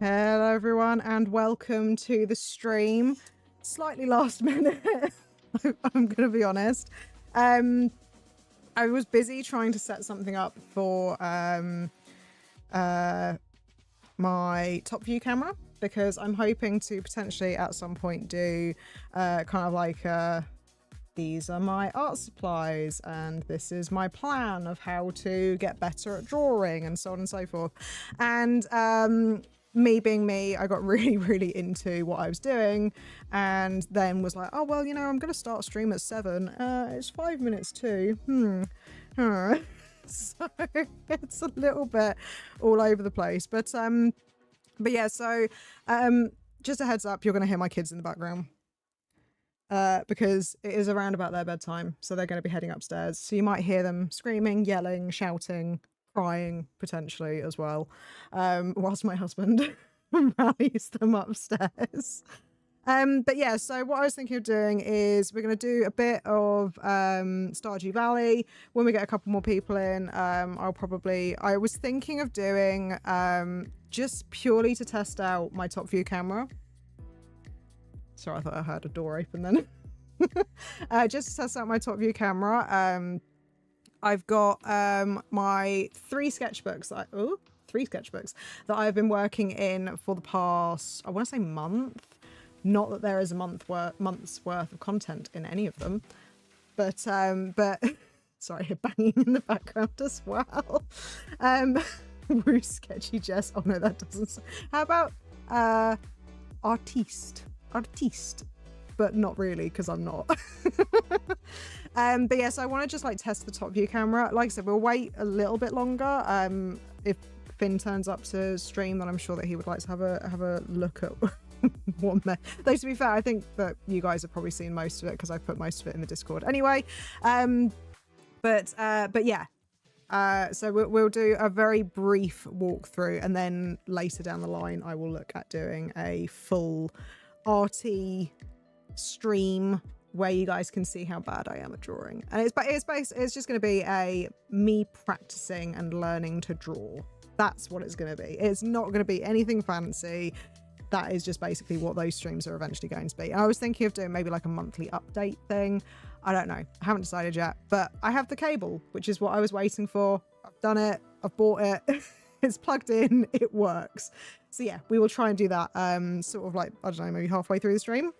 Hello everyone and welcome to the stream. Slightly last minute, I'm gonna be honest. I was busy trying to set something up for my top view camera because I'm hoping to potentially at some point do kind of like these are my art supplies and this is my plan of how to get better at drawing and so on and so forth. And me being me, I got really into what I was doing and then was like, oh, well, you know, I'm going to start a stream at 7. It's 5 minutes to. So it's a little bit all over the place. But yeah, so just a heads up, you're going to hear my kids in the background. Because it is around about their bedtime, so they're going to be heading upstairs. So you might hear them screaming, yelling, shouting, crying, potentially as well, whilst my husband rallies them upstairs. But yeah, so what I was thinking of doing is we're going to do a bit of Stardew Valley. When we get a couple more people in, I was thinking of doing just purely to test out my top view camera. Sorry, I thought I heard a door open then. Just to test out my top view camera. I've got my three sketchbooks that I've been working in for the past, I want to say month. Not that there is a month's worth of content in any of them, but sorry, banging in the background as well. Woo, sketchy Jess. Oh no, that doesn't. How about artiste, but not really because I'm not. But yeah, so I want to just like test the top view camera. Like I said, we'll wait a little bit longer. If Finn turns up to stream, then I'm sure that he would like to have a look at what. Though to be fair, I think that you guys have probably seen most of it because I put most of it in the Discord anyway. But yeah. So we'll do a very brief walkthrough, and then later down the line, I will look at doing a full arty stream where you guys can see how bad I am at drawing. And it's just going to be me practicing and learning to draw. That's what it's going to be. It's not going to be anything fancy. That is just basically what those streams are eventually going to be. And I was thinking of doing maybe like a monthly update thing. I don't know. I haven't decided yet, but I have the cable, which is what I was waiting for. I've done it. I've bought it. It's plugged in. It works. So yeah, we will try and do that sort of like, I don't know, maybe halfway through the stream.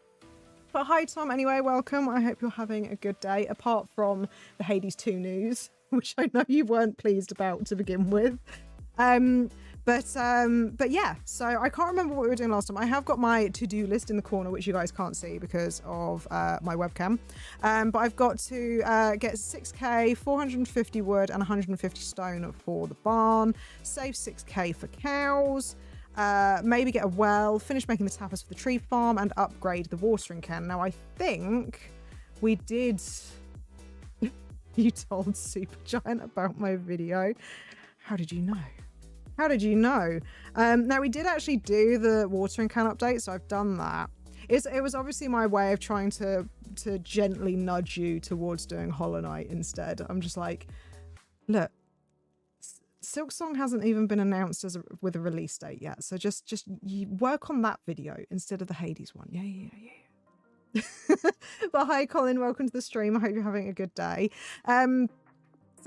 But hi, Tom. Anyway, welcome. I hope you're having a good day, apart from the Hades 2 news, which I know you weren't pleased about to begin with. But yeah, so I can't remember what we were doing last time. I have got my to-do list in the corner, which you guys can't see because of my webcam. But I've got to get 6k, 450 wood and 150 stone for the barn, save 6k for cows, maybe get a well, finish making the tapas for the tree farm, and upgrade the watering can. Now, I think we did... You told Supergiant about my video. How did you know? How did you know? Now, we did actually do the watering can update, so I've done that. It was obviously my way of trying to gently nudge you towards doing Hollow Knight instead. I'm just like, look, Silksong hasn't even been announced with a release date yet, so just you work on that video instead of the Hades one. Yeah. But hi, Colin. Welcome to the stream. I hope you're having a good day. So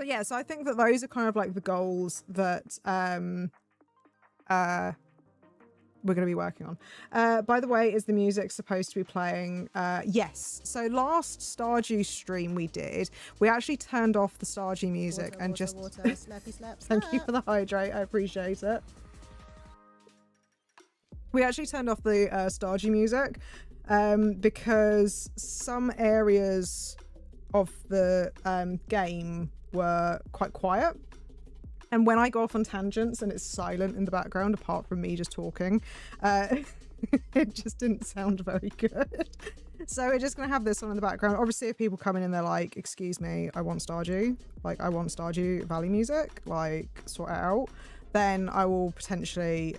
yeah, so I think that those are kind of like the goals that we're going to be working on. By the way, is the music supposed to be playing? Yes. So last Stardew stream we actually turned off the Stardew music and just... Slappy, slap, slap. Thank you for the hydrate. I appreciate it. We actually turned off the Stardew music because some areas of the game were quite quiet, and when I go off on tangents and it's silent in the background apart from me just talking, it just didn't sound very good. So we're just gonna have this on in the background. Obviously, if people come in and they're like, excuse me, I want Stardew, like I want Stardew Valley music, like sort it out, then I will potentially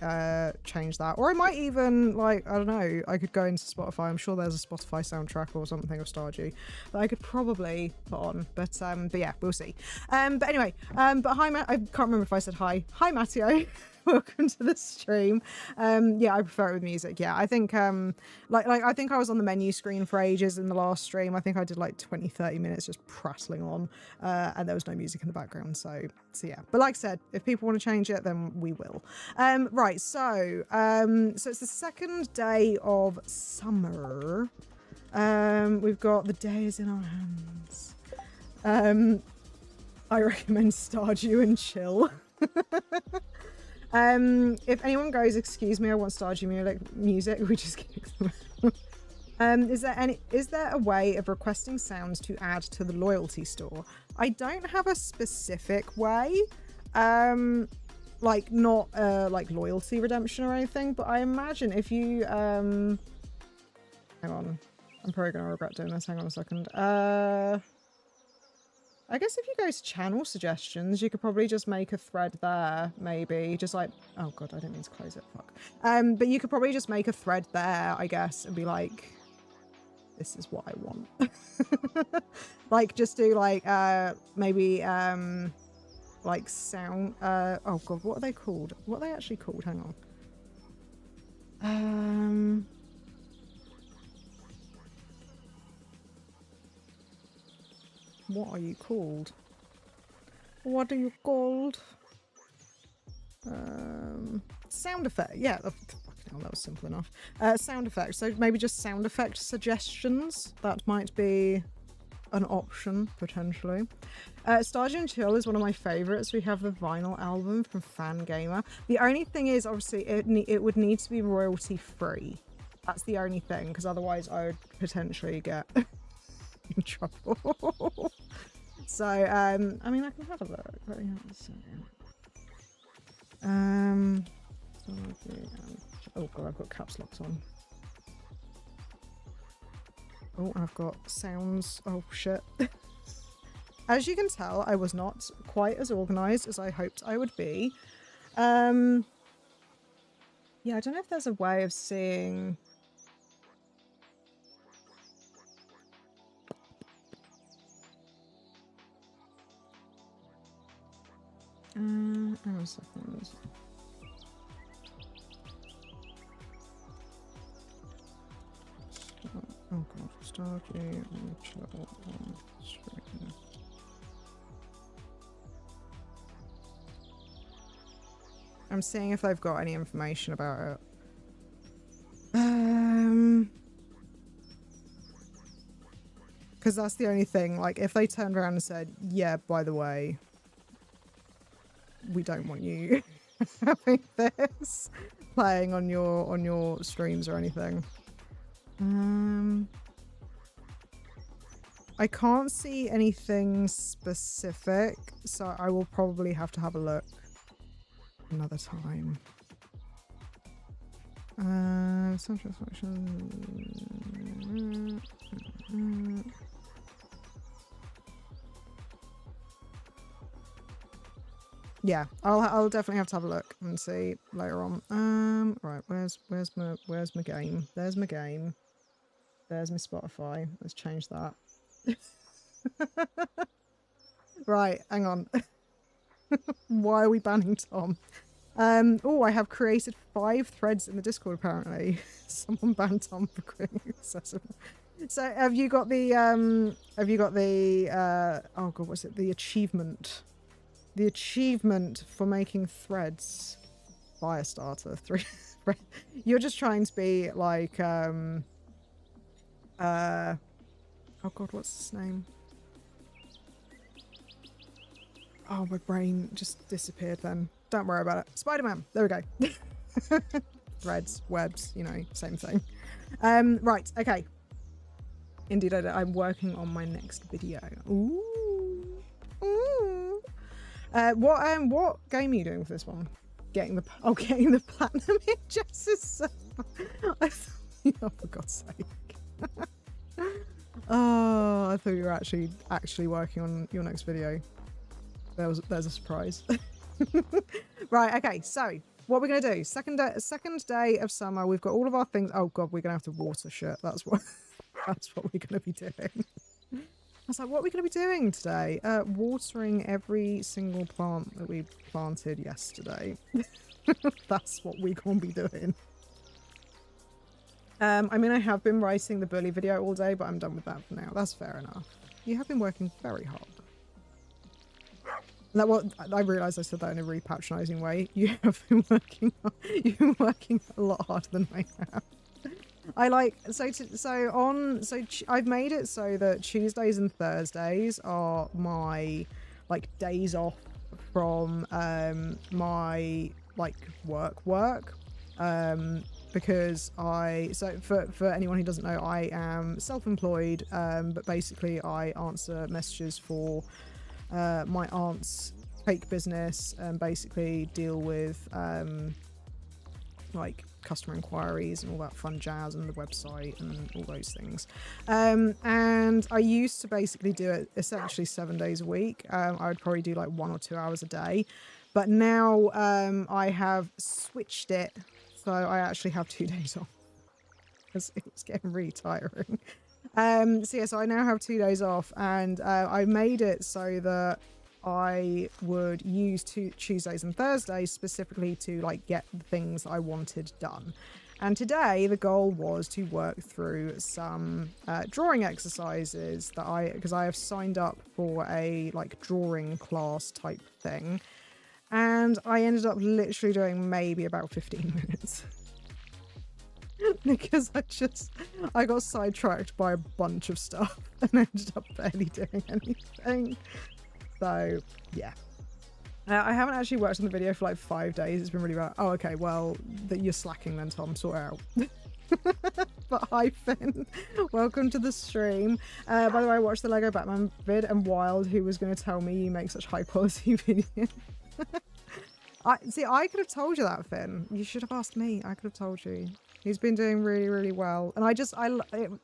change that. Or I might even, like, I don't know, I could go into Spotify. I'm sure there's a Spotify soundtrack or something of Stardew that I could probably put on. But yeah, we'll see. But anyway, but hi, I can't remember if I said hi. Hi, Matteo. welcome to the stream. Yeah, I prefer it with music. Yeah, I think like I think I was on the menu screen for ages in the last stream. I think I did like 20-30 minutes just prattling on, and there was no music in the background. So yeah. But like I said, if people want to change it, then we will. Right. So it's the second day of summer. We've got the days in our hands. I recommend Stardew and chill. If anyone goes, excuse me, I want Stardew music, we just kick them out. Is there a way of requesting sounds to add to the loyalty store? I don't have a specific way. Like not like loyalty redemption or anything, but I imagine if you hang on. I'm probably gonna regret doing this. Hang on a second. I guess if you go to channel suggestions, you could probably just make a thread there, maybe. Just like, oh god, I didn't mean to close it, fuck. But you could probably just make a thread there, I guess, and be like, this is what I want. Like, just do like, maybe, like sound, oh god, what are they called? What are they actually called? Hang on. What are you called? What are you called? Sound effect. Yeah, that was simple enough. Sound effects. So maybe just sound effect suggestions. That might be an option, potentially. Stardew and Chill is one of my favourites. We have the vinyl album from Fangamer. The only thing is, obviously, it would need to be royalty free. That's the only thing, because otherwise I would potentially get in trouble. So I mean, I can have a look. Let me have a second. Oh god, I've got caps locks on. Oh, I've got sounds. Oh shit. As you can tell, I was not quite as organised as I hoped I would be. Yeah, I don't know if there's a way of seeing. Hang on a second. Oh god, Stardew and Chill on stream. I'm seeing if they've got any information about it. Because that's the only thing. Like, if they turned around and said, "Yeah, by the way, we don't want you having this playing on your streams or anything." I can't see anything specific, so I will probably have to have a look another time. Yeah, I'll definitely have to have a look and see later on. Right, where's my game? There's my game. There's my Spotify. Let's change that. Right, hang on. Why are we banning Tom? Oh, I have created 5 threads in the Discord apparently. Someone banned Tom for creating excessive. So have you got the oh god, what's it? The achievement. The achievement for making threads. Firestarter 3. You're just trying to be like oh god, what's his name? Oh, my brain just disappeared then. Don't worry about it. Spider-Man. There we go. Threads, webs, you know, same thing. Right, okay. Indeed, I'm working on my next video. Ooh. Ooh. What game are you doing with this one? Getting the platinum in Jess's. Oh, for God's sake. Oh, I thought you were actually working on your next video. There's a surprise. Right, okay, so what we're gonna do, second day of summer, we've got all of our things. Oh god, we're gonna have to water shit. That's what we're gonna be doing. I was like, what are we gonna be doing today? Watering every single plant that we planted yesterday. That's what we gonna be doing. I mean, I have been writing the bully video all day, but I'm done with that for now. That's fair enough. You have been working very hard. And that what I realised I said that in a really patronising way. You have been working. You've been working a lot harder than I have. I like I've made it so that Tuesdays and Thursdays are my like days off from my like work. Because for anyone who doesn't know, I am self-employed, but basically I answer messages for my aunt's fake business and basically deal with like customer inquiries and all that fun jazz and the website and all those things. And I used to basically do it essentially 7 days a week. I would probably do like 1 or 2 hours a day, but now I have switched it. So I actually have 2 days off because it was getting really tiring. So I now have 2 days off, and I made it so that I would use Tuesdays and Thursdays specifically to like get the things I wanted done. And today the goal was to work through some drawing exercises that because I have signed up for a like drawing class type thing. And I ended up literally doing maybe about 15 minutes. Because I got sidetracked by a bunch of stuff and ended up barely doing anything. So, yeah. I haven't actually worked on the video for like 5 days. It's been really bad. Oh, okay, well, you're slacking then, Tom. Sort it out. But hi, Finn. Welcome to the stream. By the way, I watched the Lego Batman vid, and Wild, who was going to tell me you make such high quality videos. I could have told you that, Finn. You should have asked me. I could have told you. He's been doing really, really well, and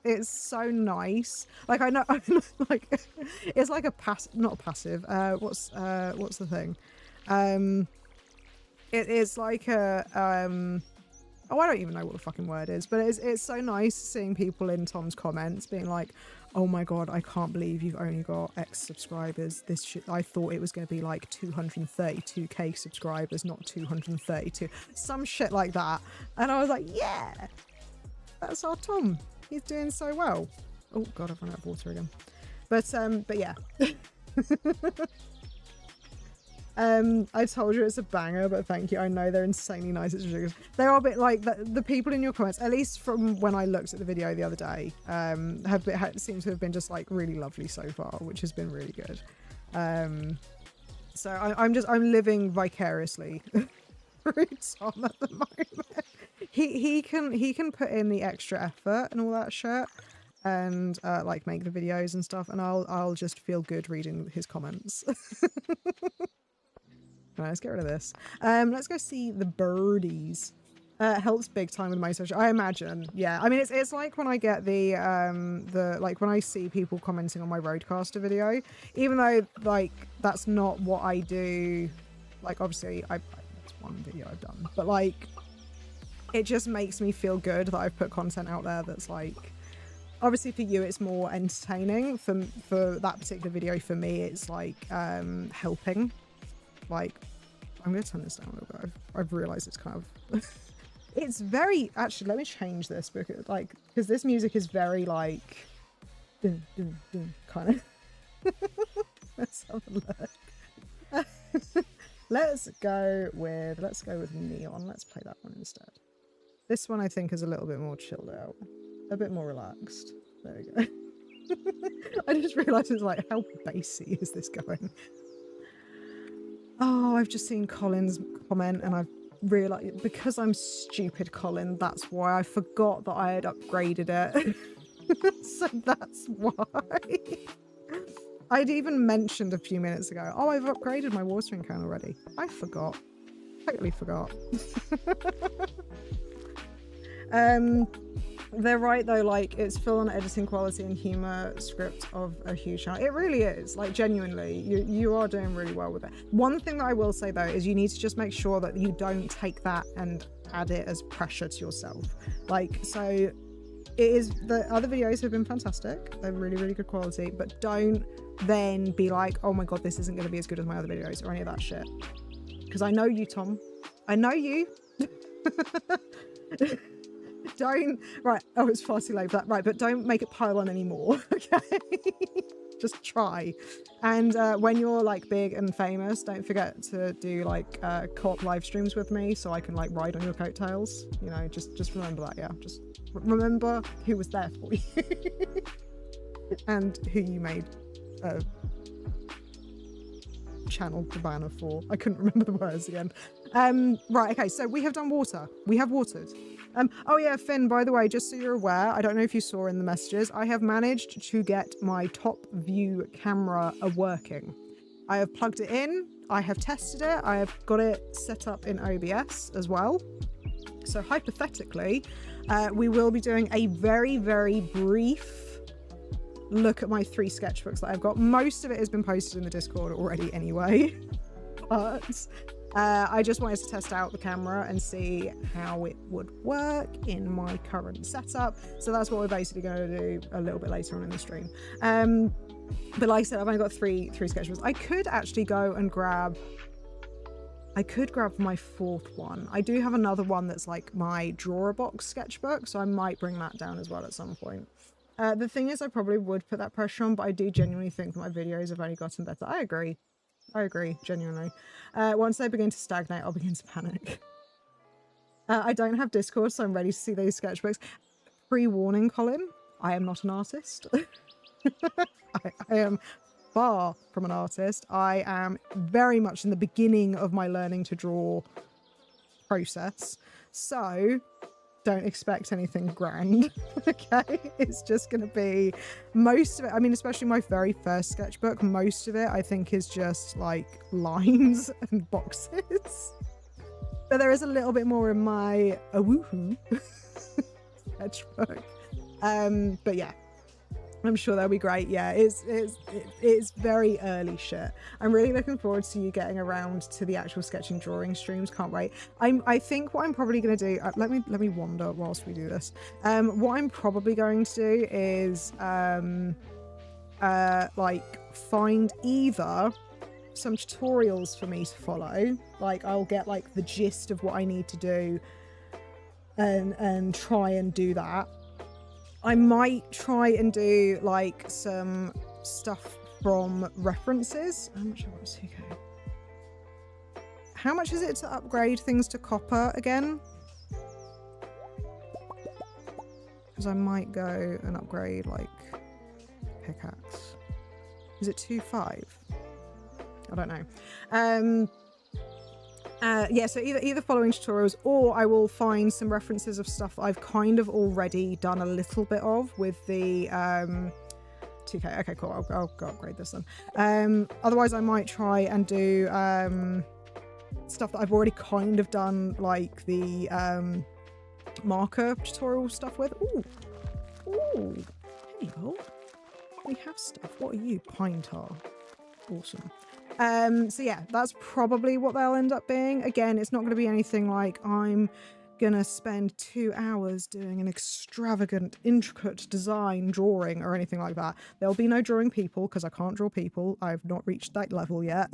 it's so nice. Like I know, like it's like not a passive. What's the thing? It's like a oh, I don't even know what the fucking word is, but it's so nice seeing people in Tom's comments being like, oh my god, I can't believe you've only got X subscribers. This shit, I thought it was going to be like 232k subscribers, not 232. Some shit like that. And I was like, yeah, that's our Tom. He's doing so well. Oh god, I've run out of water again. But yeah. I told you it's a banger, but thank you. I know they're insanely nice. It's ridiculous. They are a bit like the people in your comments, at least from when I looked at the video the other day, seem to have been just like really lovely so far, which has been really good. So I'm living vicariously through Tom at the moment. He can put in the extra effort and all that shit, and like make the videos and stuff, and I'll just feel good reading his comments. Right, let's get rid of this. Let's go see the birdies. Helps big time with my social, I imagine. Yeah, I mean it's like when I get the like when I see people commenting on my Roadcaster video, even though like that's not what I do. Like obviously that's one video I've done, but like it just makes me feel good that I've put content out there that's like, obviously for you it's more entertaining. For that particular video, for me it's like helping. Like, I'm going to turn this down a little bit. I've realised it's kind of... it's very... Actually, let me change this because this music is very like... Dun, dun, dun, kind of... Let's have a look. Let's go with Neon. Let's play that one instead. This one I think is a little bit more chilled out. A bit more relaxed. There we go. I just realised it's like, how bassy is this going? Oh, I've just seen Colin's comment and I've realised, because I'm stupid, Colin, that's why I forgot that I had upgraded it. So that's why. I'd even mentioned a few minutes ago, oh, I've upgraded my watering can already. I forgot. Totally forgot. They're right though, like it's full on editing quality and humor script of a huge channel. It really is, like genuinely, you are doing really well with it. One thing that I will say though is you need to just make sure that you don't take that and add it as pressure to yourself. Like, so it is, the other videos have been fantastic, they're really, really good quality, but don't then be like, oh my god, this isn't going to be as good as my other videos or any of that shit. Because I know you, Tom. I know you. Don't, right, oh, it's far too late for that, right, but don't make it pile on anymore, okay? Just try. And when you're like big and famous, don't forget to do like co-op live streams with me so I can like ride on your coattails. You know, just remember that, yeah. Just remember who was there for you and who you made channel the banner for. I couldn't remember the words again. Right, okay, so we have done water. We have watered. Oh yeah, Finn, by the way, just so you're aware, I don't know if you saw in the messages, I have managed to get my top view camera working. I have plugged it in, I have tested it, I have got it set up in OBS as well. So hypothetically, we will be doing a very, very brief look at my 3 sketchbooks that I've got. Most of it has been posted in the Discord already anyway, but I just wanted to test out the camera and see how it would work in my current setup. So that's what we're basically going to do a little bit later on in the stream. But like I said, I've only got three sketchbooks. I could actually go and grab my 4th one. I do have another one that's like my drawer box sketchbook, so I might bring that down as well at some point. The thing is, I probably would put that pressure on, but I do genuinely think that my videos have only gotten better. I agree, genuinely. Once they begin to stagnate, I'll begin to panic. I don't have Discord, so I'm ready to see those sketchbooks. Pre-warning, Colin, I am not an artist. I am far from an artist. I am very much in the beginning of my learning to draw process. So don't expect anything grand, okay? It's just going to be most of it. I mean, especially my very first sketchbook, most of it I think is just like lines and boxes. But there is a little bit more in my woohoo sketchbook. But yeah, I'm sure that'll be great. Yeah, it's very early shit. I'm really looking forward to you getting around to the actual sketching drawing streams. Can't wait. I think what I'm probably going to do, let me wander whilst we do this. What I'm probably going to do is like find either some tutorials for me to follow. Like I'll get like the gist of what I need to do and try and do that. I might try and do like some stuff from references. How much I was 2K? How much is it to upgrade things to copper again? Because I might go and upgrade like pickaxe. Is it 2.5? I don't know. Yeah, so either following tutorials, or I will find some references of stuff that I've kind of already done a little bit of with the 2K. Okay, cool. I'll go upgrade this then. Otherwise, I might try and do stuff that I've already kind of done, like the marker tutorial stuff with. Ooh, hey, go. We have stuff. What are you? Pine tar. Awesome. So yeah, that's probably what they'll end up being. Again, it's not going to be anything like I'm gonna spend 2 hours doing an extravagant, intricate design drawing or anything like that. There'll be no drawing people because I can't draw people. I've not reached that level yet.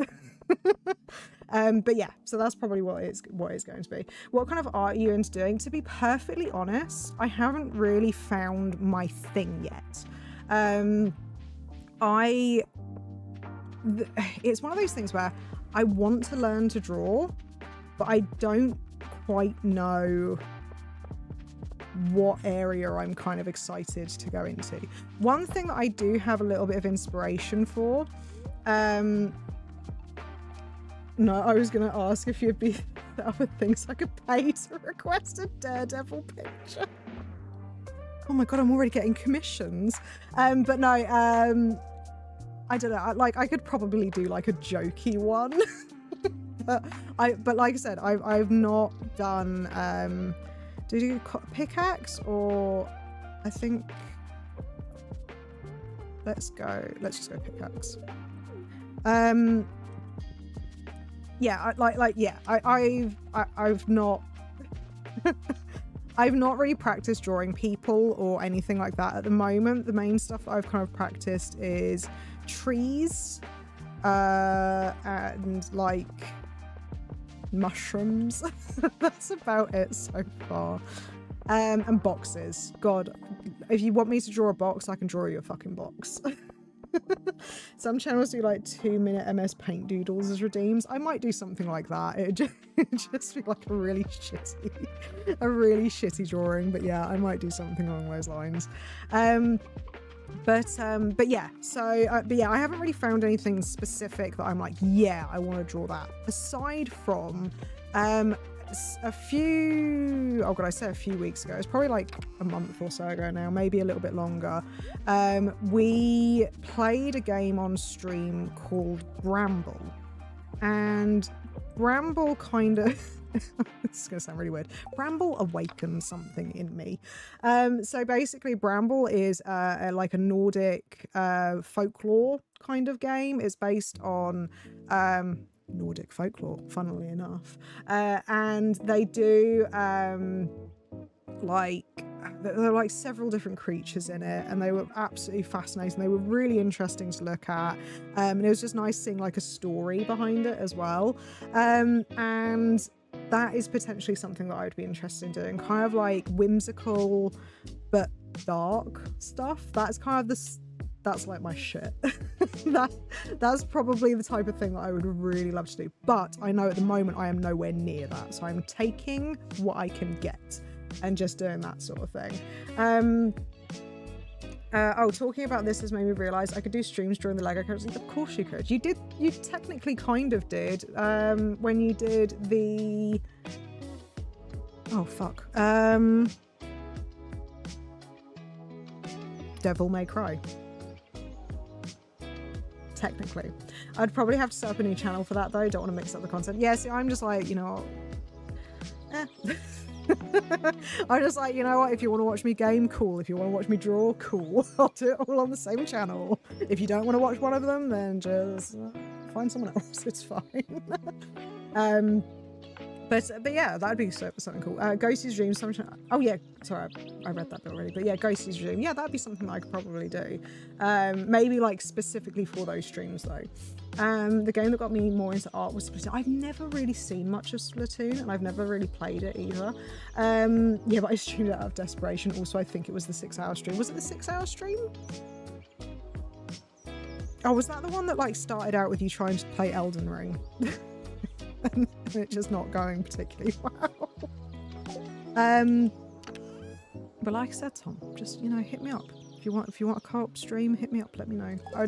But yeah, so that's probably what it's going to be. What kind of art are you into doing? To be perfectly honest, I haven't really found my thing yet. It's one of those things where I want to learn to draw, but I don't quite know what area I'm kind of excited to go into. One thing that I do have a little bit of inspiration for, no, I was going to ask if you'd be the other things I could pay to request a Daredevil picture. Oh my god, I'm already getting commissions. But no, I don't know, I could probably do like a jokey one. but like I said, I've not done did you do pickaxe, or I think let's just go pickaxe. Yeah, I've not I've not really practiced drawing people or anything like that at the moment. The main stuff I've kind of practiced is trees and like mushrooms. That's about it so far. And boxes. God, if you want me to draw a box, I can draw you a fucking box. Some channels do like 2-minute MS Paint doodles as redeems. I might do something like that. It'd just be like a really shitty drawing. But yeah, I might do something along those lines. But yeah, so but yeah, I haven't really found anything specific that I'm like, yeah, I want to draw that. Aside from a few weeks ago, it's probably like a month or so ago now, maybe a little bit longer, we played a game on stream called Bramble, and Bramble kind of it's gonna sound really weird. Bramble awakened something in me. So basically Bramble is like a Nordic folklore kind of game. It's based on Nordic folklore, funnily enough, and they do like there are like several different creatures in it, and they were absolutely fascinating. They were really interesting to look at, and it was just nice seeing like a story behind it as well, and that is potentially something that I would be interested in doing, kind of like whimsical but dark stuff. That's kind of that's like my shit. That's probably the type of thing that I would really love to do, but I know at the moment I am nowhere near that, so I'm taking what I can get and just doing that sort of thing. Talking about this has made me realise I could do streams during the Lego characters. Of course you could. You technically kind of did when you did the Devil May Cry. Technically. I'd probably have to set up a new channel for that though. Don't want to mix up the content. Yeah, see, I'm just like, you know, I'm just like, you know what, if you want to watch me game, cool. If you want to watch me draw, cool. I'll do it all on the same channel. If you don't want to watch one of them, then just find someone else. It's fine. But yeah, that'd be something cool. Ghosty's Dream. Oh yeah, sorry, I read that bit already. But yeah, Ghosty's Dream. Yeah, that'd be something that I could probably do. Maybe like specifically for those streams though. The game that got me more into art was Splatoon. I've never really seen much of Splatoon, and I've never really played it either. Yeah, but I streamed it out of desperation. Also, I think it was the 6-hour stream. Was it the 6-hour stream? Oh, was that the one that like started out with you trying to play Elden Ring? And it's just not going particularly well. But like I said, Tom, just, you know, hit me up. If you want a co-op stream, hit me up, let me know. I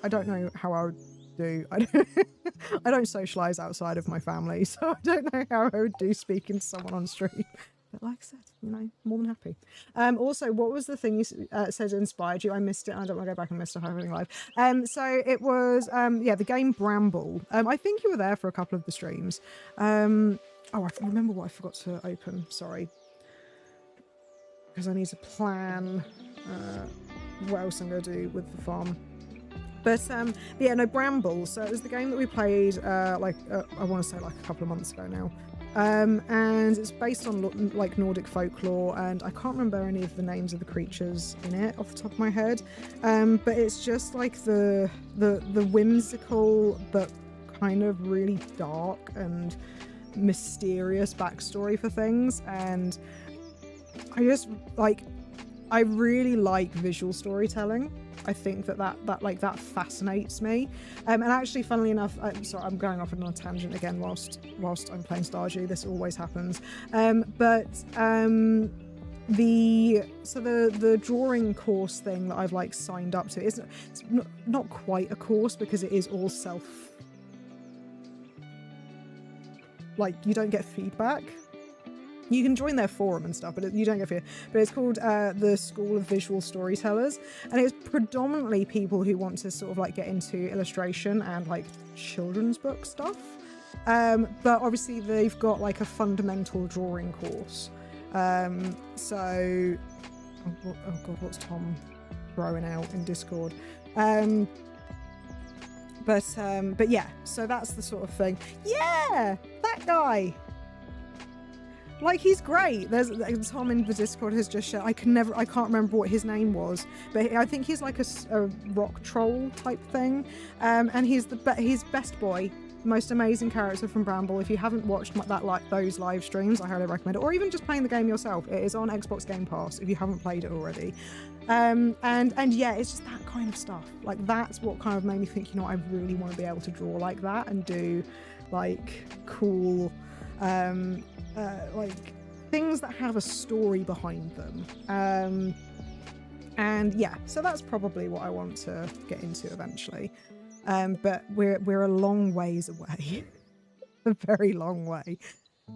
don't know how I would do. I don't socialise outside of my family, so I don't know how I would do speaking to someone on stream. But like I said, you know, more than happy. Also, what was the thing you said inspired you? I missed it. I don't want to go back and miss everything live. So it was, yeah, the game Bramble. I think you were there for a couple of the streams. I remember what I forgot to open. Sorry. Because I need to plan what else I'm going to do with the farm. But yeah, no, Bramble. So it was the game that we played I want to say like a couple of months ago now. And it's based on like Nordic folklore, and I can't remember any of the names of the creatures in it off the top of my head. But it's just like the whimsical but kind of really dark and mysterious backstory for things, and I really like visual storytelling. I think that fascinates me. And actually, funnily enough, I'm going off on a tangent again whilst I'm playing Stardew. This always happens. The drawing course thing that I've like signed up to, it's not quite a course because it is all self. Like, you don't get feedback. You can join their forum and stuff, but you don't get fear. But it's called the School of Visual Storytellers, and it's predominantly people who want to sort of like get into illustration and like children's book stuff. But obviously they've got like a fundamental drawing course. Oh god, what's Tom throwing out in Discord? But yeah, so that's the sort of thing. Yeah, that guy. Like, he's great. There's Tom in the Discord has just shared. I can't remember what his name was, but I think he's like a rock troll type thing. And he's best boy. most amazing character from Bramble. If you haven't watched those live streams, I highly recommend it. Or even just playing the game yourself. It is on Xbox Game Pass if you haven't played it already. And yeah, it's just that kind of stuff. Like, that's what kind of made me think, you know, I really want to be able to draw like that and do like cool, like things that have a story behind them. And yeah, so that's probably what I want to get into eventually. But we're a long ways away. A very long way.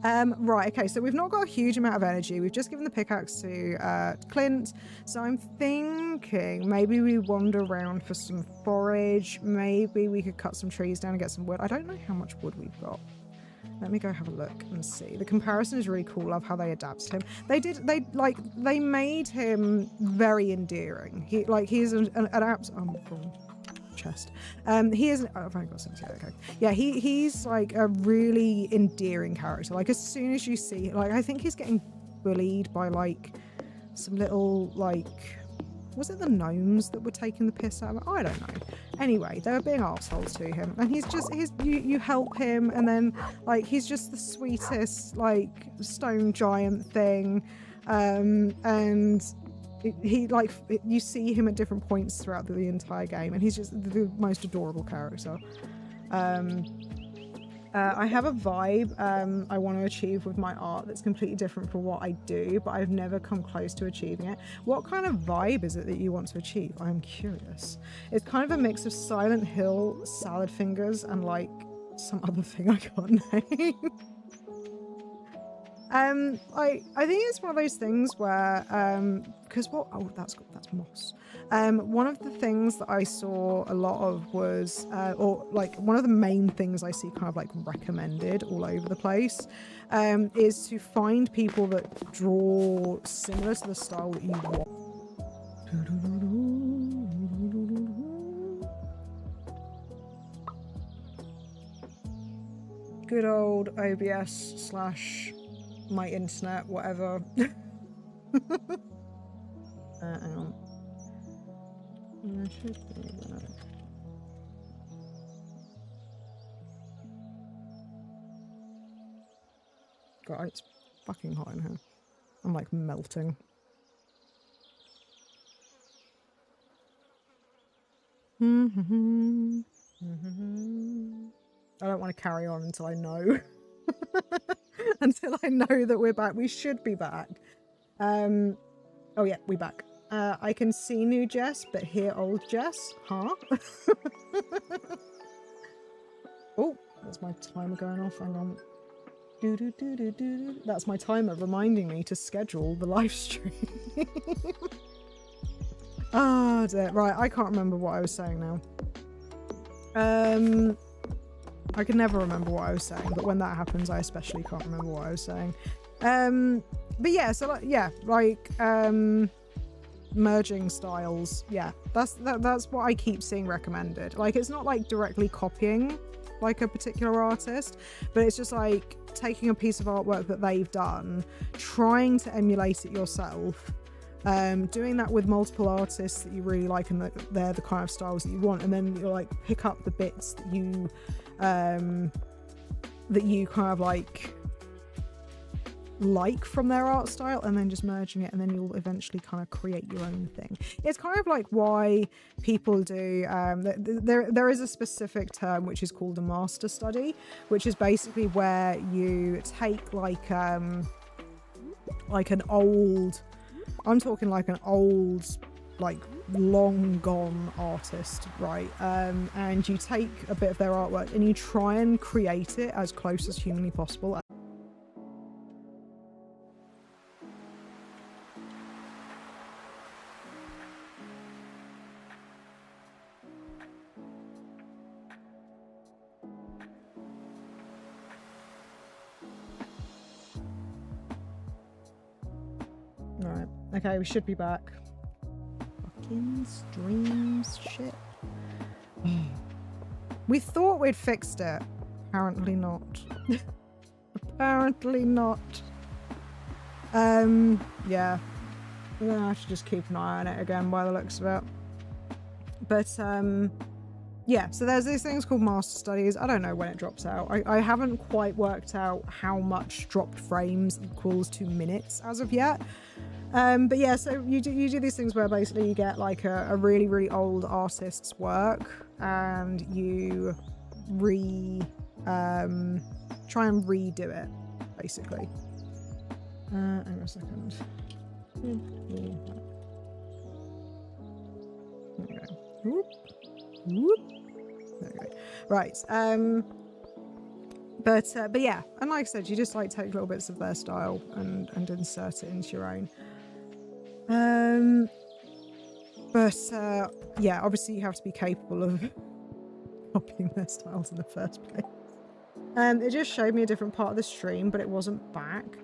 Right, okay, so we've not got a huge amount of energy. We've just given the pickaxe to Clint. So I'm thinking maybe we wander around for some forage. Maybe we could cut some trees down and get some wood. I don't know how much wood we've got. Let me go have a look and see. The comparison is really cool. Love how they adapted him. They made him very endearing. He's an chest. He is. Oh, I've only got 6. Yeah, okay. Yeah, he's like a really endearing character. Like, as soon as you see, like, I think he's getting bullied by like some little, like, was it the gnomes that were taking the piss out of him? I don't know. Anyway, they were being arseholes to him, and you help him, and then like he's just the sweetest like stone giant thing, and he like you see him at different points throughout the entire game, and he's just the most adorable character. I have a vibe I want to achieve with my art that's completely different from what I do, but I've never come close to achieving it. What kind of vibe is it that you want to achieve? I'm curious. It's kind of a mix of Silent Hill, salad fingers, and like some other thing I can't name. I think it's one of those things where because that's moss. One of the things that I saw a lot of was or like one of the main things I see kind of like recommended all over the place is to find people that draw similar to the style that you want. Good old OBS / my internet, whatever. Hang on. God, it's fucking hot in here. I'm like melting. I don't want to carry on until I know. Until I know that we're back. We should be back. Oh yeah, we're back. I can see new Jess, but hear old Jess. Huh? Oh, that's my timer going off. Hang on. That's my timer reminding me to schedule the live stream. Oh dear. Right, I can't remember what I was saying now. I can never remember what I was saying, but when that happens, I especially can't remember what I was saying. But yeah, so like, yeah, like merging styles. Yeah, that's what I keep seeing recommended. Like, it's not like directly copying like a particular artist, but it's just like taking a piece of artwork that they've done, trying to emulate it yourself, doing that with multiple artists that you really like and that they're the kind of styles that you want, and then you like pick up the bits that you kind of like from their art style, and then just merging it, and then you'll eventually kind of create your own thing. It's kind of like why people do there is a specific term which is called a master study, which is basically where you take like an old, I'm talking like an old, like long gone artist, right? And you take a bit of their artwork and you try and create it as close as humanly possible. Alright, okay, we should be back. Fucking streams shit. We thought we'd fixed it. Apparently not. Apparently not. Yeah. We're gonna have to just keep an eye on it again by the looks of it. But yeah, so there's these things called master studies. I don't know when it drops out. I haven't quite worked out how much dropped frames equals to minutes as of yet. But yeah, so you do these things where basically you get like a really, really old artist's work and you try and redo it, basically. Hang on a second. There we go. Whoop. Whoop. There we go. Right. But yeah, and like I said, you just like take little bits of their style and insert it into your own. But yeah, obviously you have to be capable of copying their styles in the first place. It just showed me a different part of the stream, but it wasn't back.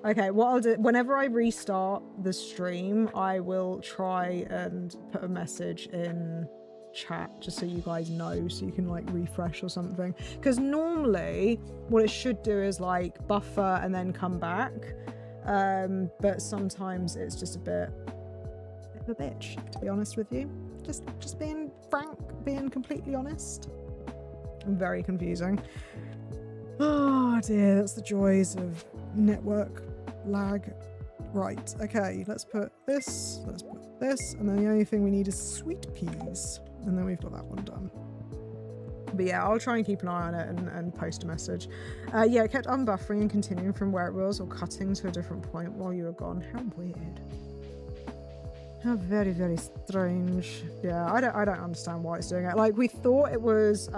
Okay, what I'll do, whenever I restart the stream, I will try and put a message in chat just so you guys know, so you can like refresh or something. Because normally what it should do is like buffer and then come back. But sometimes it's just a bit of a bitch, to be honest with you. Just being frank, being completely honest. Very confusing. Oh dear, that's the joys of network lag. Right, okay, let's put this, and then the only thing we need is sweet peas, and then we've got that one done. But yeah, I'll try and keep an eye on it and post a message. Yeah, it kept unbuffering and continuing from where it was, or cutting to a different point while you were gone. How weird. How very, very strange. Yeah, I don't understand why it's doing it. Like, we thought it was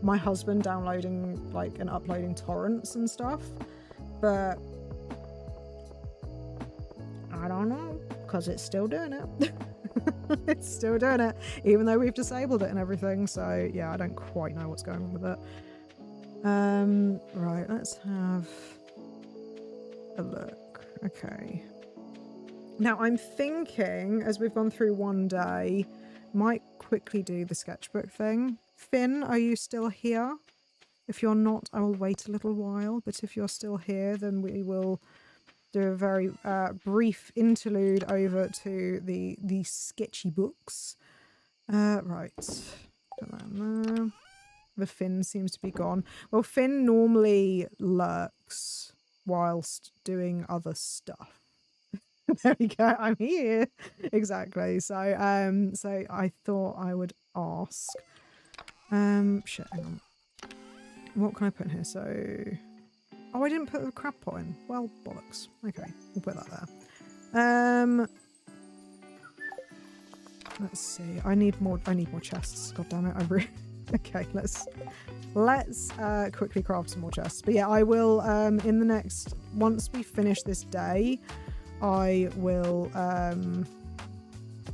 my husband downloading like and uploading torrents and stuff, but I don't know, because it's still doing it. It's still doing it, even though we've disabled it and everything. So yeah, I don't quite know what's going on with it. Right, let's have a look. Okay. Now I'm thinking, as we've gone through one day, might quickly do the sketchbook thing. Finn, are you still here? If you're not, I will wait a little while, but if you're still here, then we will do a very brief interlude over to the sketchy books. Right. Put that in there. The Finn seems to be gone. Well, Finn normally lurks whilst doing other stuff. There we go. I'm here. Exactly. So so I thought I would ask. Shit, hang on. What can I put in here? So, oh, I didn't put the crab pot in. Well, bollocks. Okay, we'll put that there. Let's see. I need more chests. God damn it! I really. Okay, let's quickly craft some more chests. But yeah, I will in the next, once we finish this day, I will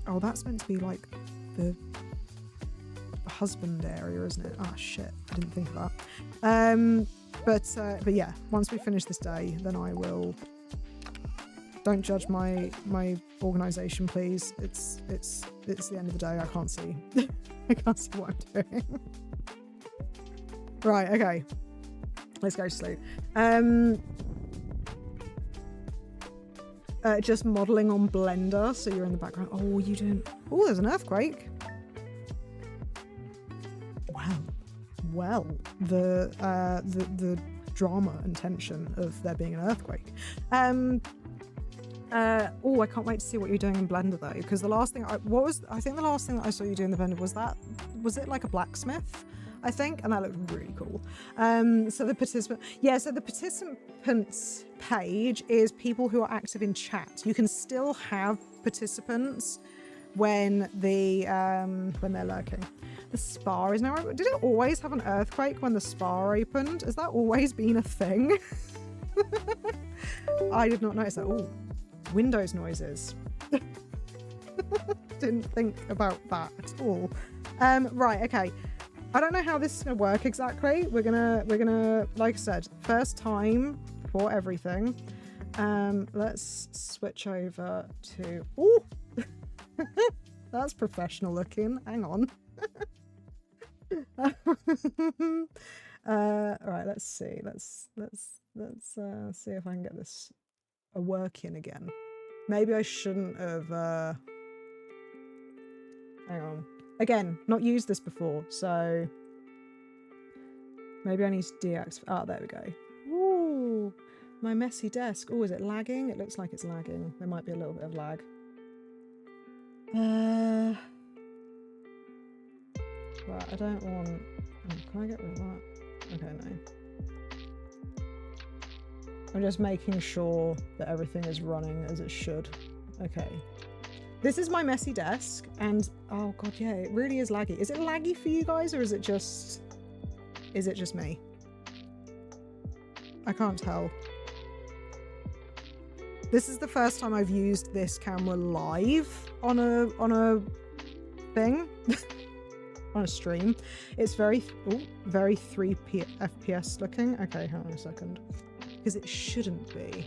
oh, that's meant to be like the husband area, isn't it? Ah, shit, I didn't think of that. But yeah, once we finish this day, then I will. Don't judge my organisation, please. It's the end of the day. I can't see. I can't see what I'm doing. Right. Okay. Let's go to sleep. Just modelling on Blender, so you're in the background. Oh, you didn't. Oh, there's an earthquake. Well, the drama and tension of there being an earthquake. Oh, I can't wait to see what you're doing in Blender though, because the last thing I think the last thing that I saw you do in the Blender was it like a blacksmith, I think, and that looked really cool. So the participants page is people who are active in chat. You can still have participants when they're lurking. The spa is now open. Did it always have an earthquake when the spa opened? Has that always been a thing? I did not notice that. Oh, Windows noises. Didn't think about that at all. Right, okay. I don't know how this is gonna work exactly. We're gonna, like I said, first time for everything. Let's switch over to. Oh, that's professional looking. Hang on. Right, let's see. Let's see if I can get this working again. Maybe I shouldn't have. Hang on. Again, not used this before, so maybe I need to deactivate. Oh, there we go. Ooh, my messy desk. Oh, is it lagging? It looks like it's lagging. There might be a little bit of lag. Right, I don't want... Oh, can I get rid of that? Okay, no. I'm just making sure that everything is running as it should. Okay. This is my messy desk, and oh god, yeah, it really is laggy. Is it laggy for you guys, or is it just me? I can't tell. This is the first time I've used this camera live on a thing, on a stream. It's very 3 FPS looking. Okay, hang on a second, because it shouldn't be.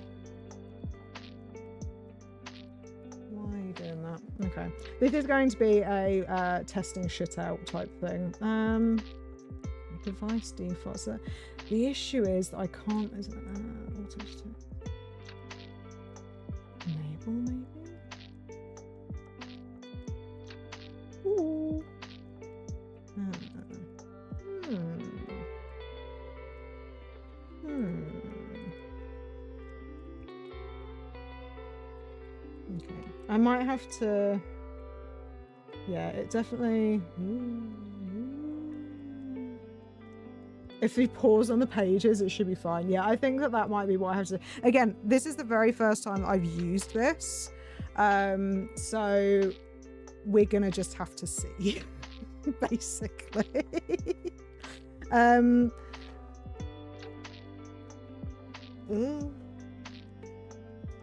Doing that. Okay, this is going to be a testing shit out type thing. Device defaults. The issue is that I can't. Is it enable maybe? Ooh. Okay. I might have to... Yeah, it definitely... If we pause on the pages, it should be fine. Yeah, I think that might be what I have to... Again, this is the very first time I've used this. So we're going to just have to see, basically.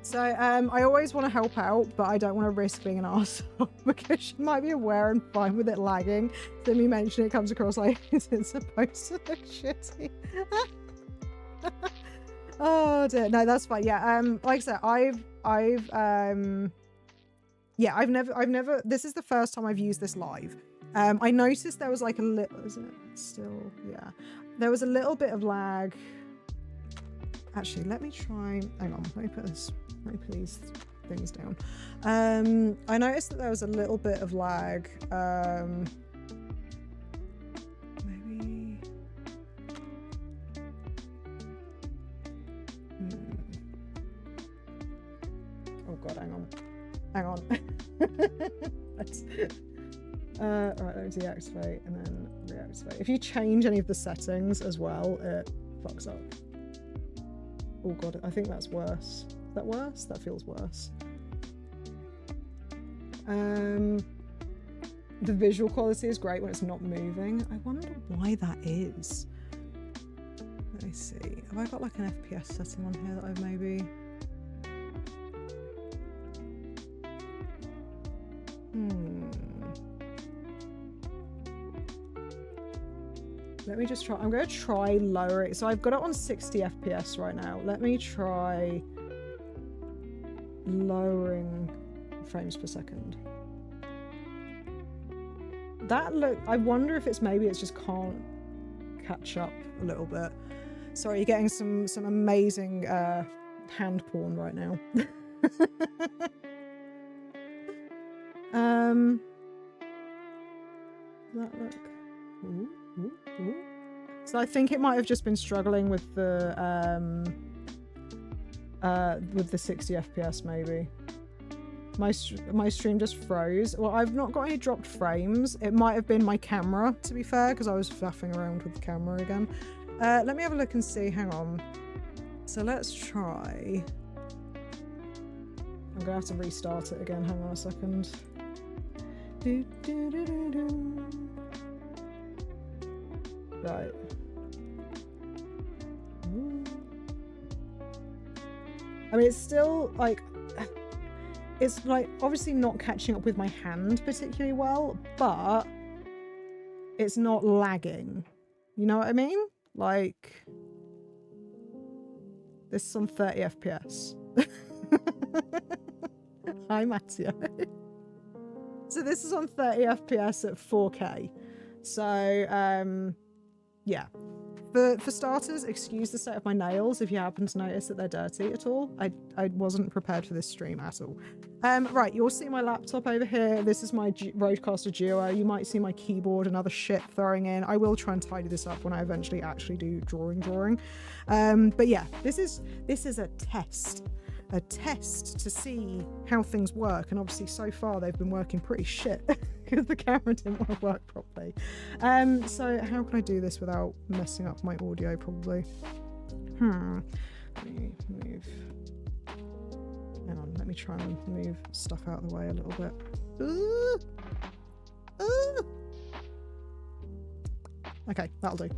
So I always want to help out, but I don't want to risk being an arsehole because she might be aware and fine with it lagging. So me mentioning it comes across like, is it supposed to look shitty? Oh dear, no, that's fine. Yeah, like I said, I've never. This is the first time I've used this live. I noticed there was like a little. Is it still? Yeah, there was a little bit of lag. Actually, let me try. Hang on, let me put this. Let me put these things down. I noticed that there was a little bit of lag. Maybe. Oh god, hang on. Hang on. Right, let me deactivate and then reactivate. If you change any of the settings as well, it fucks up. Oh god, I think that's worse. Is that worse? That feels worse. The visual quality is great when it's not moving. I wonder why that is. Let me see. Have I got like an FPS setting on here that I've maybe... Let me just try. I'm going to try lower it. So I've got it on 60 FPS right now. Let me try lowering frames per second. That look, I wonder if it's maybe it's just can't catch up a little bit. Sorry, you're getting some amazing hand porn right now. That look. Ooh, ooh, ooh. So I think it might have just been struggling with the 60 FPS maybe. My stream just froze. Well, I've not got any dropped frames. It might have been my camera, to be fair, because I was faffing around with the camera again. Let me have a look and see. Hang on. So let's try. I'm gonna have to restart it again. Hang on a second. Right. I mean, it's still like, it's like obviously not catching up with my hand particularly well, but it's not lagging. You know what I mean? Like, this is on 30 FPS. Hi, Matteo. So this is on 30 FPS at 4K. So, yeah. For starters, excuse the state of my nails if you happen to notice that they're dirty at all. I wasn't prepared for this stream at all. Right, you'll see my laptop over here. This is my Rodecaster Duo. You might see my keyboard and other shit throwing in. I will try and tidy this up when I eventually actually do drawing. But yeah, this is a test. A test to see how things work, and obviously so far they've been working pretty shit because the camera didn't want to work properly. So how can I do this without messing up my audio? Probably. Let me move. Hang on, let me try and move stuff out of the way a little bit. Okay, that'll do.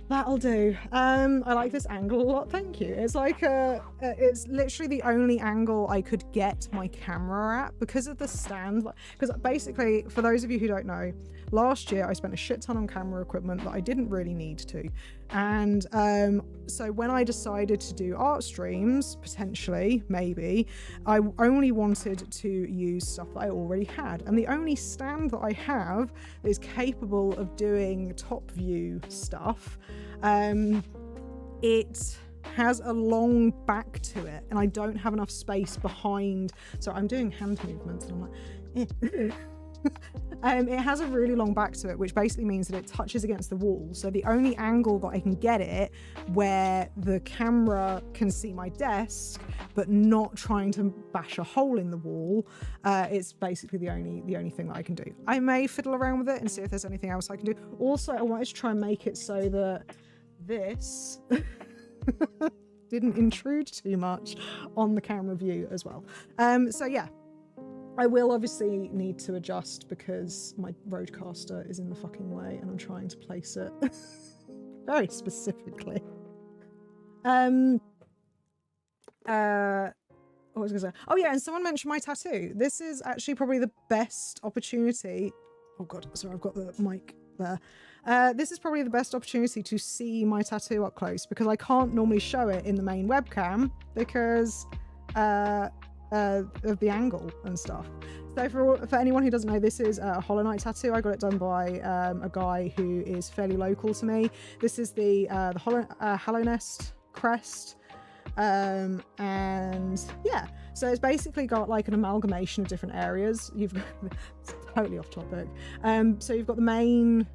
That'll do. I like this angle a lot, thank you. It's like it's literally the only angle I could get my camera at because of the stand. Because basically, for those of you who don't know, last year I spent a shit ton on camera equipment that I didn't really need to. And so when I decided to do art streams, potentially, maybe, I only wanted to use stuff that I already had. And the only stand that I have that is capable of doing top view stuff, it has a long back to it, and I don't have enough space behind. So I'm doing hand movements, and I'm like, it has a really long back to it, which basically means that it touches against the wall. So the only angle that I can get it where the camera can see my desk, but not trying to bash a hole in the wall, it's basically the only thing that I can do. I may fiddle around with it and see if there's anything else I can do. Also, I wanted to try and make it so that this didn't intrude too much on the camera view as well. So yeah. I will obviously need to adjust because my Rodecaster is in the fucking way and I'm trying to place it very specifically. What was I gonna say? Oh yeah, and someone mentioned my tattoo. This is actually probably the best opportunity. Oh god, sorry, I've got the mic there. This is probably the best opportunity to see my tattoo up close because I can't normally show it in the main webcam because of the angle and stuff. So for anyone who doesn't know, this is a Hollow Knight tattoo. I got it done by a guy who is fairly local to me. This is the Hollow Nest crest, and yeah, so it's basically got like an amalgamation of different areas. You've got it's totally off topic. So you've got the main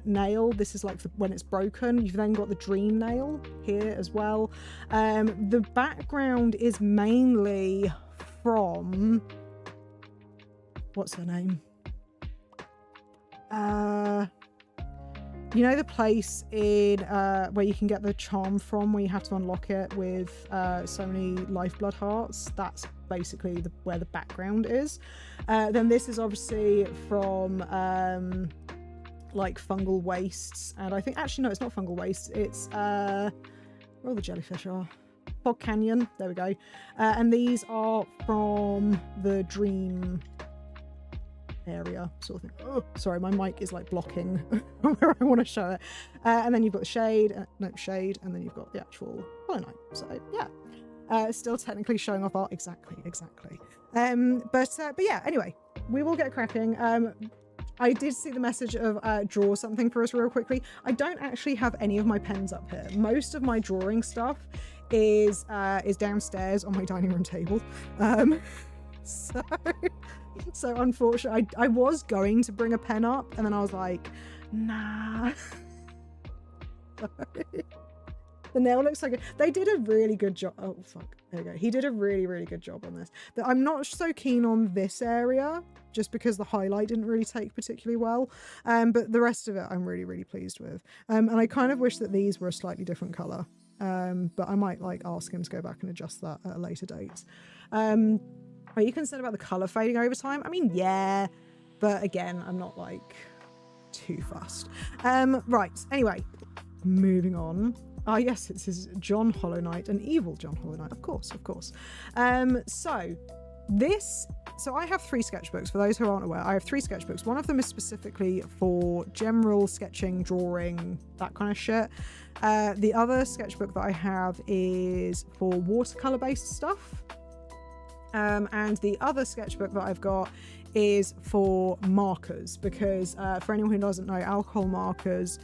nail. This is like when it's broken. You've then got the dream nail here as well. The background is mainly from, what's her name? You know the place in where you can get the charm from, where you have to unlock it with so many lifeblood hearts? That's basically where the background is. Then this is obviously from like fungal wastes, and I think actually no, it's not fungal wastes. It's where all the jellyfish are. Fog Canyon. There we go. And these are from the dream area sort of thing. Oh, sorry, my mic is like blocking where I want to show it. And then you've got the shade, and then you've got the actual Hollow Knight. So yeah, still technically showing off art. Exactly. But yeah, anyway, we will get cracking. I did see the message of draw something for us real quickly. I don't actually have any of my pens up here. Most of my drawing stuff is downstairs on my dining room table. So unfortunately, I was going to bring a pen up, and then I was like, nah. The nail looks like they did a really good job. Oh fuck, there we go. He did a really good job on this. But I'm not so keen on this area just because the highlight didn't really take particularly well. But the rest of it I'm really pleased with. And I kind of wish that these were a slightly different color. But I might like ask him to go back and adjust that at a later date. Are you concerned about the color fading over time? I mean, yeah, but again, I'm not like too fussed. Right, anyway, moving on. Ah, yes, it says John Hollow Knight, an evil John Hollow Knight, of course. So I have 3 sketchbooks. For those who aren't aware, I have 3 sketchbooks. One of them is specifically for general sketching, drawing, that kind of shit. The other sketchbook that I have is for watercolor based stuff. And the other sketchbook that I've got is for markers, because for anyone who doesn't know, alcohol markers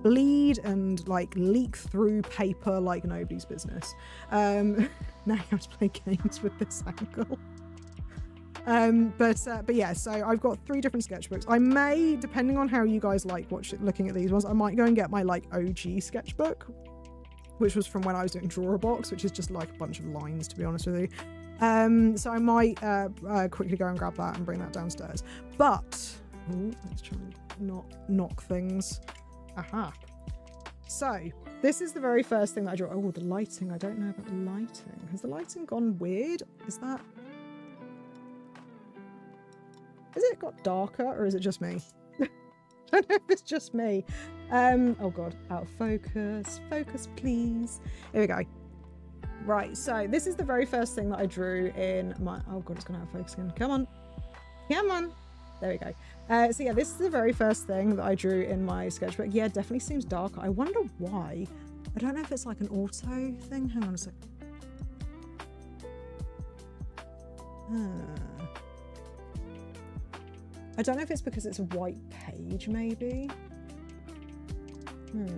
bleed and like leak through paper like nobody's business. Now you have to play games with this angle. But yeah, so I've got 3 different sketchbooks. I may, depending on how you guys like looking at these ones, I might go and get my like OG sketchbook, which was from when I was doing Drawerbox, which is just like a bunch of lines, to be honest with you. So I might quickly go and grab that and bring that downstairs. But let's try and not knock things. Aha. So this is the very first thing that I draw. Oh, the lighting. I don't know about the lighting. Has the lighting gone weird? Is it got darker, or is it just me? I don't know if it's just me. Oh god, out of focus. Focus, please. Here we go. Right, so this is the very first thing that I drew in my... Oh god, it's gonna have focus again. Come on. Come on. There we go. So yeah, this is the very first thing that I drew in my sketchbook. Yeah, definitely seems darker. I wonder why. I don't know if it's like an auto thing. Hang on a sec. I don't know if it's because it's a white page, maybe. Let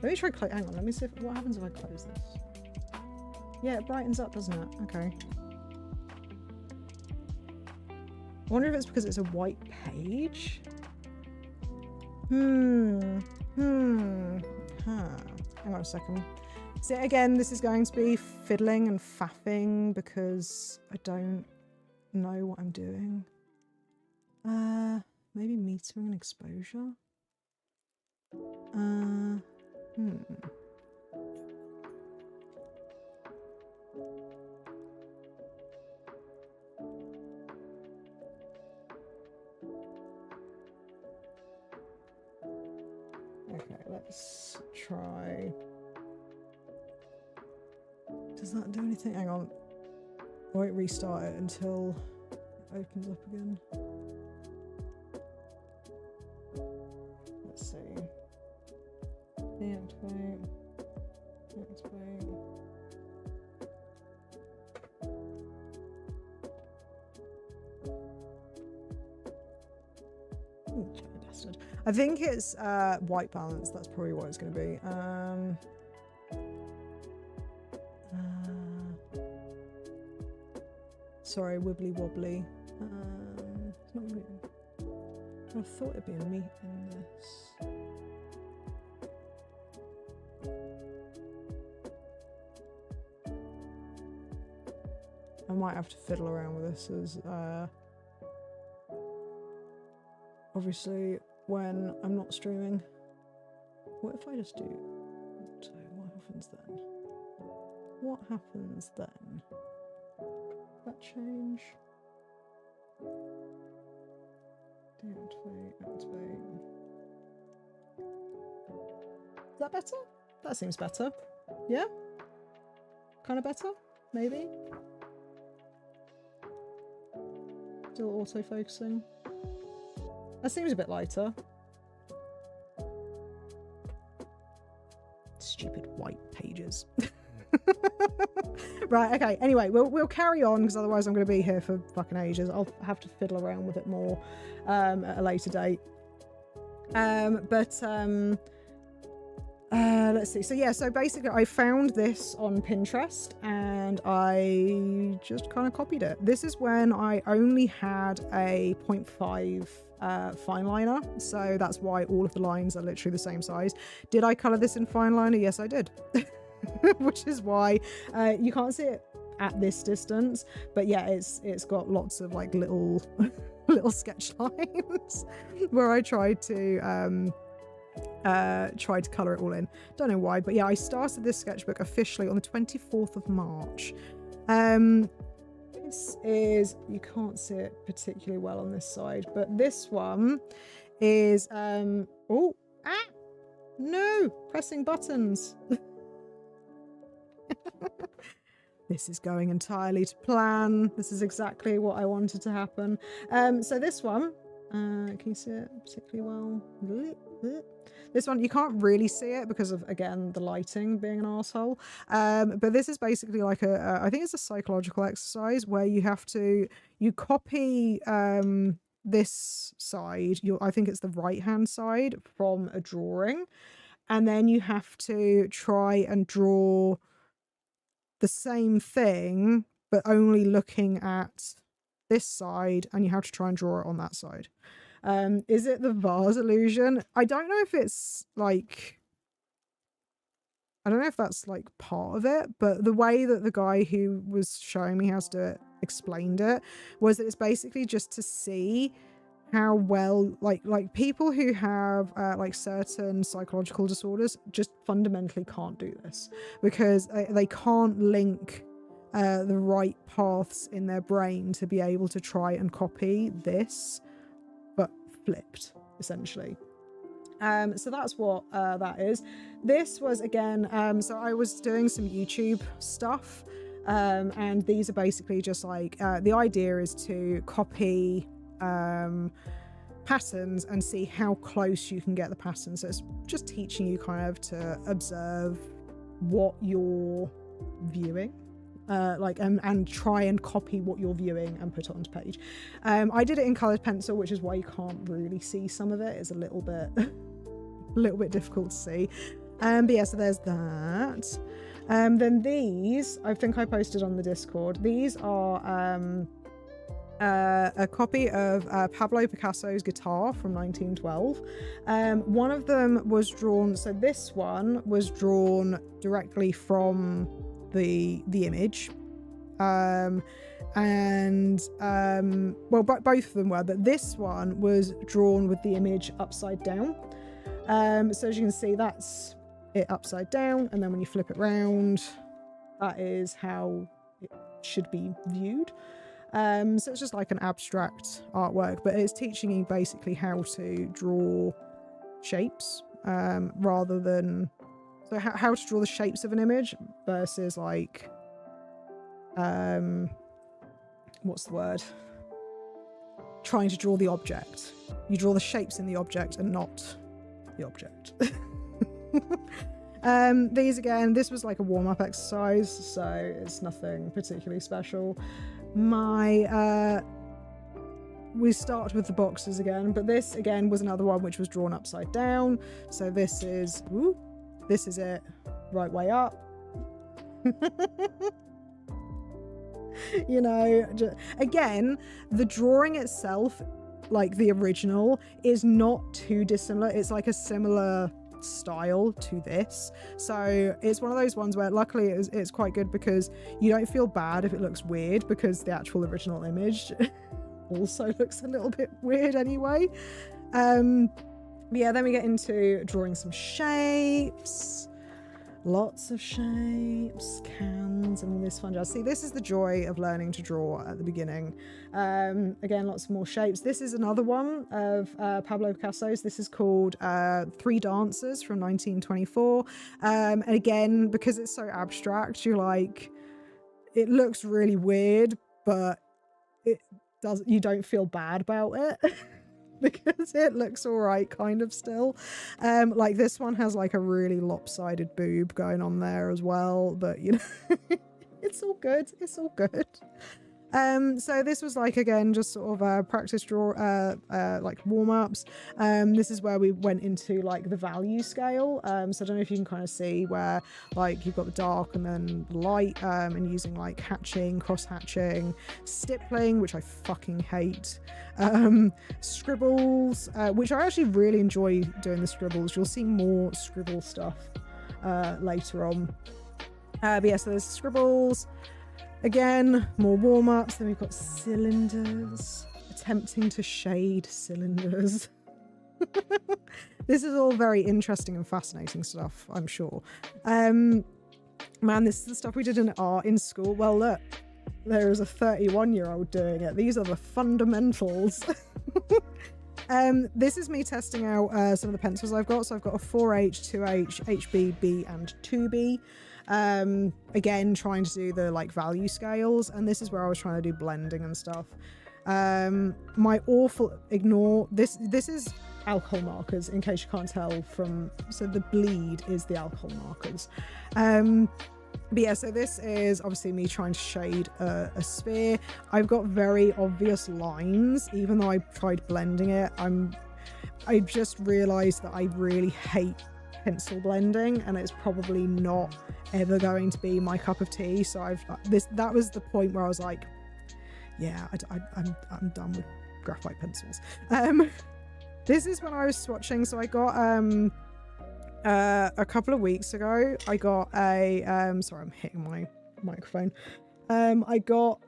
me try close. Hang on, let me see what happens if I close this. Yeah, it brightens up, doesn't it? Okay. I wonder if it's because it's a white page. Hang on a second. So again, this is going to be fiddling and faffing because I don't know what I'm doing. Maybe metering and exposure. Okay, let's try. Does that do anything? Hang on. I won't restart it until it opens up again. Let's see. Deactivate. Deactivate. Bastard. I think it's white balance. That's probably what it's going to be. Sorry, wibbly wobbly. It's not really. I thought it'd be a meat in this. I might have to fiddle around with this as obviously when I'm not streaming. What if I just do auto? What happens then? What happens then? That change? Deactivate, activate. Is that better? That seems better. Yeah? Kind of better? Maybe? Still auto-focusing. That seems a bit lighter. Stupid white pages. Right, okay. Anyway, we'll carry on because otherwise I'm going to be here for fucking ages. I'll have to fiddle around with it more at a later date. Let's see. So yeah, so basically I found this on Pinterest and I just kind of copied it. This is when I only had a 0.5 fine liner, so that's why all of the lines are literally the same size. Did I colour this in fine liner? Yes, I did. Which is why you can't see it at this distance, but yeah, it's got lots of like little sketch lines where I tried to colour it all in. Don't know why, but yeah, I started this sketchbook officially on the 24th of March. This is, you can't see it particularly well on this side, but this one is pressing buttons. This is going entirely to plan. This is exactly what I wanted to happen. So this one, can you see it particularly well? This one, you can't really see it because of, again, the lighting being an arsehole. But this is basically like I think it's a psychological exercise where you have to, you copy this side, I think it's the right hand side from a drawing, and then you have to try and draw the same thing but only looking at this side, and you have to try and draw it on that side. Is it the vase illusion? I don't know if it's like, I don't know if that's like part of it, but the way that the guy who was showing me how to do it explained it was that it's basically just to see how well, like people who have like certain psychological disorders just fundamentally can't do this, because they can't link the right paths in their brain to be able to try and copy this, but flipped, essentially. So that's what that is. This was, again, so I was doing some YouTube stuff, and these are basically just like, the idea is to copy patterns and see how close you can get the pattern. So it's just teaching you kind of to observe what you're viewing, and try and copy what you're viewing and put it onto page. I did it in coloured pencil, which is why you can't really see some of it. It's a little bit difficult to see. But yeah, so there's that. Then these, I think I posted on the Discord. These are a copy of Pablo Picasso's guitar from 1912. One of them was drawn, so this one was drawn directly from the image, well, both of them were, but this one was drawn with the image upside down. So as you can see, that's it upside down, and then when you flip it round, that is how it should be viewed. So it's just like an abstract artwork, but it's teaching you basically how to draw shapes, rather than, so how to draw the shapes of an image versus like, what's the word? Trying to draw the object. You draw the shapes in the object and not the object. These again, this was like a warm-up exercise, so it's nothing particularly special. We start with the boxes again, but this again was another one which was drawn upside down. So this is it right way up. You know, again, the drawing itself, like the original, is not too dissimilar. It's like a similar style to this, so it's one of those ones where luckily it's quite good, because you don't feel bad if it looks weird, because the actual original image also looks a little bit weird anyway. Yeah, then we get into drawing some shapes. Lots of shapes, cans, and all this fun jazz. See, this is the joy of learning to draw at the beginning. Again, lots of more shapes. This is another one of Pablo Picasso's. This is called Three Dancers from 1924. And again, because it's so abstract, you're like, it looks really weird, but you don't feel bad about it. Because it looks all right kind of still. Like this one has like a really lopsided boob going on there as well, but you know, it's all good, so this was like, again, just sort of practice draw, like warm-ups. This is where we went into like the value scale. So I don't know if you can kind of see where like you've got the dark and then light, and using like hatching, cross-hatching, stippling, which I fucking hate, scribbles, which I actually really enjoy doing the scribbles. You'll see more scribble stuff later on. But yeah, so there's scribbles. Again, more warm-ups. Then we've got cylinders, attempting to shade cylinders. This is all very interesting and fascinating stuff, I'm sure. Man, this is the stuff we did in art in school. Well, look, there is a 31-year-old doing it. These are the fundamentals. This is me testing out some of the pencils I've got. So I've got a 4H, 2H, HB, B, and 2B. Again, trying to do the like value scales, and this is where I was trying to do blending and stuff. My awful, ignore this is alcohol markers, in case you can't tell from, so the bleed is the alcohol markers. But yeah, so this is obviously me trying to shade a sphere. I've got very obvious lines, even though I tried blending it. I just realized that I really hate pencil blending, and it's probably not ever going to be my cup of tea. So that was the point where I was like, yeah, I'm done with graphite pencils. This is when I was swatching. So I got a couple of weeks ago, I got a sorry, I'm hitting my microphone. I got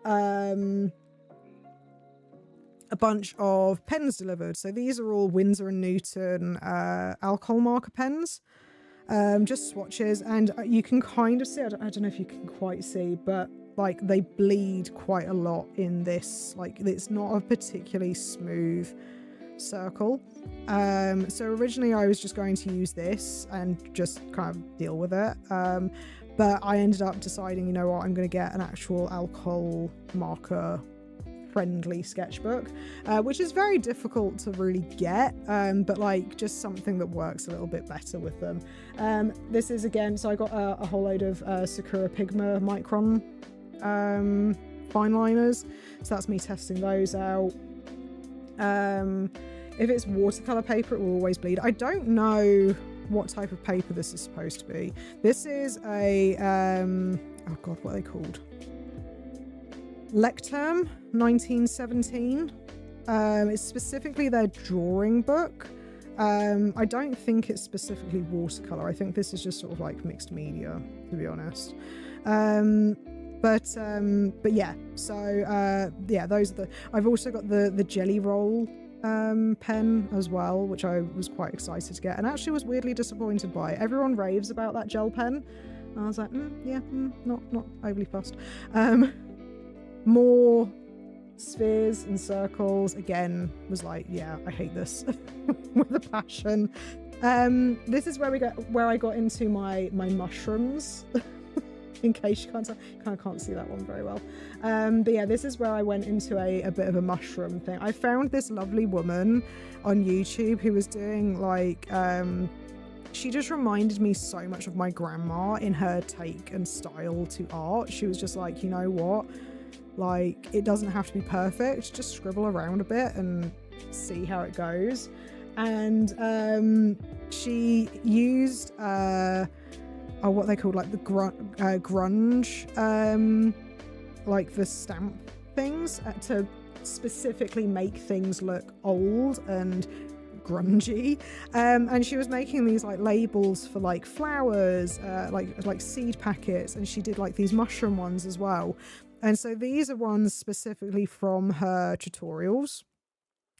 a bunch of pens delivered. So these are all Winsor & Newton alcohol marker pens, just swatches, and you can kind of see, I don't know if you can quite see, but like they bleed quite a lot in this. Like it's not a particularly smooth circle. So originally I was just going to use this and just kind of deal with it, but I ended up deciding, you know what, I'm going to get an actual alcohol marker friendly sketchbook, which is very difficult to really get, but like just something that works a little bit better with them. This is, again, so I got a whole load of Sakura Pigma Micron fine liners, so that's me testing those out. If it's watercolor paper, it will always bleed. I don't know what type of paper this is supposed to be. This is a oh god, what are they called? Lecterm 1917. It's specifically their drawing book. I don't think it's specifically watercolor. I think this is just sort of like mixed media, to be honest. But yeah, so yeah, those are the, I've also got the jelly roll pen as well, which I was quite excited to get, and actually was weirdly disappointed by. Everyone raves about that gel pen, and I was like, yeah, not overly fussed. More spheres and circles, again, was like, yeah, I hate this with a passion. This is where I got into my mushrooms. In case you can't see that one very well, but yeah, this is where I went into a bit of a mushroom thing. I found this lovely woman on YouTube who was doing like she just reminded me so much of my grandma in her take and style to art. She was just like, you know what, like it doesn't have to be perfect, just scribble around a bit and see how it goes. And she used what they called like the grunge, like the stamp things, to specifically make things look old and grungy. And she was making these like labels for like flowers, like seed packets, and she did like these mushroom ones as well. And so these are ones specifically from her tutorials.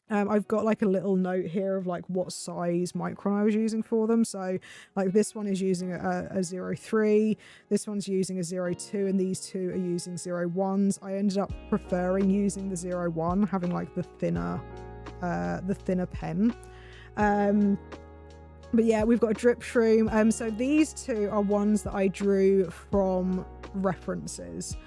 I've got like a little note here of like what size micron I was using for them. So like this one is using a 0.3, this one's using a 0.2, and these two are using 0.1s. I ended up preferring using the 0.1, having like the thinner pen. But yeah, we've got a drip shroom. So these two are ones that I drew from references.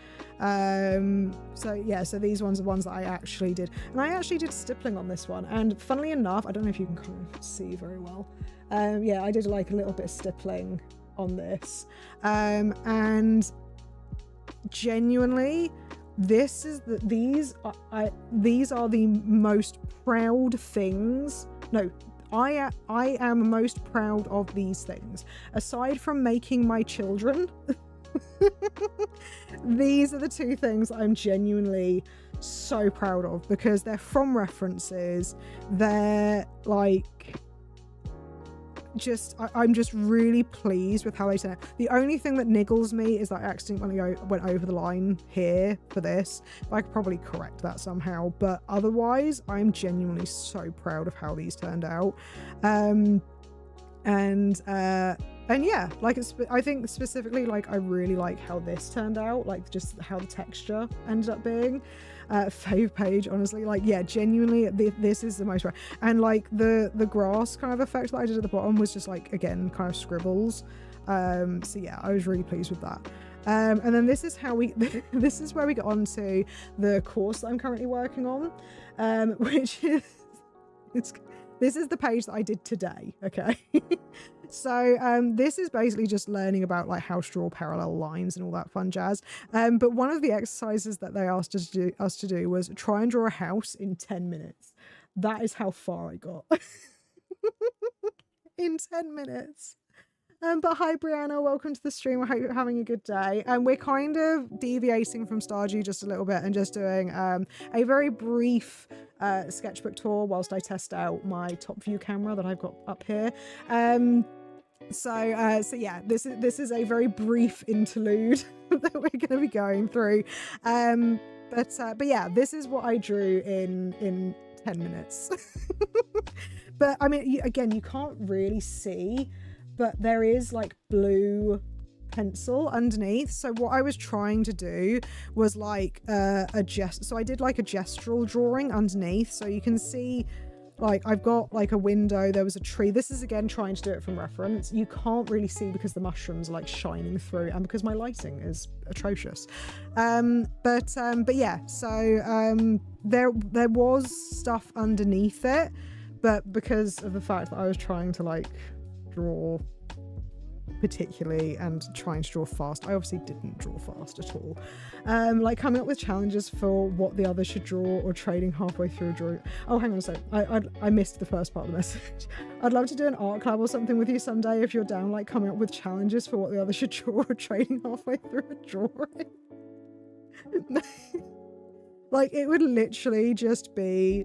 So yeah, so these ones are ones that I actually did, and I actually did stippling on this one, and funnily enough, I don't know if you can kind of see very well, yeah, I did like a little bit of stippling on this, and genuinely these are the most proud things. No, I am most proud of these things, aside from making my children. These are the two things I'm genuinely so proud of, because they're from references. They're like I'm just really pleased with how they turn out. The only thing that niggles me is that I accidentally went over the line here for this. I could probably correct that somehow, but otherwise I'm genuinely so proud of how these turned out. And yeah, like I think specifically, like I really like how this turned out, like just how the texture ended up being. Fave page, honestly, like yeah, genuinely this is the most, and like the grass kind of effect that I did at the bottom was just like, again, kind of scribbles. So yeah, I was really pleased with that. And then this is how this is where we get on to the course that I'm currently working on, which is this is the page that I did today. Okay. So this is basically just learning about like how to draw parallel lines and all that fun jazz. But one of the exercises that they asked us to do was try and draw a house in 10 minutes. That is how far I got. In 10 minutes. But hi Brianna, welcome to the stream. I hope you're having a good day. We're kind of deviating from Stardew just a little bit and just doing a very brief sketchbook tour whilst I test out my top view camera that I've got up here. So yeah, this is a very brief interlude that we're going to be going through. But yeah, this is what I drew in 10 minutes. But I mean, again, you can't really see, but there is like blue pencil underneath. So what I was trying to do was like so I did like a gestural drawing underneath. So you can see like I've got like a window, there was a tree. This is again trying to do it from reference. You can't really see because the mushrooms are like shining through and because my lighting is atrocious. But yeah, so there was stuff underneath it, but because of the fact that I was trying to like draw particularly and trying to draw fast, I obviously didn't draw fast at all. Like coming up with challenges for what the other should draw or trading halfway through a drawing. Oh, hang on a sec. I missed the first part of the message. I'd love to do an art club or something with you someday if you're down, like coming up with challenges for what the other should draw or trading halfway through a drawing. Like it would literally just be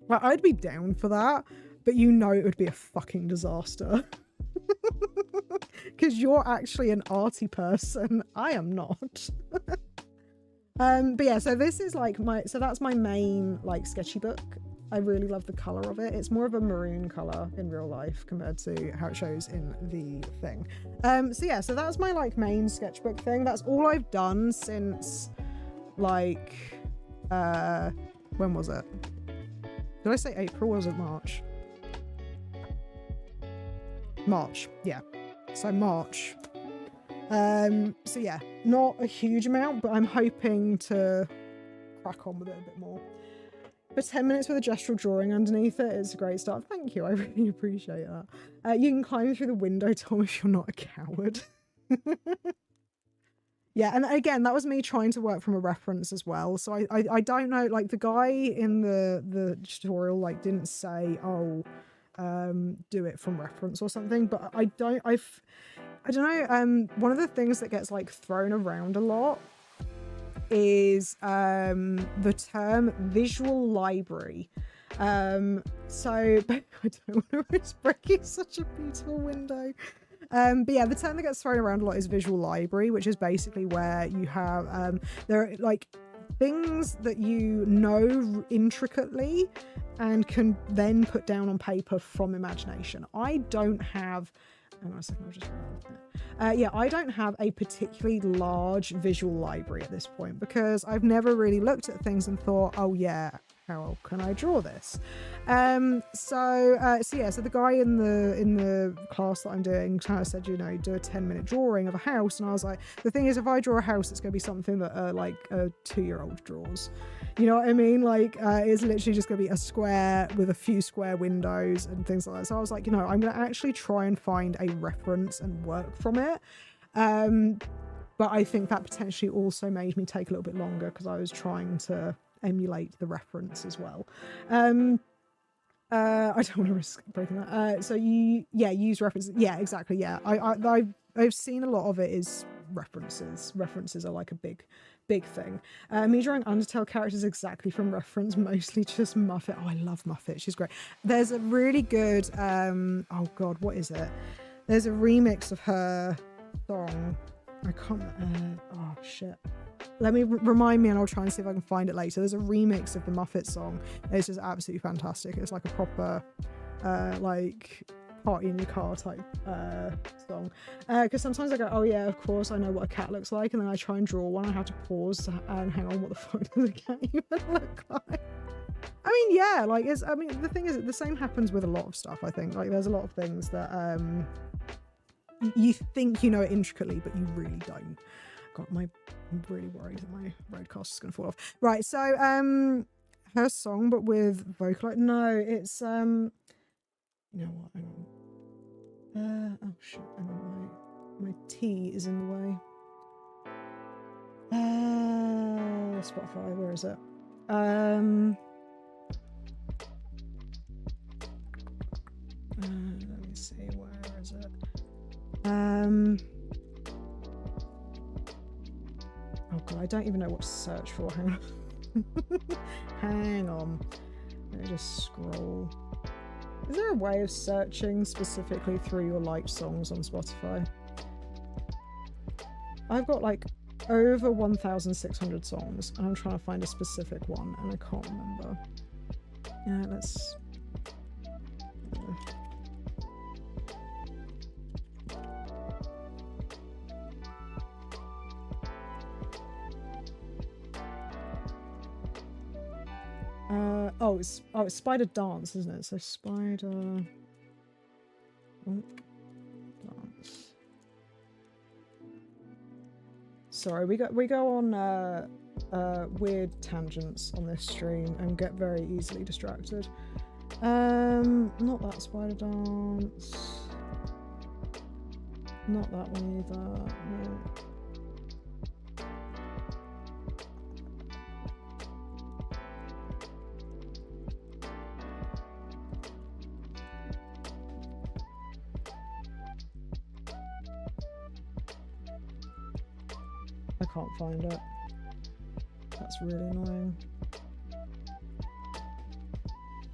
like, I'd be down for that, but you know it would be a fucking disaster. Because you're actually an arty person. I am not. But yeah, so this is like that's my main like sketchy book. I really love the color of it. It's more of a maroon color in real life compared to how it shows in the thing. So yeah, so that's my like main sketchbook thing. That's all I've done since like when was it? Did I say April or was it March? March, yeah. So March. So yeah, not a huge amount, but I'm hoping to crack on with it a bit more. But 10 minutes with a gestural drawing underneath it is a great start. Thank you, I really appreciate that. You can climb through the window, Tom, if you're not a coward. Yeah, and again, that was me trying to work from a reference as well. So I don't know, like the guy in the tutorial like didn't say, oh, do it from reference or something, but I don't know, one of the things that gets like thrown around a lot is the term visual library. So I don't want to risk breaking such a beautiful window. But yeah, the term that gets thrown around a lot is visual library, which is basically where you have there are like things that you know intricately and can then put down on paper from imagination. I don't have, hang on a second, I'll just yeah, I don't have a particularly large visual library at this point because I've never really looked at things and thought, oh yeah, how can I draw this? So yeah, so the guy in the class that I'm doing kind of said, you know, do a 10-minute drawing of a house, and I was like, the thing is, if I draw a house, it's going to be something that like a 2-year-old draws. You know what I mean? Like it's literally just going to be a square with a few square windows and things like that. So I was like, you know, I'm going to actually try and find a reference and work from it. But I think that potentially also made me take a little bit longer because I was trying to emulate the reference as well. I don't want to risk breaking that. So use references. Yeah, exactly. Yeah, I've seen a lot of it is references. References are like a big thing. Me drawing Undertale characters exactly from reference, mostly just Muffet. Oh, I love Muffet. She's great. There's a really good oh god, what is it? There's a remix of her song. I can't oh shit. Let me remind me and I'll try and see if I can find it later. There's a remix of the Muffet song. It's just absolutely fantastic. It's like a proper like party in your car type song. Because sometimes I go, oh yeah, of course I know what a cat looks like, and then I try and draw one. I have to pause and hang on, what the fuck does a cat even look like? I mean, yeah, like it's. I mean, the thing is, the same happens with a lot of stuff. I think like there's a lot of things that you think you know it intricately, but you really don't. God, I'm really worried that my roadcast is going to fall off. Right, so her song, but with vocal. No, it's you know what? Hang Oh shit, and then my T is in the way. Spotify, where is it? Let me see, where is it? Oh god, I don't even know what to search for. Hang on. Hang on. Let me just scroll. Is there a way of searching specifically through your liked songs on Spotify? I've got like over 1,600 songs and I'm trying to find a specific one and I can't remember. Yeah, let's... it's Spider Dance, isn't it? So Spider Dance. Sorry, we go on weird tangents on this stream and get very easily distracted. Not that Spider Dance. Not that one either. No. I can't find it. That's really annoying.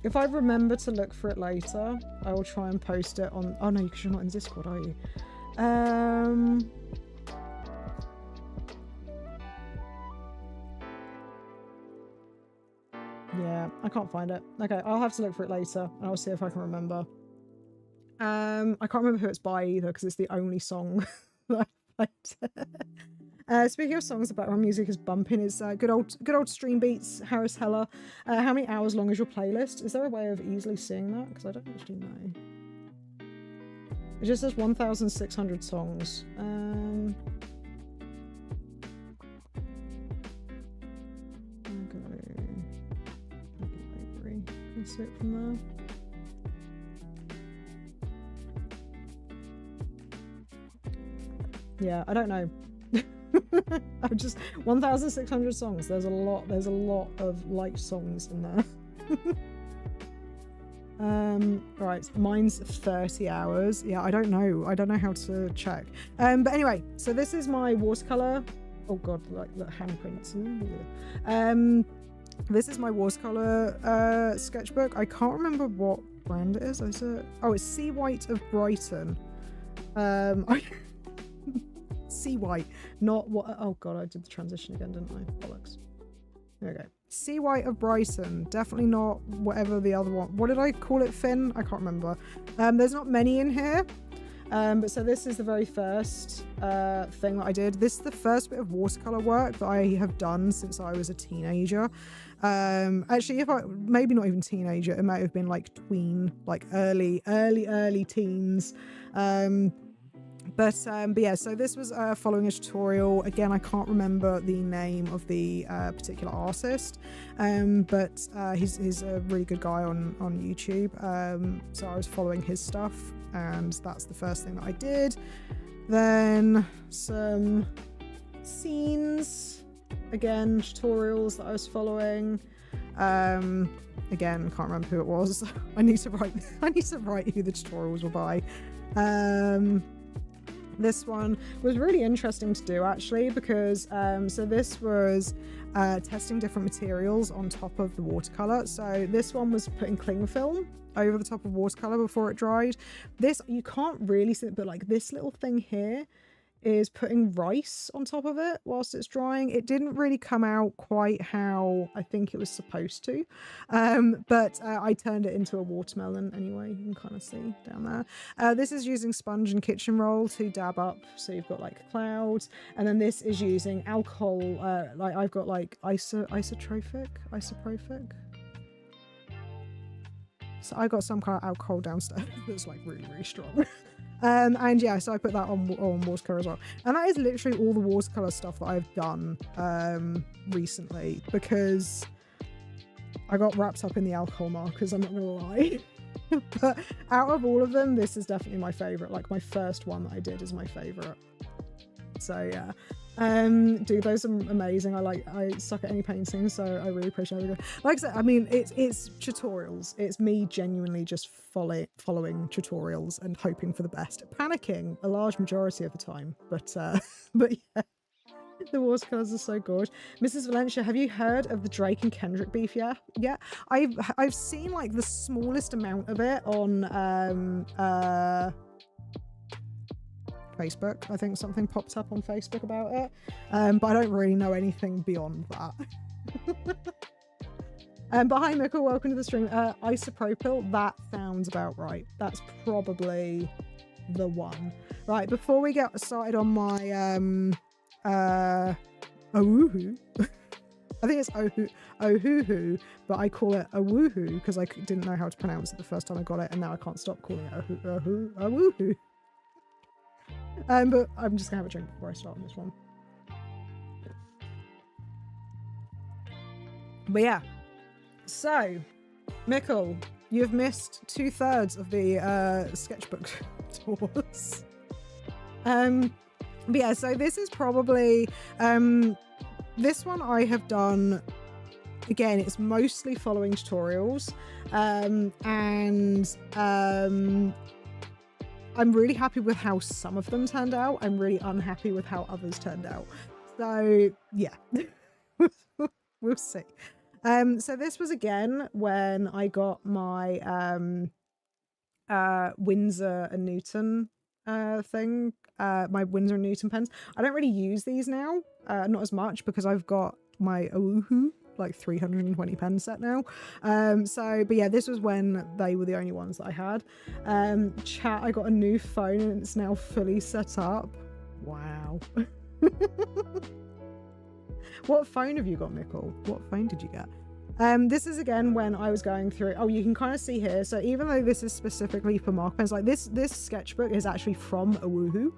If I remember to look for it later, I will try and post it on... Oh no, because you're not in Discord, are you? Yeah, I can't find it. Okay, I'll have to look for it later and I'll see if I can remember. I can't remember who it's by either because it's the only song that I played. Speaking of songs about when music is bumping, is good old Stream Beats, Harris Heller. How many hours long is your playlist? Is there a way of easily seeing that? Because I don't actually know. It just says 1,600 songs. Can I see it from there? Yeah, I don't know. I'm just 1,600 songs. There's a lot of liked songs in there. Right, mine's 30 hours. Yeah, I don't know how to check. But anyway, so this is my watercolor. Oh god, like the handprints. This is my watercolor sketchbook. I can't remember what brand it is. Oh, it's Sea White of Brighton. Sea White, not what... Oh god, I did the transition again, didn't I? Bollocks. There we go. Sea White of Brighton. Definitely not whatever the other one... What did I call it, Finn? I can't remember. There's not many in here. But so this is the very first thing that I did. This is the first bit of watercolor work that I have done since I was a teenager. Actually, maybe not even teenager, it might have been like tween, like early teens. But yeah, so this was following a tutorial. Again, I can't remember the name of the particular artist, but he's a really good guy on YouTube. So I was following his stuff, and that's the first thing that I did. Then some scenes, again, tutorials that I was following. Again, can't remember who it was. I need to write who the tutorials were by. This one was really interesting to do, actually, because so this was testing different materials on top of the watercolor. So this one was putting cling film over the top of watercolor before it dried. This, you can't really see it, but like this little thing here is putting rice on top of it whilst it's drying. It didn't really come out quite how I think it was supposed to, but I turned it into a watermelon anyway. You can kind of see down there. This is using sponge and kitchen roll to dab up, so you've got like clouds, and then this is using alcohol, like I've got like isopropyc. So I got some kind of alcohol downstairs that's like really strong. And yeah, so I put that on watercolor as well. And that is literally all the watercolor stuff that I've done recently, because I got wrapped up in the alcohol markers, I'm not gonna lie. But out of all of them, this is definitely my favorite. Like my first one that I did is my favorite. So yeah. Dude, those are amazing. I suck at any painting, so I really appreciate it. Like I said, I mean, it's tutorials. It's me genuinely just following tutorials and hoping for the best, panicking a large majority of the time, but yeah, the watercolors are so good. Mrs. Valencia, have you heard of the Drake and Kendrick beef? Yeah, I've seen like the smallest amount of it on Facebook. I think something popped up on Facebook about it, but I don't really know anything beyond that. But hi Mikkel, welcome to the stream. Isopropyl, that sounds about right. That's probably the one. Right, before we get started on my Awoohoo, I think it's Ohoohoo, but I call it Awoohoo because I didn't know how to pronounce it the first time I got it, and now I can't stop calling it Awoohoo. But I'm just gonna have a drink before I start on this one. But yeah, so Mikkel, you've missed 2/3 of the sketchbook tours. But yeah, so this is probably this one I have done. Again, it's mostly following tutorials, and I'm really happy with how some of them turned out. I'm really unhappy with how others turned out. So yeah, we'll see. So this was again when I got my Winsor & Newton thing, my Winsor & Newton pens. I don't really use these now, not as much because I've got my Awoohoo like 320 pen set now. But yeah, this was when they were the only ones that I had. Chat, I got a new phone and it's now fully set up. Wow. What phone have you got, Mikkel? What phone did you get? This is again when I was going through. Oh, you can kind of see here. So even though this is specifically for marker pens, like this sketchbook is actually from Awoohoo.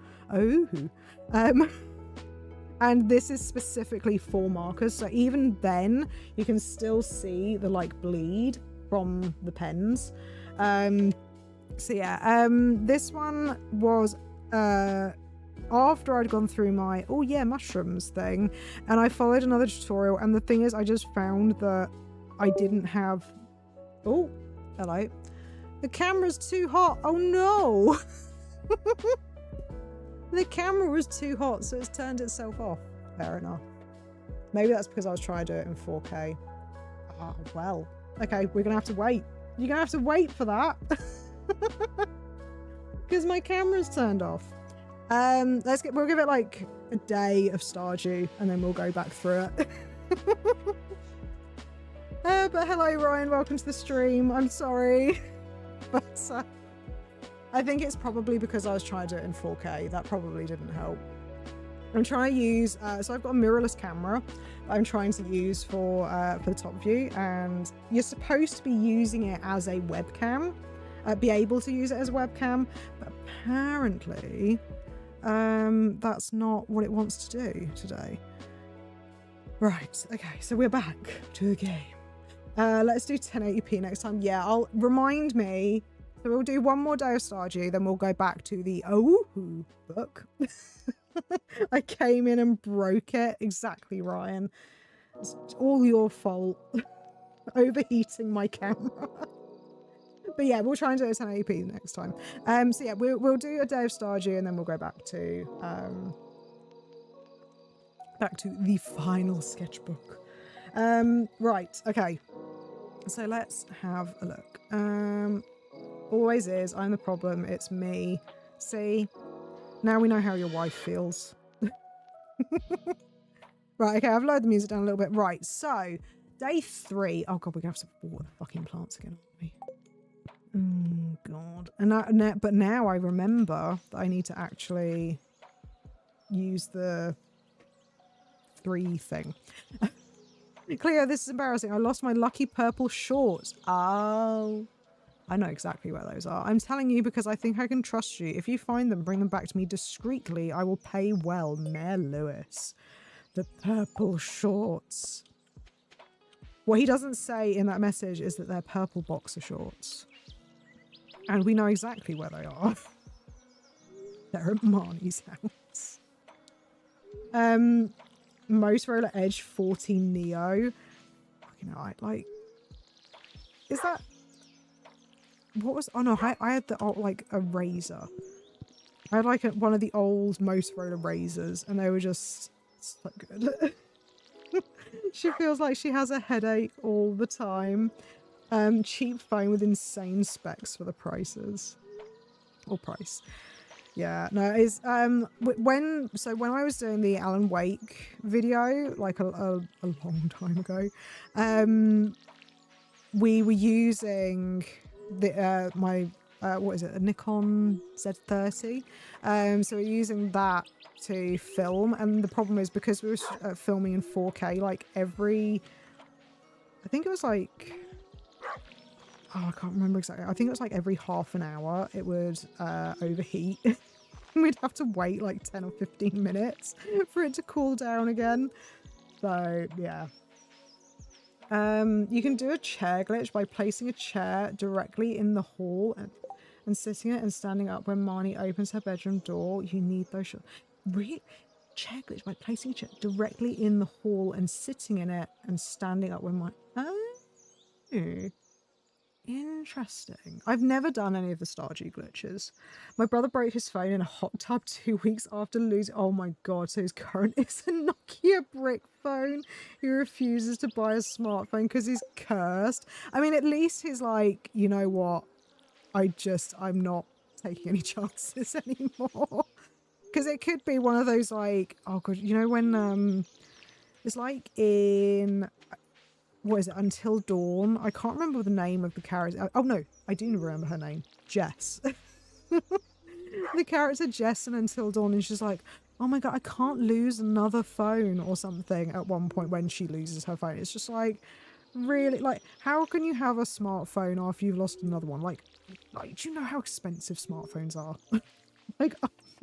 And this is specifically for markers, so even then you can still see the like bleed from the pens. So yeah, this one was after I'd gone through my mushrooms thing, and I followed another tutorial, and the thing is I just found that I didn't have hello, the camera's too hot. Oh no. The camera was too hot, so it's turned itself off. Fair enough. Maybe that's because I was trying to do it in 4K. Oh, well. Okay, we're gonna have to wait. You're gonna have to wait for that. Because my camera's turned off. We'll give it like a day of Stardew, and then we'll go back through it. But hello, Ryan. Welcome to the stream. I'm sorry. But I think it's probably because I was trying to do it in 4K. That probably didn't help. I'm trying to use, so I've got a mirrorless camera I'm trying to use for the top view, and you're supposed to be using it as a webcam, be able to use it as a webcam, but apparently that's not what it wants to do today. Right, okay, so we're back to the game. Let's do 1080p next time. Yeah, I'll remind me. So we'll do one more day of Stardew, then we'll go back to the Awoohoo book. I came in and broke it. Exactly, Ryan. It's all your fault. Overheating my camera. But yeah, we'll try and do it 1080p next time. So yeah, we'll do a day of Stardew, and then we'll go back to the final sketchbook. Right, okay. So let's have a look. Always is. I'm the problem. It's me. See? Now we know how your wife feels. Right, okay, I've lowered the music down a little bit. Right, so day 3. Oh god, we're gonna have to water the fucking plants again, aren't we? Oh god. And but now I remember that I need to actually use the 3 thing. Cleo, this is embarrassing. I lost my lucky purple shorts. Oh. I know exactly where those are. I'm telling you because I think I can trust you. If you find them, bring them back to me discreetly. I will pay well, Mayor Lewis. The purple shorts. What he doesn't say in that message is that they're purple boxer shorts. And we know exactly where they are. They're at Marnie's house. Motorola Edge 14 Neo. You know, like, is that, what was, oh no, I had the old, like a razor. I had like one of the old Motorola razors, and they were just so good. She feels like she has a headache all the time. Cheap phone with insane specs for the prices. Or price. Yeah, no, it's when I was doing the Alan Wake video like a long time ago, we were using the my what is it, a Nikon Z30, so we're using that to film, and the problem is because we were filming in 4K, like every, I think it was like, oh, I can't remember exactly. I think it was like every half an hour it would overheat. We'd have to wait like 10 or 15 minutes for it to cool down again. So, yeah. You can do a chair glitch by placing a chair directly in the hall and sitting it and standing up when Marnie opens her bedroom door. You need those shots. Really? Chair glitch by placing a chair directly in the hall and sitting in it and standing up when Marnie... Oh. Interesting. I've never done any of the Stardew glitches. My brother broke his phone in a hot tub 2 weeks after losing... Oh my god, so his current is a Nokia brick phone. He refuses to buy a smartphone because he's cursed. I mean, at least he's like, you know what? I'm not taking any chances anymore. Because it could be one of those like... Oh god, you know when... It's like in... What is it? Until Dawn. I can't remember the name of the character. Oh no, I do remember her name. Jess. The character Jess in Until Dawn, and she's like, oh my god, I can't lose another phone or something at one point when she loses her phone. It's just like, really, like, how can you have a smartphone after you've lost another one? Like do you know how expensive smartphones are? Like,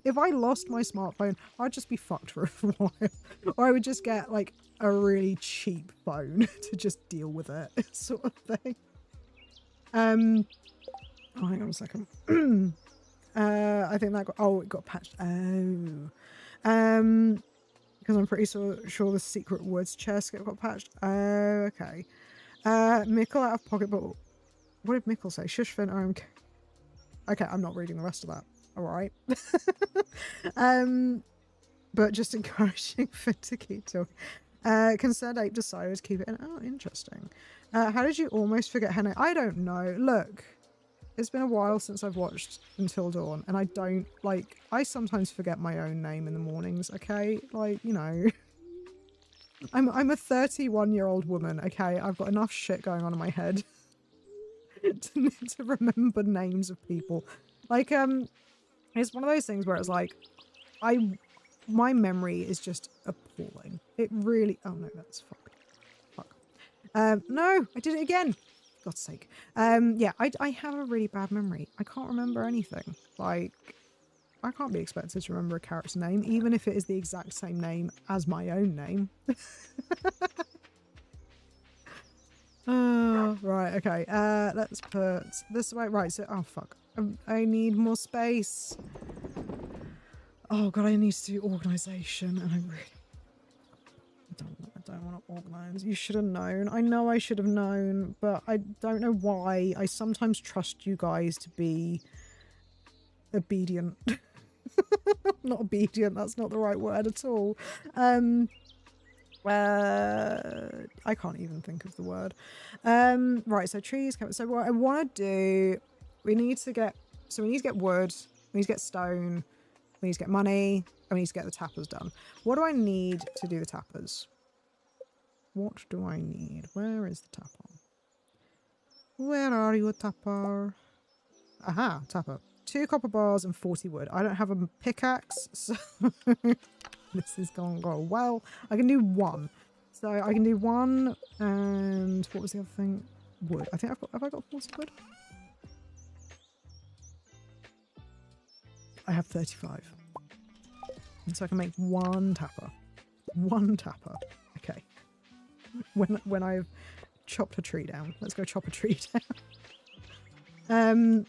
if I lost my smartphone, I'd just be fucked for a while. Or I would just get, like, a really cheap phone to just deal with it, sort of thing. Oh, hang on a second. I think that got... Oh, it got patched. Oh. Because I'm pretty sure the Secret Woods chair skip got patched. Oh, okay. Mickle out of pocket, but... What did Mickle say? Shush, Finn, okay. Okay, I'm not reading the rest of that. Alright. But just encouraging Finn to keep talking. Concernedape decided to keep it in. Oh, interesting. How did you almost forget her name? I don't know. Look, it's been a while since I've watched Until Dawn, and I don't, like, I sometimes forget my own name in the mornings, okay? Like, you know, I'm a 31-year-old woman, okay? I've got enough shit going on in my head to remember names of people. Like, it's one of those things where it's like, my memory is just appalling. It really... Oh no, that's fucked. Fuck. No, I did it again. For God's sake. Yeah, I have a really bad memory. I can't remember anything. Like, I can't be expected to remember a character's name, even if it is the exact same name as my own name. Oh, right, okay. Let's put this away. Right, so... Oh, fuck. I need more space. Oh god, I need to do organisation, and I really don't want to organise. You should have known. I know I should have known, but I don't know why. I sometimes trust you guys to be obedient. Not obedient, that's not the right word at all. I can't even think of the word. Right, so trees. So what I want to do, we need to get wood, we need to get stone, we need to get money, and we need to get the tappers done. What do I need to do the tappers? What do I need? Where is the tapper? Where are you, tapper? Aha, tapper. 2 copper bars and 40 wood. I don't have a pickaxe, so this is going to go well. I can do 1. So I can do 1, and what was the other thing? Wood. I think have I got 40 wood? I have 35. And so I can make 1 tapper. 1 tapper. Okay. When I've chopped a tree down. Let's go chop a tree down.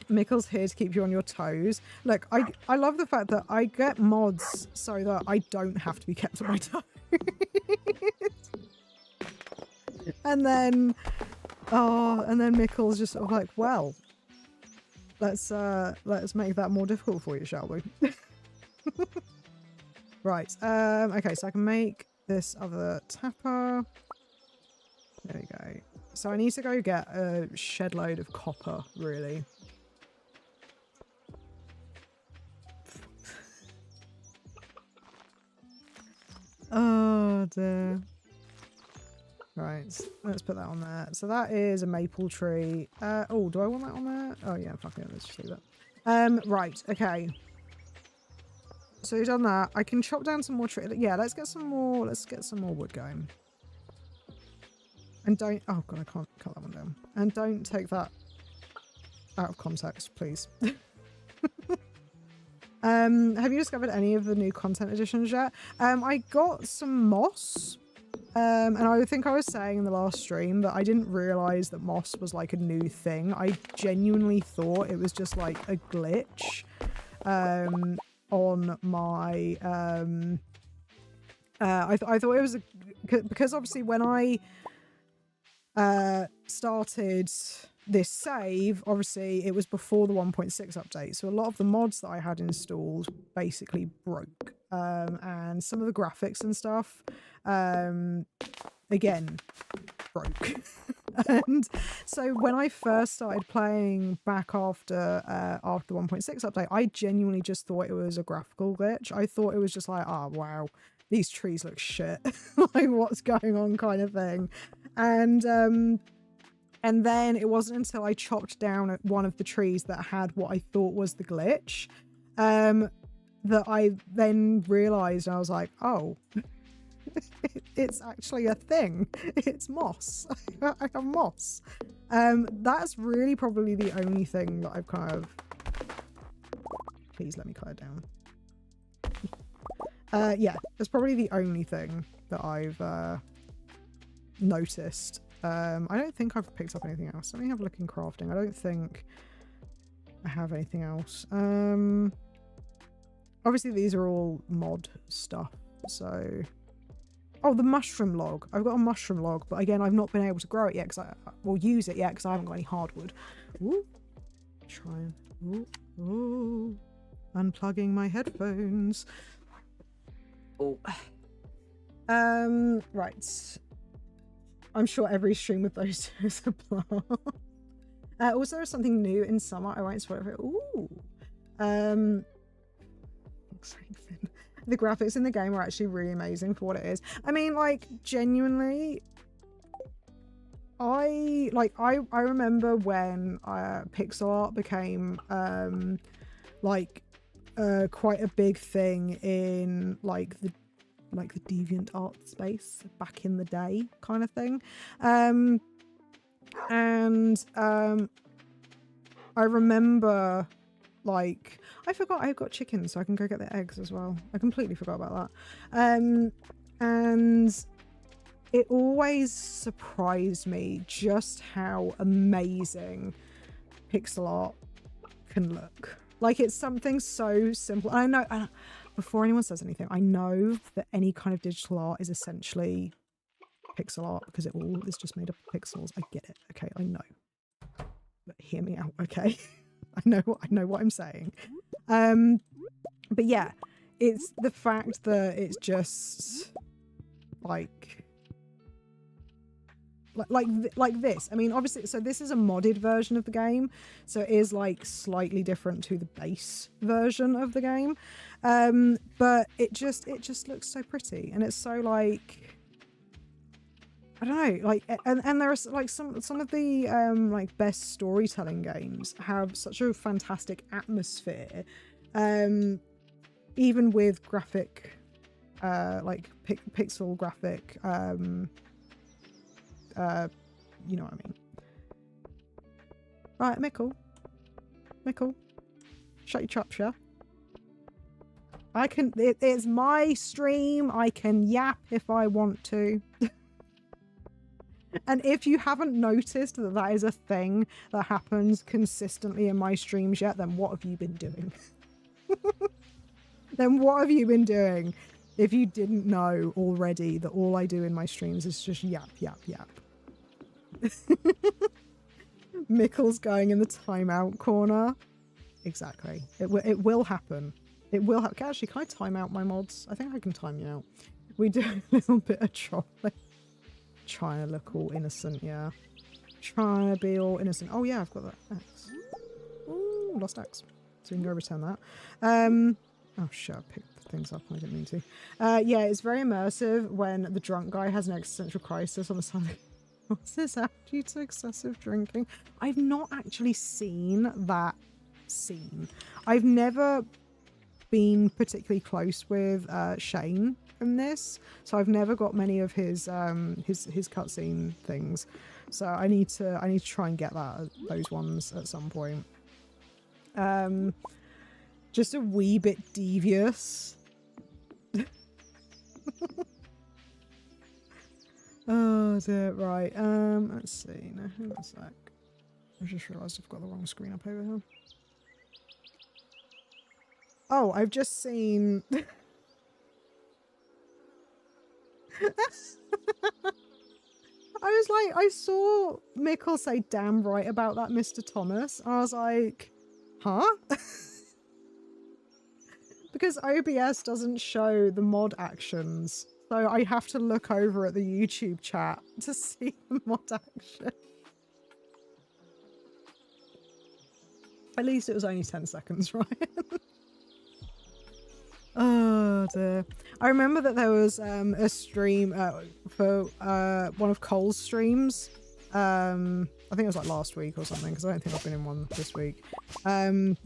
Mickle's here to keep you on your toes. Look, I love the fact that I get mods so that I don't have to be kept on my toes. And then Mickle's just sort of like, well, let's make that more difficult for you, shall we? Right. Okay, so I can make this other tapper. There we go. So I need to go get a shed load of copper, really. Oh dear. Right, let's put that on there. So that is a maple tree. Oh, do I want that on there? Oh yeah, fuck it, let's just leave it. Right, okay. So we've done that. I can chop down some more tree. Yeah, let's get some more wood going. And don't, oh god, I can't cut that one down. And don't take that out of context, please. Have you discovered any of the new content additions yet? I got some moss. And I think I was saying in the last stream that I didn't realise that moss was like a new thing. I genuinely thought it was just like a glitch on my I thought it was because obviously when I started this save, obviously it was before the 1.6 update, so a lot of the mods that I had installed basically broke, and some of the graphics and stuff again broke. And so when I first started playing back after the 1.6 update, I genuinely just thought it was a graphical glitch. I thought it was just like, oh wow, these trees look shit. Like, what's going on, kind of thing. And then it wasn't until I chopped down one of the trees that had what I thought was the glitch that I then realised, I was like, oh, it's actually a thing. It's moss. I have moss. That's really probably the only thing that I've kind of... Please let me cut it down. Yeah, that's probably the only thing that I've noticed. I don't think I've picked up anything else. Let me have a look in crafting. I don't think I have anything else. Obviously these are all mod stuff, so... Oh, the mushroom log. I've got a mushroom log, but again, I've not been able to grow it yet, well, use it yet, because I haven't got any hardwood. Ooh. Try and... Ooh. Ooh. Unplugging my headphones. Oh. Right. I'm sure every stream with those two is a blast. Also, there's something new in summer. I won't spoil it. Ooh. The graphics in the game are actually really amazing for what it is. I mean, like, genuinely, I remember when pixel art became quite a big thing in like the deviant art space back in the day, kind of thing. I remember, like, I forgot I've got chickens, so I can go get the eggs as well. I completely forgot about that. And it always surprised me just how amazing pixel art can look. Like, it's something so simple. I know, before anyone says anything, I know that any kind of digital art is essentially pixel art because it all is just made up of pixels. I get it. Okay, I know. But hear me out, okay? I know what I'm saying. But yeah, it's the fact that it's just like this. I mean, obviously, so this is a modded version of the game, so it is like slightly different to the base version of the game. But it just looks so pretty, and it's so like, I don't know, like, and there's like some of the like best storytelling games have such a fantastic atmosphere, even with graphic, like pixel graphic, you know what I mean. Right, Mickle, shut your chops, yeah. I can. It's my stream. I can yap if I want to. And if you haven't noticed that that is a thing that happens consistently in my streams yet, then what have you been doing? Then what have you been doing if you didn't know already that all I do in my streams is just yap, yap, yap? Mickle's going in the timeout corner. Exactly. It will happen. It will happen. Actually, can I time out my mods? I think I can time you out. We do a little bit of trolling. Trying to look all innocent, yeah. Trying to be all innocent. Oh yeah, I've got that axe. Ooh, lost axe. So we can go return that. Oh shit, I picked things up. I didn't mean to. Yeah, it's very immersive when the drunk guy has an existential crisis on the side. What's this due to excessive drinking? I've not actually seen that scene. I've never been particularly close with Shane in this, so I've never got many of his cutscene things. So I need to try and get those ones at some point. Just a wee bit devious. Oh dear, right. Let's see. No, hang on a sec. I just realised I've got the wrong screen up over here. Oh, I've just seen. I was like, I saw Mickle say damn right about that, Mr. Thomas. I was like, huh? Because OBS doesn't show the mod actions. So I have to look over at the YouTube chat to see the mod action. At least it was only 10 seconds, right? Oh dear. I remember that there was a stream for one of Cole's streams. I think it was like last week or something, because I don't think I've been in one this week. Oh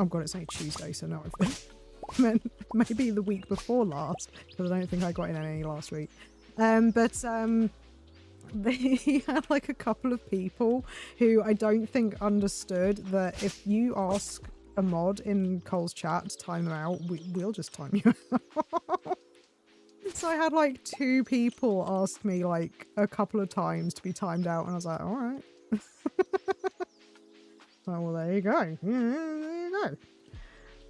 god, it's only Tuesday, so no, I meant maybe the week before last, because I don't think I got in any last week. He had like a couple of people who I don't think understood that if you ask a mod in Cole's chat to time them out, we'll just time you out. So I had like 2 people ask me like a couple of times to be timed out, and I was like, all right. Oh, well, there you go. Yeah, there you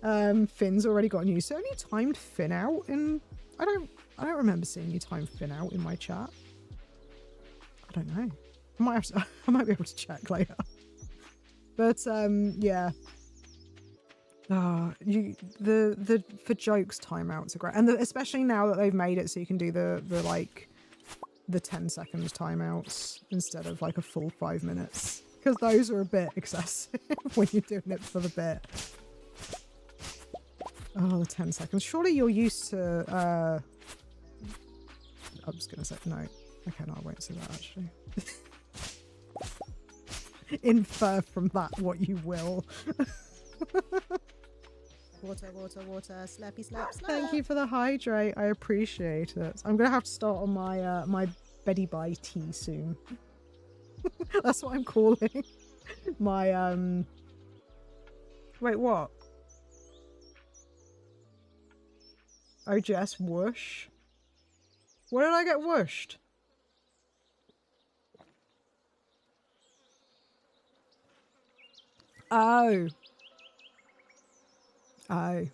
go. Finn's already got news. So have you timed Finn out in? I don't remember seeing you time Finn out in my chat. I don't know. I might be able to check later. But yeah. The for jokes timeouts are great, and especially now that they've made it so you can do the 10 seconds timeouts instead of like a full 5 minutes, because those are a bit excessive when you're doing it for the bit. Oh, the 10 seconds. Surely you're used to I was gonna say no. Okay, no, I won't say that actually. Infer from that what you will. Water, water, water, slappy, slap, slap. Thank you for the hydrate. I appreciate it. I'm gonna have to start on my my Betty Bye tea soon. That's what I'm calling my Wait, what? Oh, Jess, whoosh. Where did I get whooshed? Oh. Oh.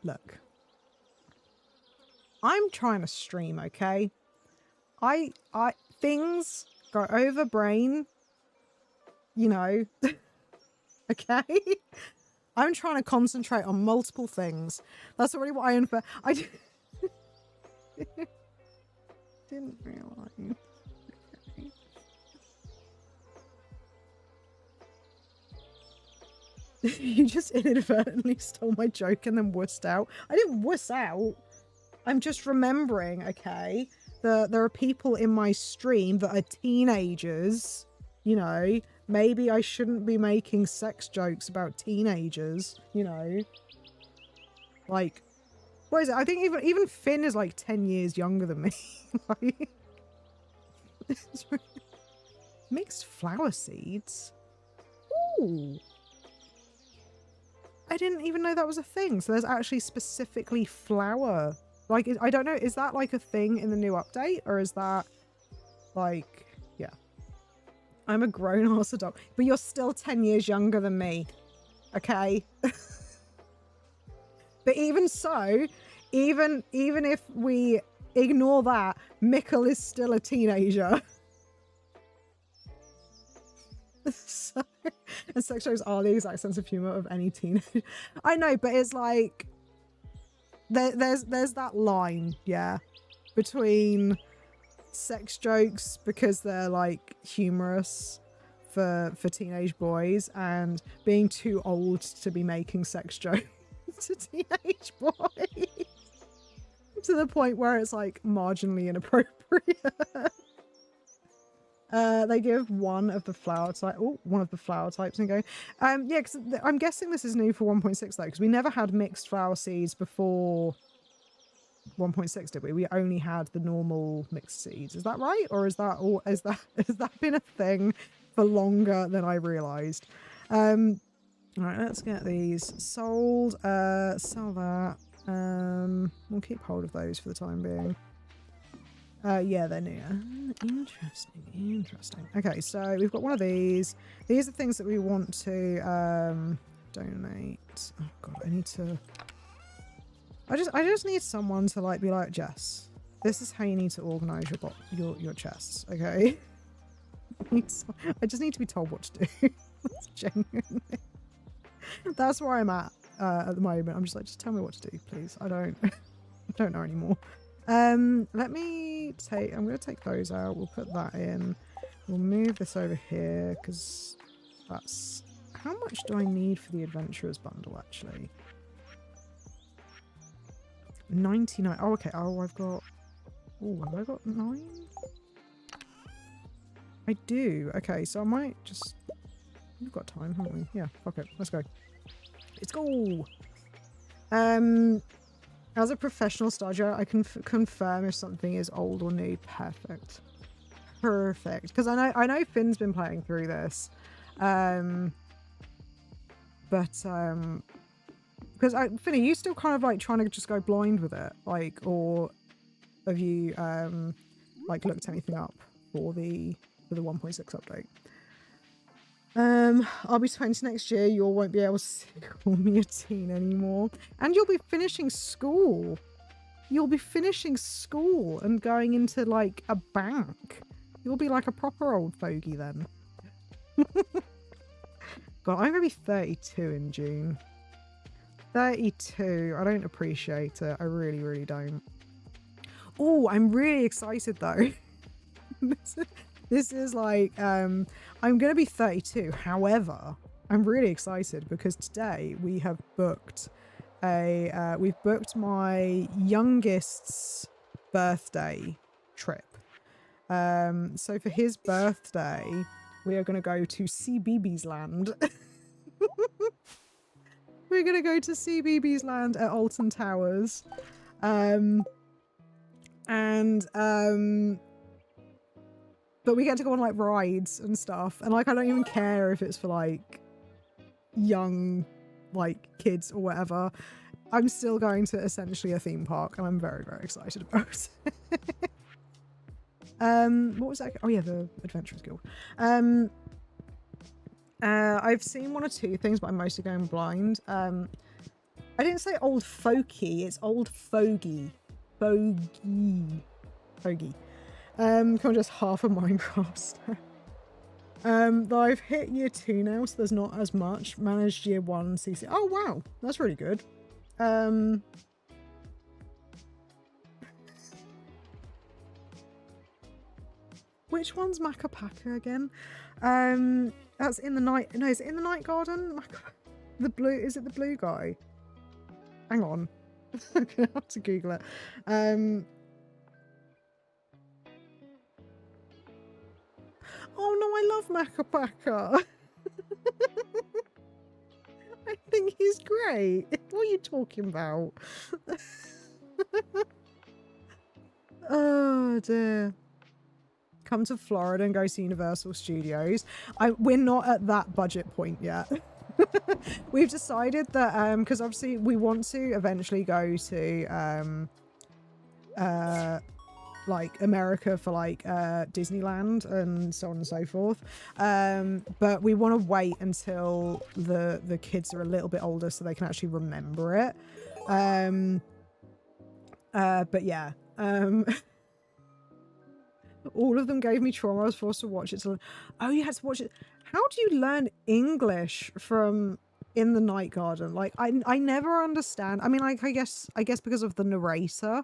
Look. I'm trying to stream, okay? Things go over brain, you know. Okay? I'm trying to concentrate on multiple things. That's already what I infer. I didn't realize. You just inadvertently stole my joke and then wussed out. I didn't wuss out. I'm just remembering, okay, that there are people in my stream that are teenagers. You know, maybe I shouldn't be making sex jokes about teenagers, you know. Like, what is it? I think even Finn is like 10 years younger than me. Like, mixed flower seeds? Ooh. I didn't even know that was a thing. So there's actually specifically flower Like, I don't know, is that like a thing in the new update, or is that like, yeah. I'm a grown-ass adult, but you're still 10 years younger than me, okay? But even so, even if we ignore that, Mikkel is still a teenager. So, and sex jokes are the exact sense of humor of any teenager. I know, but it's like there's that line, yeah, between sex jokes because they're like humorous for teenage boys and being too old to be making sex jokes to teenage boys to the point where it's like marginally inappropriate. They give one of the flower types and go, yeah, because I'm guessing this is new for 1.6 though, because we never had mixed flower seeds before 1.6, did we? We only had the normal mixed seeds. Is that right? Or is that, or has that been a thing for longer than I realized? All right, let's get these sold. Sell that. We'll keep hold of those for the time being. Yeah, they're new. Interesting. Okay, so we've got one of these. These are things that we want to donate. Oh god, I need to. I just need someone to like be like, Jess, this is how you need to organize your chests, okay? I just need to be told what to do. That's genuinely. That's where I'm at the moment. I'm just like, just tell me what to do, please. I don't know anymore. Let me take, I'm going to take those out. We'll put that in. We'll move this over here because that's, how much do I need for the adventurers bundle actually? 99. Oh, okay. Oh, I've got, oh, have I got 9? I do. Okay, so I might just, we've got time, haven't we? Yeah, okay, let's go. Let's go. As a professional Stardew, I can confirm if something is old or new. Perfect. Perfect. Because I know Finn's been playing through this. But because Finn, are you still kind of like trying to just go blind with it? Like, or have you like looked anything up for the 1.6 update? I'll be 20 next year. You all won't be able to call me a teen anymore. And you'll be finishing school. You'll be finishing school and going into like a bank. You'll be like a proper old fogey then. God, I'm gonna be 32 in June. 32. I don't appreciate it. I really, really don't. Oh, I'm really excited though. This is like, I'm going to be 32. However, I'm really excited because today we have booked we've booked my youngest's birthday trip. So for his birthday, we are going to go to CBeebies Land. We're going to go to CBeebies Land at Alton Towers. But we get to go on like rides and stuff. And like, I don't even care if it's for like young, like kids or whatever. I'm still going to essentially a theme park and I'm very, very excited about it. What was that? Oh yeah, the Adventurers Guild. I've seen 1 or 2 things, but I'm mostly going blind. I didn't say old folky, it's old fogey. Fogey. Kind of just half a Minecraft stuff. Though I've hit year 2 now, so there's not as much. Managed year 1 CC. Oh wow, that's really good. Which one's Macapaka again? That's in the night. No, is it in the night garden? The blue, is it the blue guy? Hang on. I'm gonna have to Google it. Oh no, I love Macapaka. I think he's great. What are you talking about? Oh dear. Come to Florida and go to Universal Studios. We're not at that budget point yet. We've decided that because obviously we want to eventually go to like America for like Disneyland and so on and so forth, but we want to wait until the kids are a little bit older so they can actually remember it. But yeah, all of them gave me trauma. I was forced to watch it. Oh, you had to watch it. How do you learn English from In the Night Garden? Like I never understand. I mean, like I guess because of the narrator.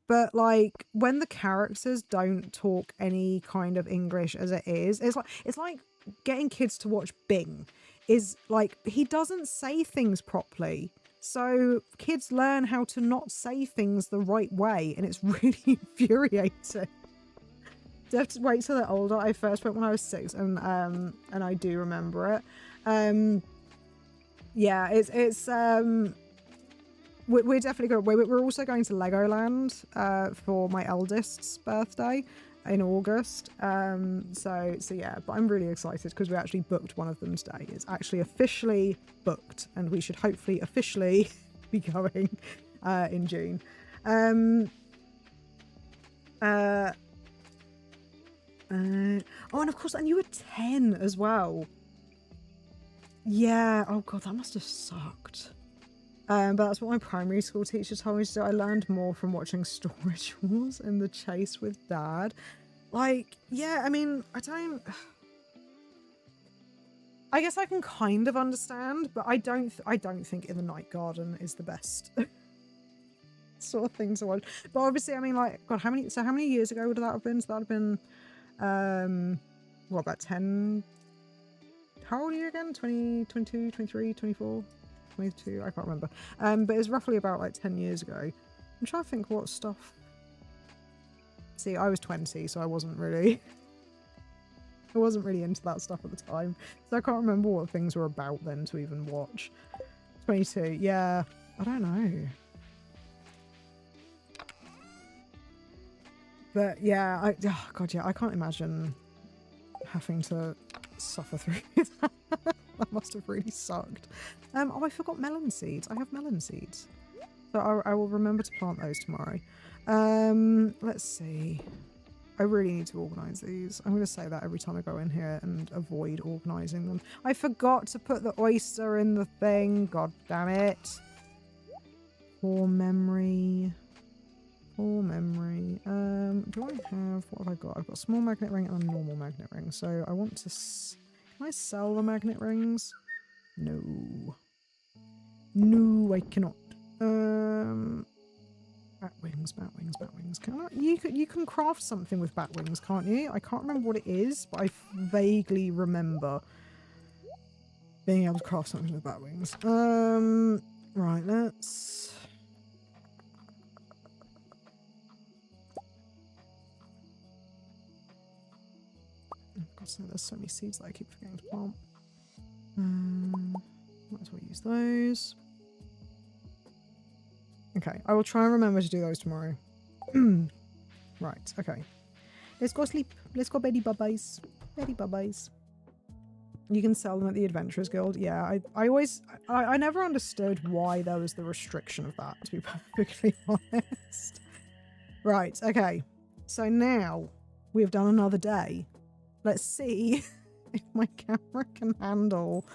But like when the characters don't talk any kind of English as it is, it's like getting kids to watch Bing. Is like he doesn't say things properly. So kids learn how to not say things the right way, and it's really infuriating. They have to wait till they're older. I first went when I was 6, and I do remember it. Yeah, it's we're definitely going. We're also going to Legoland for my eldest's birthday in August. So yeah, but I'm really excited because we actually booked one of them today. It's actually officially booked, and we should hopefully officially be going in June. Oh, and of course, and you were 10 as well. Yeah. Oh god, that must have sucked. But that's what my primary school teacher told me to do. I learned more from watching Storage Wars and The Chase with Dad. Like, yeah, I mean, I guess I can kind of understand, but I don't think In the Night Garden is the best sort of thing to watch. But obviously, I mean, like, god, how many years ago would that have been? So that would have been, what, about 10? How old are you again? 20, 22, 23, 24? 22, I can't remember. But it was roughly about like 10 years ago. I'm trying to think what stuff. See, I was 20, so I wasn't really into that stuff at the time. So I can't remember what things were about then to even watch. 22, yeah. I don't know. But yeah, oh god, yeah, I can't imagine having to suffer through that. That must have really sucked. Oh, I forgot melon seeds. I have melon seeds. So I will remember to plant those tomorrow. Let's see. I really need to organise these. I'm going to say that every time I go in here and avoid organising them. I forgot to put the oyster in the thing. God damn it. Poor memory. Poor memory. Do I have... What have I got? I've got a small magnet ring and a normal magnet ring. So I want to... Can I sell the magnet rings? No. No, I cannot. Bat wings. Can I? You can craft something with bat wings, can't you? I can't remember what it is, but I vaguely remember being able to craft something with bat wings. Right, let's... So there's so many seeds that I keep forgetting to plant. Might as well use those. Okay, I will try and remember to do those tomorrow. Right, okay. Let's go sleep. Let's go beddy bubbies. Beddy bubbies. You can sell them at the Adventurers Guild. Yeah, I never understood why there was the restriction of that, to be perfectly honest. Right, okay. So now we've done another day. Let's see if my camera can handle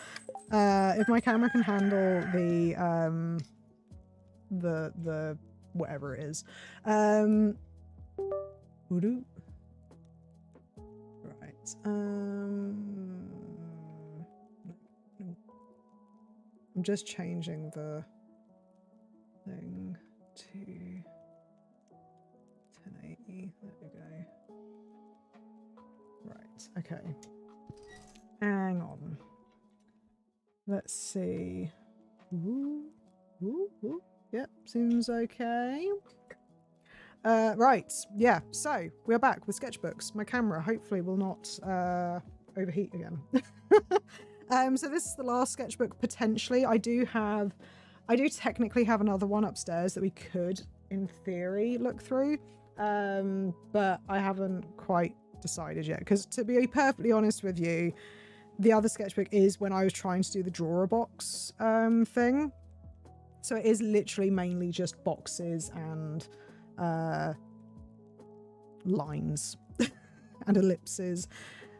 the whatever it is. Right. I'm just changing the thing to 1080. There we go. Right, okay. Hang on. Let's see. Ooh. Yep, seems okay. Right, yeah, so we're back with sketchbooks. My camera hopefully will not overheat again. So this is the last sketchbook potentially. I do technically have another one upstairs that we could, in theory, look through. But I haven't quite decided yet, because to be perfectly honest with you, the other sketchbook is when I was trying to do the drawer box thing. So it is literally mainly just boxes and lines and ellipses,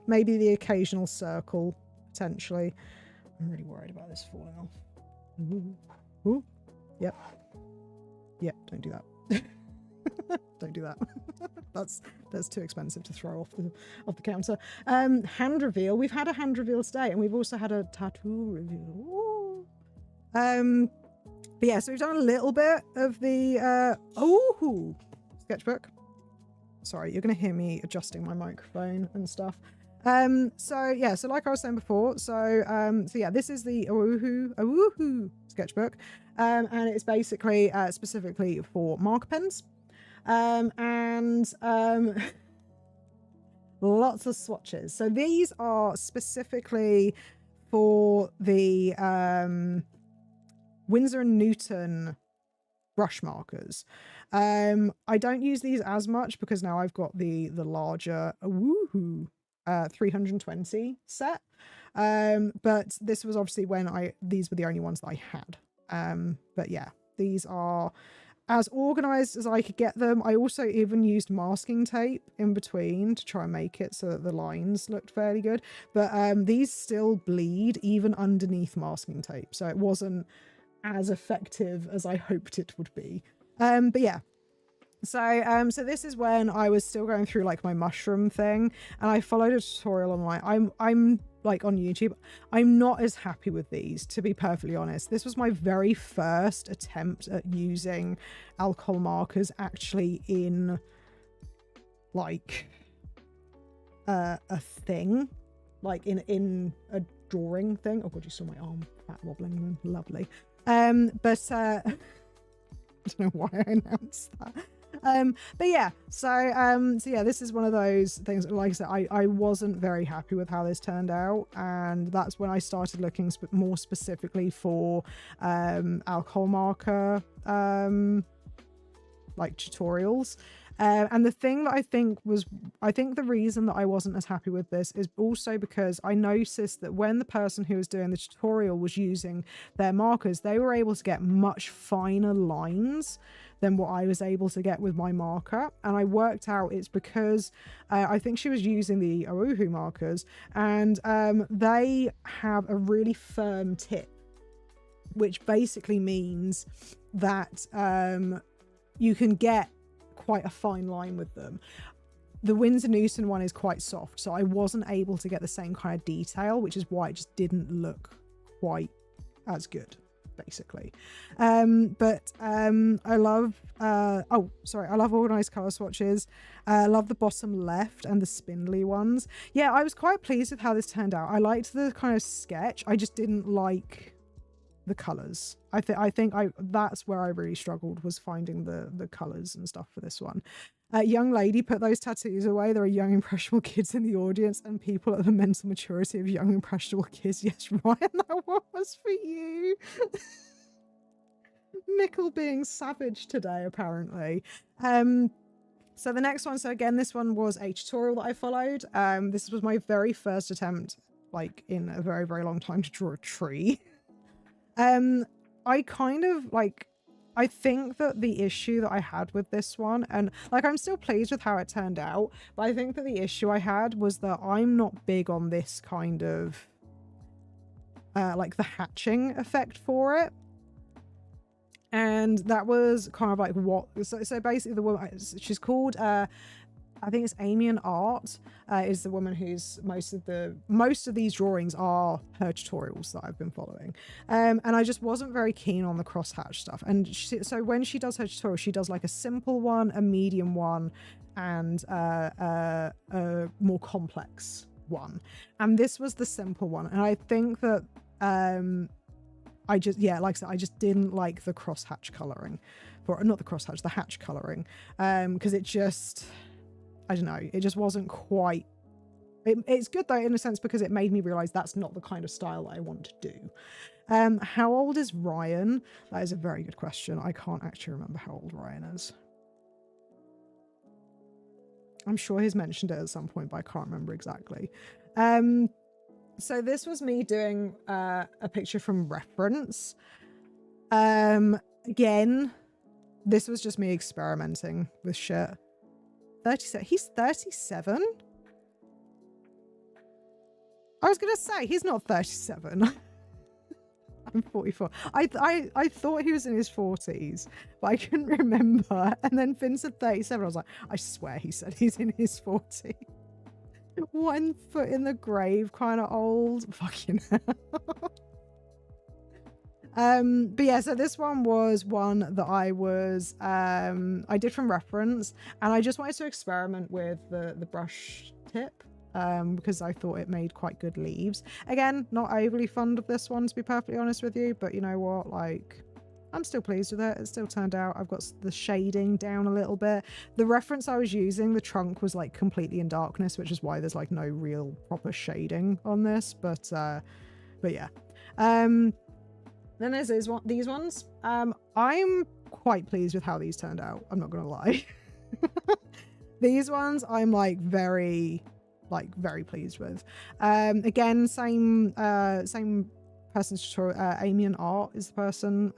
maybe the occasional circle potentially. I'm really worried about this falling off. Ooh. Ooh. Yep. Don't do that. Don't do that. that's too expensive to throw off the counter. Hand reveal. We've had a hand reveal today, and we've also had a tattoo reveal. But yeah, so we've done a little bit of the sketchbook. Sorry, you're gonna hear me adjusting my microphone and stuff. So like I was saying before, so yeah, this is the Awoohoo sketchbook, and it's basically specifically for marker pens, and lots of swatches. So these are specifically for the Winsor & Newton brush markers. I don't use these as much because now I've got the larger 320 set, but this was obviously when these were the only ones that I had. But yeah, these are as organized as I could get them. I also even used masking tape in between to try and make it so that the lines looked fairly good, but these still bleed even underneath masking tape, so it wasn't as effective as I hoped it would be. But yeah, so this is when I was still going through like my mushroom thing, and I followed a tutorial online. I'm like on YouTube. I'm not as happy with these, to be perfectly honest. This was my very first attempt at using alcohol markers actually in like a thing, like in a drawing thing. Oh god, you saw my arm fat wobbling then. Lovely. But I don't know why I announced that. But yeah, so yeah, this is one of those things. Like I said, I wasn't very happy with how this turned out, and that's when I started looking more specifically for alcohol marker like tutorials. And the thing that I think the reason that I wasn't as happy with this is also because I noticed that when the person who was doing the tutorial was using their markers, they were able to get much finer lines than what I was able to get with my marker. And I worked out it's because I think she was using the Awoohoo markers, and they have a really firm tip, which basically means that you can get quite a fine line with them. The Winsor & Newton one is quite soft, so I wasn't able to get the same kind of detail, which is why it just didn't look quite as good, basically. But I love I love organized color swatches. I love the bottom left and the spindly ones. Yeah, I was quite pleased with how this turned out. I liked the kind of sketch. I just didn't like the colors. I think that's where I really struggled, was finding the colors and stuff for this one. Young lady, put those tattoos away. There are young impressionable kids in the audience and people at the mental maturity of young impressionable kids. Yes, Ryan, that one was for you. Mickle being savage today, apparently. So the next one, so again, this one was a tutorial that I followed. This was my very first attempt, like in a very, very long time, to draw a tree. I kind of like, I think that the issue that I had with this one, and like I'm still pleased with how it turned out, but I think that the issue I had was that I'm not big on this kind of like the hatching effect for it. And that was kind of like what, so basically the woman, she's called I think it's Amy and Art, is the woman who's most of these drawings are her tutorials that I've been following, and I just wasn't very keen on the crosshatch stuff. And so when she does her tutorial, she does like a simple one, a medium one, and a more complex one. And this was the simple one, and I think that I just, yeah, like I said, I just didn't like the crosshatch coloring, not the crosshatch, the hatch coloring, because it just, I don't know, it just wasn't quite, it's good though in a sense because it made me realize that's not the kind of style that I want to do. How old is Ryan? That is a very good question. I can't actually remember how old Ryan is. I'm sure he's mentioned it at some point, but I can't remember exactly. So this was me doing a picture from reference. Again, this was just me experimenting with shit. 37. He's 37? I was going to say, he's not 37. I'm 44. I thought he was in his 40s, but I couldn't remember. And then Finn said 37. I was like, I swear he said he's in his 40s. 1 foot in the grave, kind of old. Fucking hell. But yeah, so this one was one that I was I did from reference, and I just wanted to experiment with the brush tip because I thought it made quite good leaves. Again, not overly fond of this one, to be perfectly honest with you, but you know what, like, I'm still pleased with it. It still turned out. I've got the shading down a little bit. The reference I was using, the trunk was like completely in darkness, which is why there's like no real proper shading on this, but yeah. Then there's these ones. I'm quite pleased with how these turned out. I'm not gonna lie. These ones I'm like very pleased with. Again, same person's tutorial. Amy and Art is the person.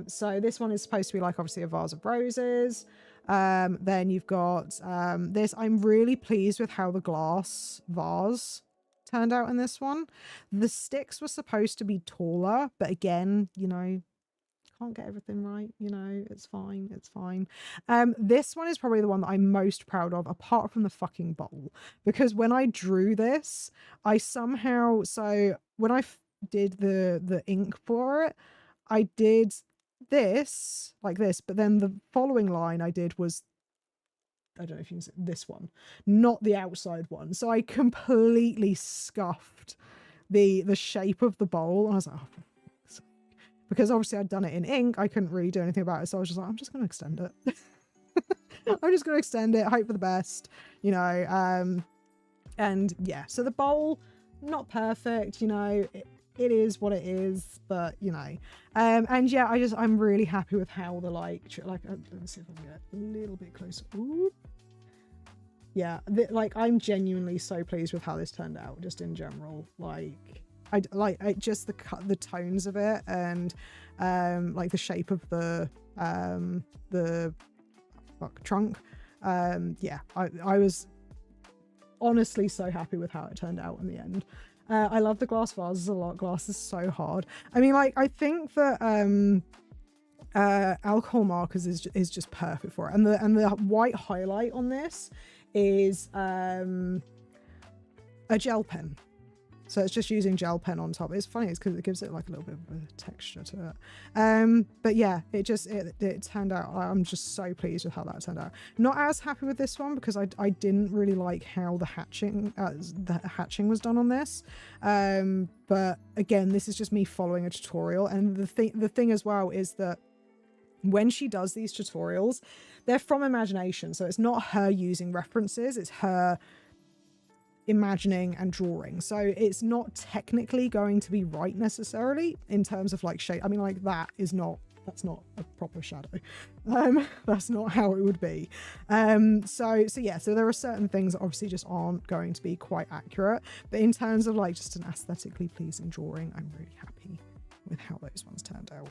So this one is supposed to be like obviously a vase of roses. Then you've got this. I'm really pleased with how the glass vase turned out in this one. The sticks were supposed to be taller, but again, you know, can't get everything right, you know, it's fine. This one is probably the one that I'm most proud of, apart from the fucking bowl, because when I drew this, I somehow, so when I did the ink for it, I did this like this, but then the following line I did was, I don't know if you can see this one, not the outside one. So I completely scuffed the shape of the bowl, and I was like, oh, because obviously I'd done it in ink, I couldn't really do anything about it. So I was just like, I'm just going to extend it. I'm just going to extend it, hope for the best, you know. And yeah, so the bowl, not perfect, you know, it is what it is, but you know. And yeah, I'm really happy with how the like let's see if I can get a little bit closer. Ooh. Yeah, like I'm genuinely so pleased with how this turned out, just in general. Like I just the tones of it, and like the shape of the trunk. Yeah, I was honestly so happy with how it turned out in the end. I love the glass vases a lot. Glass is so hard. I mean, like, I think that alcohol markers is just perfect for it, and the white highlight on this is a gel pen. So it's just using gel pen on top. It's funny, it's because it gives it like a little bit of a texture to it. But yeah, it turned out, I'm just so pleased with how that turned out. Not as happy with this one because I didn't really like how the hatching was done on this. But again, this is just me following a tutorial. And the thing as well is that when she does these tutorials, they're from imagination. So it's not her using references, it's her imagining and drawing. So it's not technically going to be right necessarily in terms of like shape. I mean, like that's not a proper shadow. That's not how it would be. So yeah, so there are certain things that obviously just aren't going to be quite accurate, but in terms of like just an aesthetically pleasing drawing, I'm really happy with how those ones turned out.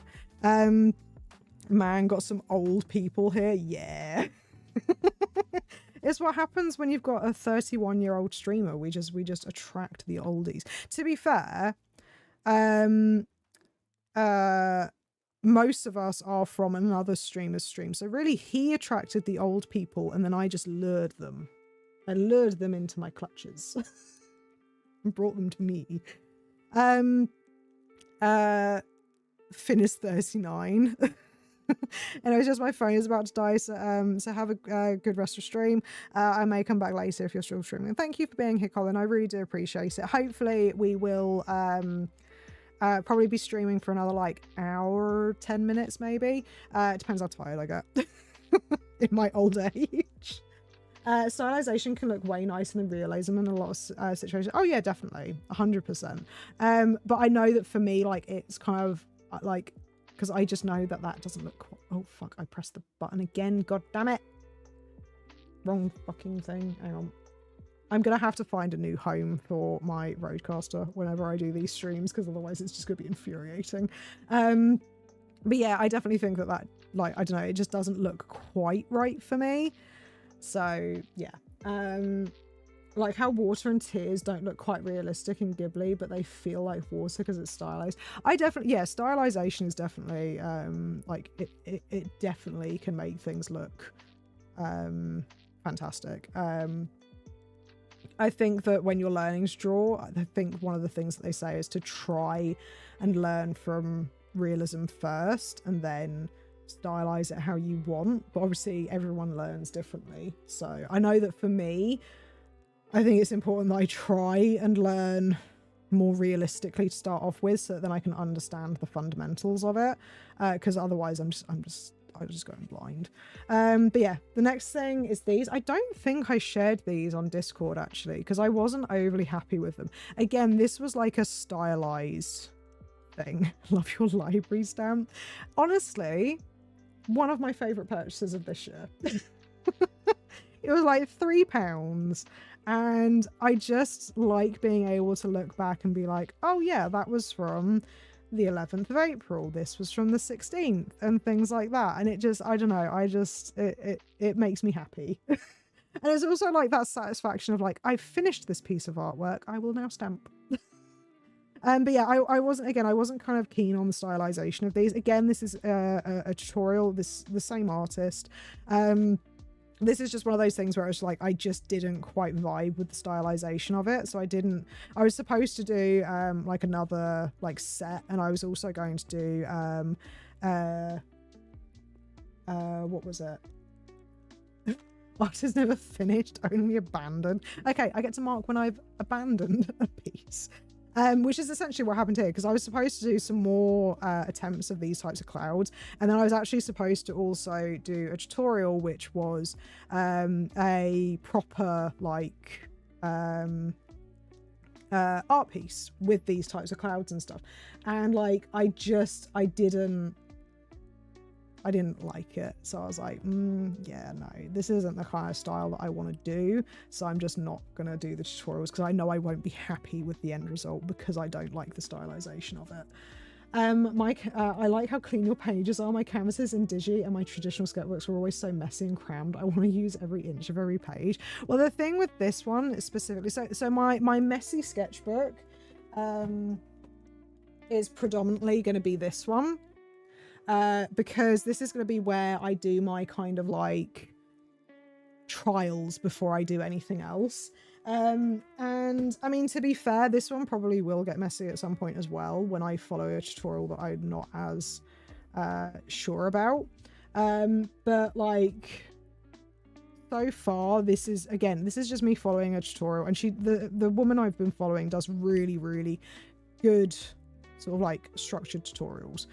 Man, got some old people here. Yeah. It's what happens when you've got a 31-year-old streamer. We just attract the oldies. To be fair, most of us are from another streamer's stream. So really, he attracted the old people, and then I just lured them. I lured them into my clutches and brought them to me. Finn is 39. And it was just my phone is about to die, so have a good rest of stream. I may come back later if you're still streaming. And thank you for being here, Colin. I really do appreciate it. Hopefully we will probably be streaming for another like hour, 10 minutes maybe. It depends how tired I get in my old age. Stylization can look way nicer than realism in a lot of situations. Oh yeah, definitely, 100%. But I know that for me, like, it's kind of like, because I just know that doesn't look quite... Oh fuck, I pressed the button again, god damn it. Wrong fucking thing. Hang on. I'm gonna have to find a new home for my Rodecaster whenever I do these streams, because otherwise it's just gonna be infuriating. But yeah, I definitely think that like, I don't know, it just doesn't look quite right for me. So yeah, like how water and tears don't look quite realistic in Ghibli, but they feel like water because it's stylized. I definitely, yeah, stylization is definitely like it definitely can make things look fantastic. I think that when you're learning to draw, I think one of the things that they say is to try and learn from realism first and then stylize it how you want. But obviously everyone learns differently. So I know that for me, I think it's important that I try and learn more realistically to start off with, so that then I can understand the fundamentals of it. Because otherwise I'm just going blind. But yeah, the next thing is these. I don't think I shared these on Discord actually, because I wasn't overly happy with them. Again, this was like a stylized thing. Love your library stamp. Honestly, one of my favorite purchases of this year. It was like £3, and I just like being able to look back and be like, oh yeah, that was from the 11th of April, this was from the 16th, and things like that. And it just, I don't know, it makes me happy. And it's also like that satisfaction of like, I've finished this piece of artwork, I will now stamp. But yeah, I wasn't kind of keen on the stylization of these. Again, this is a tutorial, the same artist. This is just one of those things where I was like, I just didn't quite vibe with the stylization of it. So I was supposed to do like another like set, and I was also going to do what was it? Artist never finished, only abandoned. Okay, I get to mark when I've abandoned a piece. Which is essentially what happened here, because I was supposed to do some more attempts of these types of clouds, and then I was actually supposed to also do a tutorial which was a proper like art piece with these types of clouds and stuff, and like I didn't like it. So I was like, yeah, no, this isn't the kind of style that I want to do. So I'm just not going to do the tutorials, because I know I won't be happy with the end result because I don't like the stylization of it. I like how clean your pages are. My canvases in Digi and my traditional sketchbooks were always so messy and crammed. I want to use every inch of every page. Well, the thing with this one is specifically, so my messy sketchbook is predominantly going to be this one. Because this is going to be where I do my kind of like trials before I do anything else. And I mean, to be fair, this one probably will get messy at some point as well when I follow a tutorial that I'm not as sure about. But like, so far, this is just me following a tutorial, and the woman I've been following does really, really good sort of like structured tutorials.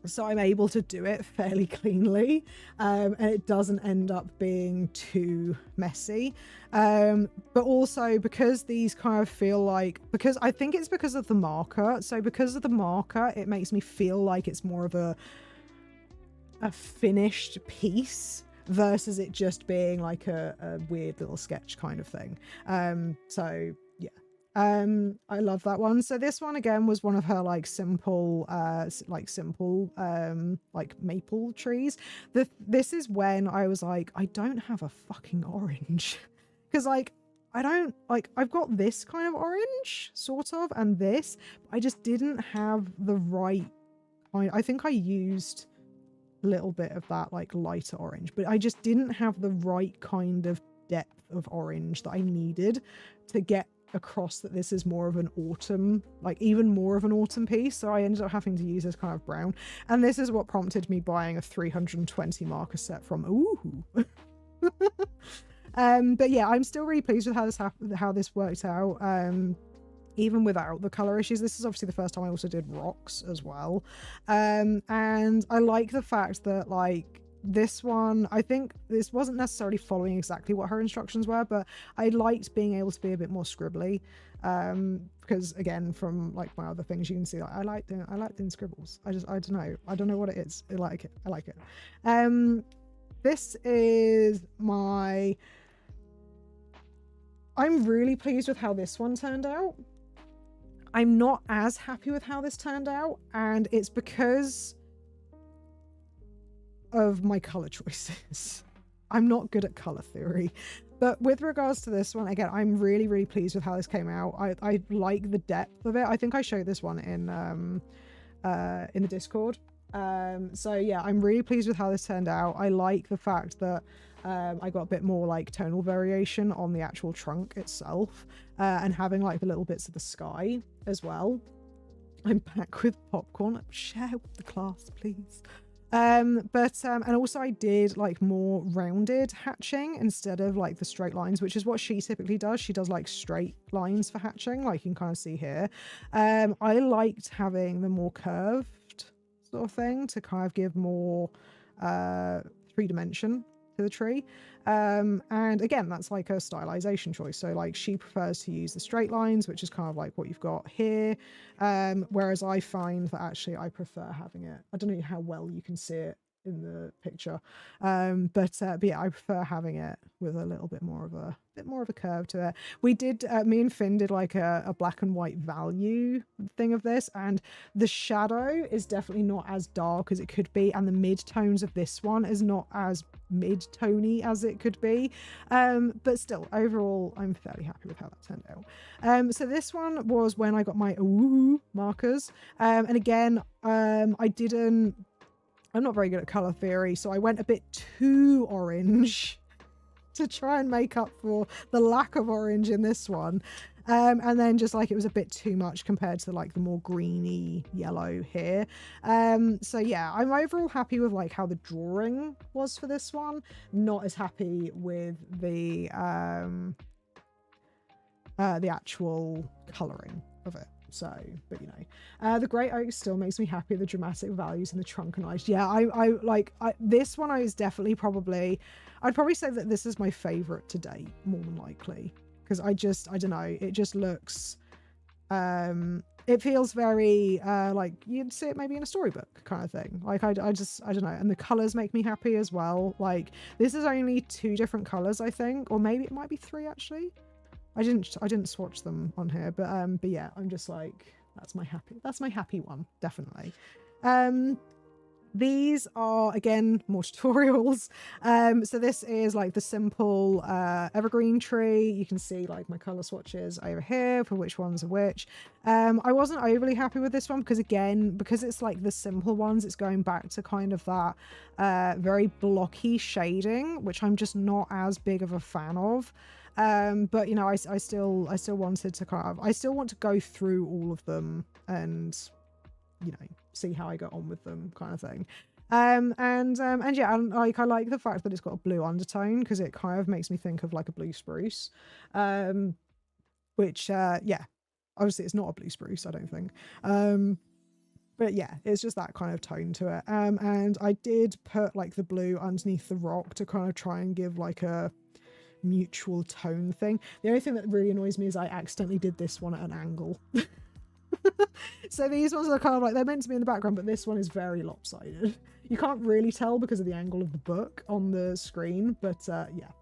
So I'm able to do it fairly cleanly, and it doesn't end up being too messy. But also because these kind of feel like, because I think it's because of the marker. So because of the marker, it makes me feel like it's more of a finished piece versus it just being like a weird little sketch kind of thing. So yeah. I love that one. So this one again was one of her like simple like maple trees. This is when I was like, I don't have a fucking orange, because like I've got this kind of orange sort of, and this, I just didn't have the right kind. I think I used a little bit of that like lighter orange, but I just didn't have the right kind of depth of orange that I needed to get across that this is more of an autumn, like even more of an autumn piece. So I ended up having to use this kind of brown, and this is what prompted me buying a 320 marker set from but yeah, I'm still really pleased with how this worked out, even without the color issues. This is obviously the first time I also did rocks as well, and I like the fact that like this one, I think this wasn't necessarily following exactly what her instructions were, but I liked being able to be a bit more scribbly, because again, from like my other things, you can see like, I like doing scribbles. I don't know what it is. I like it. This is I'm really pleased with how this one turned out. I'm not as happy with how this turned out, and it's because of my color choices. I'm not good at color theory, but with regards to this one, again, I'm really, really pleased with how this came out. I like the depth of it. I think I showed this one in the Discord. So yeah, I'm really pleased with how this turned out. I like the fact that I got a bit more like tonal variation on the actual trunk itself, and having like the little bits of the sky as well. I'm back with popcorn. Share with the class, please. And also I did like more rounded hatching instead of like the straight lines, which is what she typically does. She does like straight lines for hatching, like you can kind of see here. I liked having the more curved sort of thing to kind of give more 3-dimension to the tree. And again, that's like a stylization choice. So like she prefers to use the straight lines, which is kind of like what you've got here. Whereas I find that actually I prefer having it. I don't know how well you can see it in the picture. But yeah, I prefer having it with a little bit more of a curve to it. We did, me and Finn did like a black and white value thing of this, and the shadow is definitely not as dark as it could be, and the mid-tones of this one is not as mid-tony as it could be. But still, overall, I'm fairly happy with how that turned out. So this one was when I got my markers. And again, I'm not very good at color theory, so I went a bit too orange to try and make up for the lack of orange in this one. And then just like it was a bit too much compared to like the more greeny yellow here. So yeah, I'm overall happy with like how the drawing was for this one. Not as happy with the actual coloring of it. So, but you know, the great oak still makes me happy. The dramatic values in the trunk and eyes. Yeah, this one is definitely I'd probably say that this is my favorite to date, more than likely, because I don't know, it just looks, it feels very like you'd see it maybe in a storybook kind of thing. Like I don't know, and the colors make me happy as well. Like this is only 2 different colors, I think, or maybe it might be 3 actually. I didn't swatch them on here, but yeah, I'm just like, that's my happy one, definitely. These are again more tutorials. So this is like the simple evergreen tree. You can see like my color swatches over here for which ones are which. I wasn't overly happy with this one because it's like the simple ones, it's going back to kind of that very blocky shading, which I'm just not as big of a fan of. But you know, I still wanted to I still want to go through all of them and, you know, see how I got on with them kind of thing. And yeah, and like I like the fact that it's got a blue undertone because it kind of makes me think of like a blue spruce. Which yeah, obviously it's not a blue spruce, I don't think. But yeah, it's just that kind of tone to it. And I did put like the blue underneath the rock to kind of try and give like a mutual tone thing. The only thing that really annoys me is I accidentally did this one at an angle. So these ones are kind of like, they're meant to be in the background, but this one is very lopsided. You can't really tell because of the angle of the book on the screen, but yeah.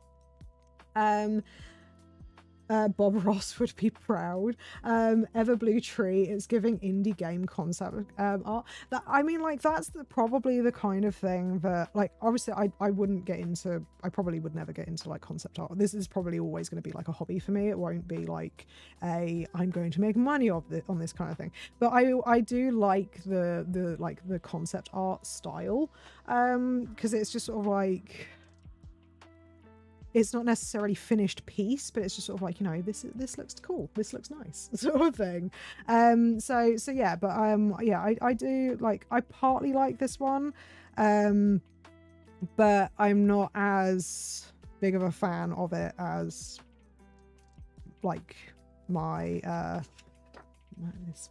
Bob Ross would be proud. Everblue Tree, it's giving indie game concept art. That, I mean, like, that's probably the kind of thing that, like, obviously I wouldn't get into, I probably would never get into like concept art. This is probably always going to be like a hobby for me. It won't be like I'm going to make money on this kind of thing. But I do like the concept art style, because it's just sort of like, it's not necessarily finished piece, but it's just sort of like, you know, this looks cool, this looks nice, sort of thing. So yeah, but yeah, I do like, I partly like this one, but I'm not as big of a fan of it as like my this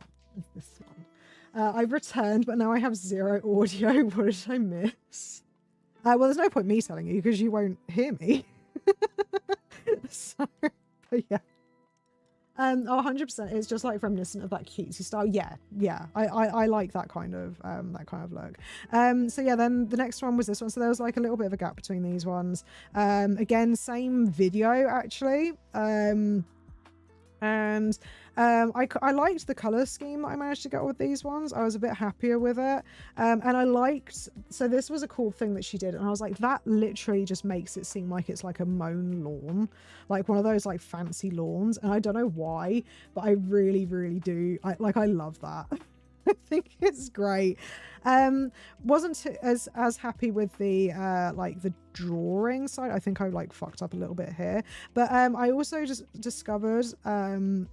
one. I've returned, but now I have 0 audio. What did I miss? Well, there's no point me telling you because you won't hear me. So, but yeah. 100%. It's just like reminiscent of that cutesy style. Yeah. I like that kind of look. So yeah, then the next one was this one. So there was like a little bit of a gap between these ones. Again, same video actually. And I liked the color scheme that I managed to get with these ones. I was a bit happier with it. And I liked, so this was a cool thing that she did. And I was like, that literally just makes it seem like it's like a mown lawn, like one of those like fancy lawns. And I don't know why, but I really, really do. I love that. I think it's great. Wasn't as happy with the like the drawing side. I think I like fucked up a little bit here, but I also just discovered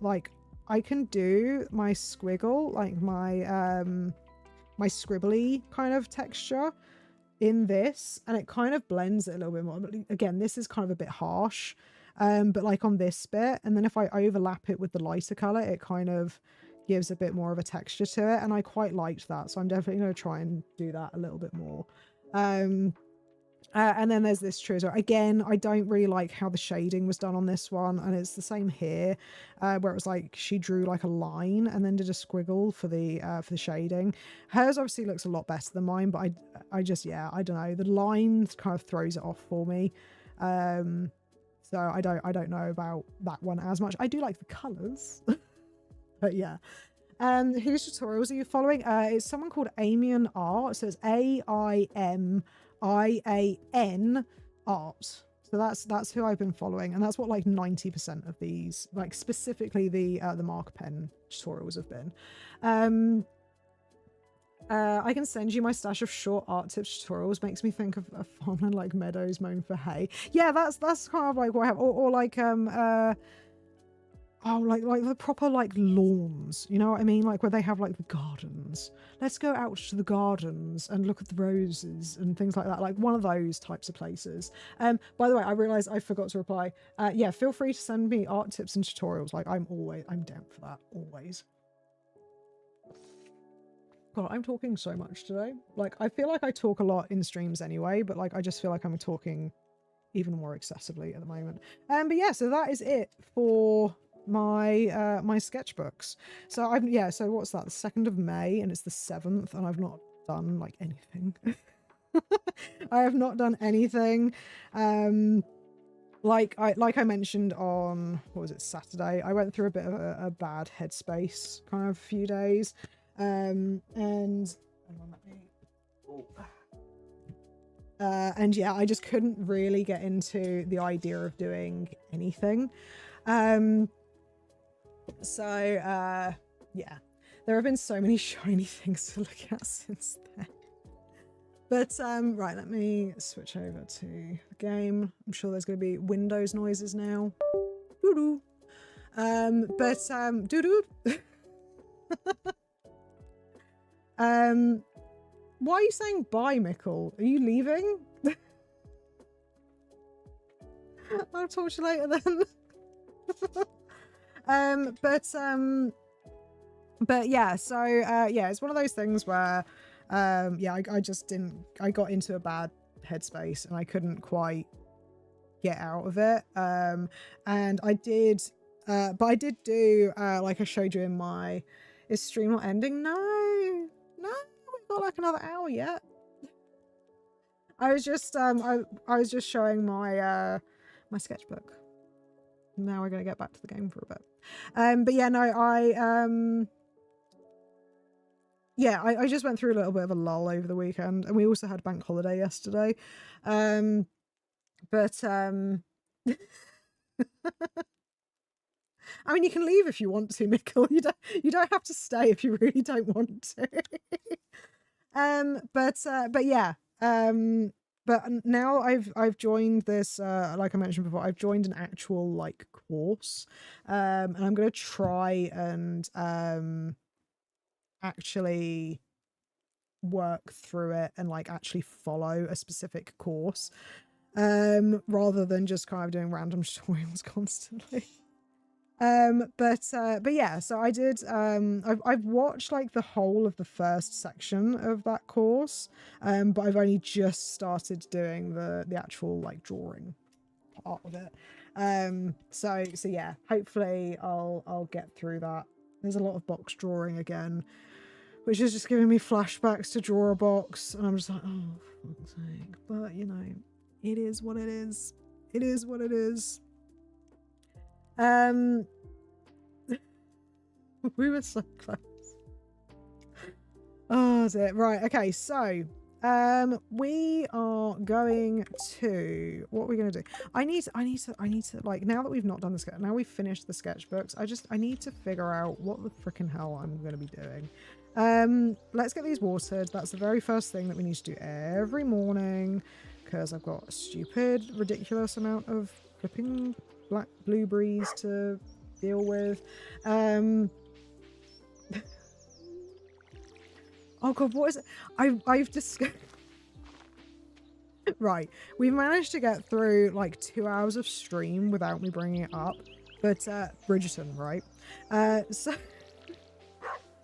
like I can do my squiggle, like my my scribbly kind of texture in this, and it kind of blends it a little bit more. But again, this is kind of a bit harsh, but like on this bit, and then if I overlap it with the lighter color, it kind of gives a bit more of a texture to it, and I quite liked that, so I'm definitely going to try and do that a little bit more. And then there's this tree as well. Again, I don't really like how the shading was done on this one, and it's the same here, where it was like she drew like a line and then did a squiggle for the shading. Hers obviously looks a lot better than mine, but I just, yeah, I don't know, the line kind of throws it off for me. So I don't know about that one as much. I do like the colors. But yeah, whose tutorials are you following? It's someone called Amian Art, so it's AIMIAN Art. So that's who I've been following, and that's what like 90% of these, like specifically the marker pen tutorials have been. I can send you my stash of short art tips tutorials. Makes me think of a farmland like meadows mown for hay. Yeah, that's kind of like what I have, or like oh, like the proper like lawns, you know what I mean? Like where they have like the gardens. Let's go out to the gardens and look at the roses and things like that. Like one of those types of places. By the way, I realized I forgot to reply. Yeah, feel free to send me art tips and tutorials. Like I'm down for that, always. God, I'm talking so much today. Like I feel like I talk a lot in streams anyway, but like I just feel like I'm talking even more excessively at the moment. But yeah, so that is it for my my sketchbooks. So so what's that, the 2nd of May, and it's the 7th, and I've not done like anything. I have not done anything. Like I mentioned on, what was it, Saturday, I went through a bit of a bad headspace kind of few days, and yeah, I just couldn't really get into the idea of doing anything. So yeah, there have been so many shiny things to look at since then. But right, let me switch over to the game. I'm sure there's going to be Windows noises now. Doo-doo. Doo-doo. Why are you saying bye, Mickle? Are you leaving? I'll talk to you later then. But yeah, so yeah, it's one of those things where yeah, I got into a bad headspace and I couldn't quite get out of it. And I did but I did do like I showed you in my, is stream not ending? No, we've got like another hour yet. I was just I was just showing my my sketchbook. Now we're gonna get back to the game for a bit. But yeah, no, I just went through a little bit of a lull over the weekend, and we also had bank holiday yesterday. But I mean, you can leave if you want to, Mikkel. You don't have to stay if you really don't want to. But yeah. But now I've joined this, like I mentioned before, I've joined an actual like course, and I'm gonna try and actually work through it and like actually follow a specific course, rather than just kind of doing random tutorials constantly. But yeah, so I did, I've watched like the whole of the first section of that course, but I've only just started doing the actual like drawing part of it. So yeah, hopefully I'll get through that. There's a lot of box drawing again, which is just giving me flashbacks to draw a box, and I'm just like, oh, for fuck's sake. But you know, it is what it is. It is what it is. We were so close. Oh, is it? Right, okay, so we are going to, what are we going to do? I need to like, now that we've not done the now we've finished the sketchbooks, I need to figure out what the freaking hell I'm going to be doing. Let's get these watered. That's the very first thing that we need to do every morning, because I've got a stupid, ridiculous amount of flipping black blueberries to deal with. Oh god, what is it? I've discovered. Right, we've managed to get through like 2 hours of stream without me bringing it up, but Bridgerton, right?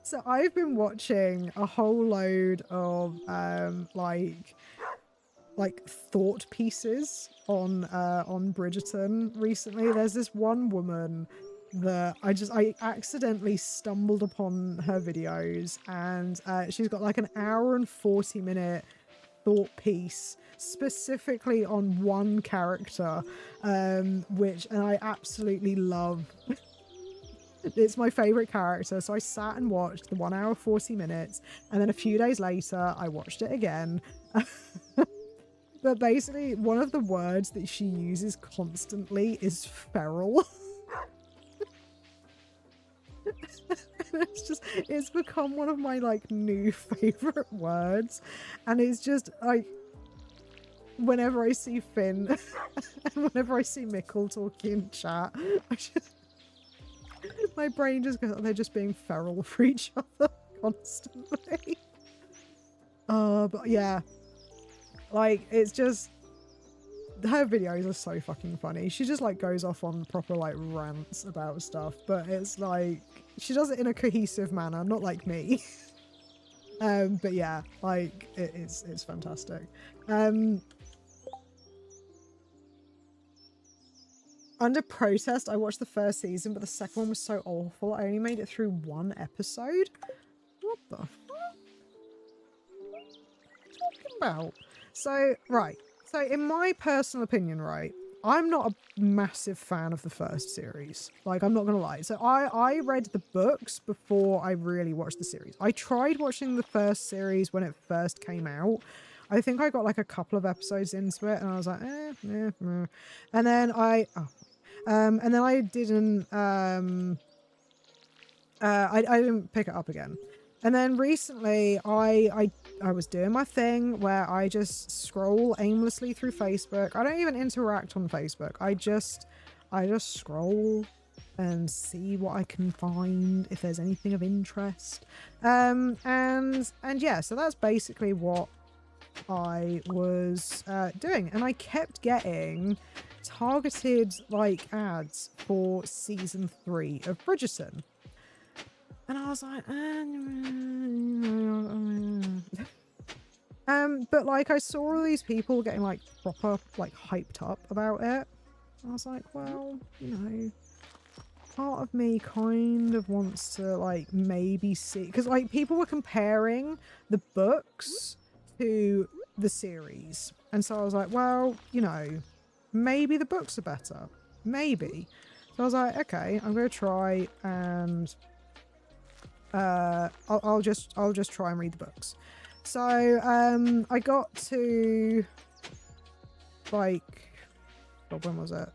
So I've been watching a whole load of like thought pieces on Bridgerton recently. There's this one woman that I accidentally stumbled upon her videos, and she's got like an hour and 40-minute thought piece specifically on one character, which I absolutely love. It's my favorite character, so I sat and watched the 1 hour 40 minutes, and then a few days later I watched it again. But basically one of the words that she uses constantly is feral. It's become one of my like new favorite words, and it's just like whenever I see Finn and whenever I see Mikkel talking in chat, my brain just goes, they're just being feral for each other constantly. But yeah, like it's just, her videos are so fucking funny. She just like goes off on proper like rants about stuff, but it's like she does it in a cohesive manner, not like me. But yeah, like it's fantastic. Under protest, I watched the first season, but the second one was so awful. I only made it through one episode. What the fuck? What are you talking about? So, right. So, in my personal opinion, right, I'm not a massive fan of the first series. Like, I'm not gonna lie. So, I read the books before I really watched the series. I tried watching the first series when it first came out. I think I got like a couple of episodes into it, and I was like, and then I didn't, I didn't pick it up again. And then recently, I was doing my thing where I just scroll aimlessly through Facebook. I don't even interact on Facebook. I just scroll and see what I can find, if there's anything of interest. And yeah, so that's basically what I was doing, and I kept getting targeted like ads for season 3 of Bridgerton, and I was like but like I saw all these people getting like proper like hyped up about it. I was like, well, you know, part of me kind of wants to like maybe see, because like people were comparing the books to the series, and so I was like, well, you know, maybe the books are better, maybe. So I was like, okay, I'm gonna try, and I'll just try and read the books. So I got to like, oh, when was it?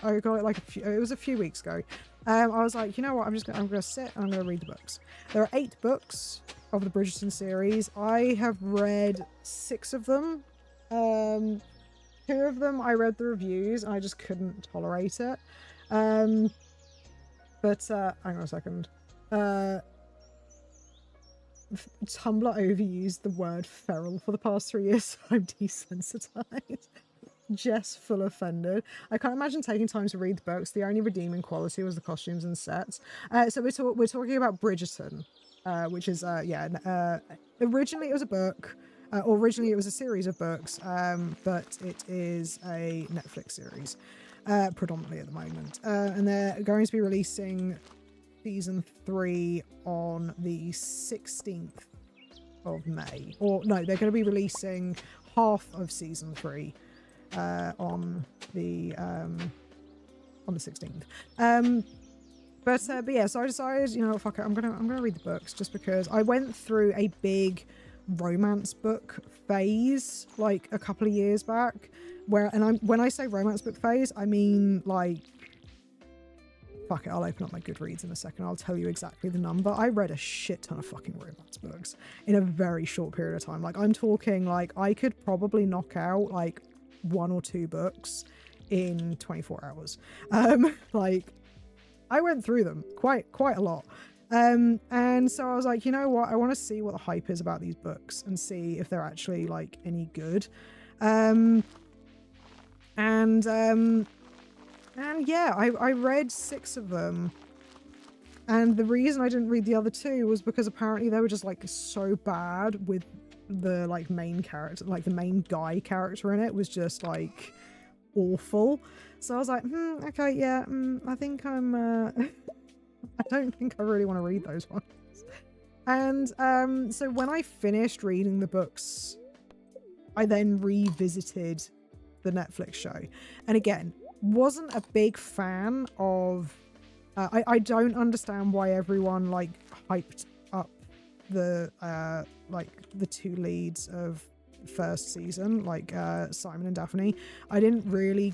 I got it like it was a few weeks ago. I was like, you know what, I'm gonna sit and I'm gonna read the books. There are 8 books of the Bridgerton series. I have read 6 of them. 2 of them I read the reviews and I just couldn't tolerate it. But hang on a second. Tumblr overused the word feral for the past 3 years, so I'm desensitized. Jess full offended. I can't imagine taking time to read the books. The only redeeming quality was the costumes and sets. So we're talking about Bridgerton, which is originally it was a book, or originally it was a series of books, but it is a Netflix series predominantly at the moment, and they're going to be releasing season 3 on the 16th of May. Or no, they're going to be releasing half of season 3 on the 16th. But yeah, so I decided, you know, fuck it, I'm gonna read the books just because I went through a big romance book phase like a couple of years back, when I say romance book phase, I mean like, fuck it, I'll open up my Goodreads in a second. I'll tell you exactly the number. I read a shit ton of fucking romance books in a very short period of time. Like, I'm talking like I could probably knock out like 1 or 2 books in 24 hours. Like, I went through them quite a lot. And so I was like, you know what? I want to see what the hype is about these books and see if they're actually like any good. And yeah, I read 6 of them. And the reason I didn't read the other 2 was because apparently they were just like so bad with the like main character, like the main guy character in it was just like awful. So I was like, okay, yeah, I think I'm, I don't think I really want to read those ones. And so when I finished reading the books, I then revisited the Netflix show. And again, wasn't a big fan of, I don't understand why everyone like hyped up the, like the 2 leads of first season, like Simon and Daphne. I didn't really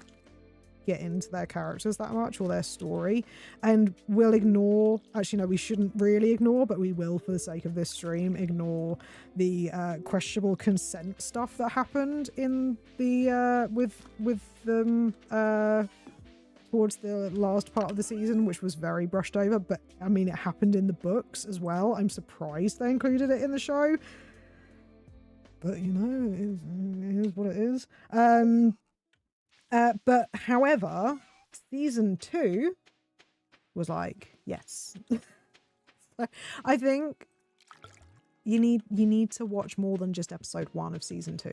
get into their characters that much or their story, and we'll ignore, actually no, we shouldn't really ignore, but we will for the sake of this stream ignore the questionable consent stuff that happened in the with them towards the last part of the season, which was very brushed over. But I mean, it happened in the books as well. I'm surprised they included it in the show, but you know, it is what it is. But however, season 2 was like, yes. So I think you need to watch more than just episode 1 of season 2.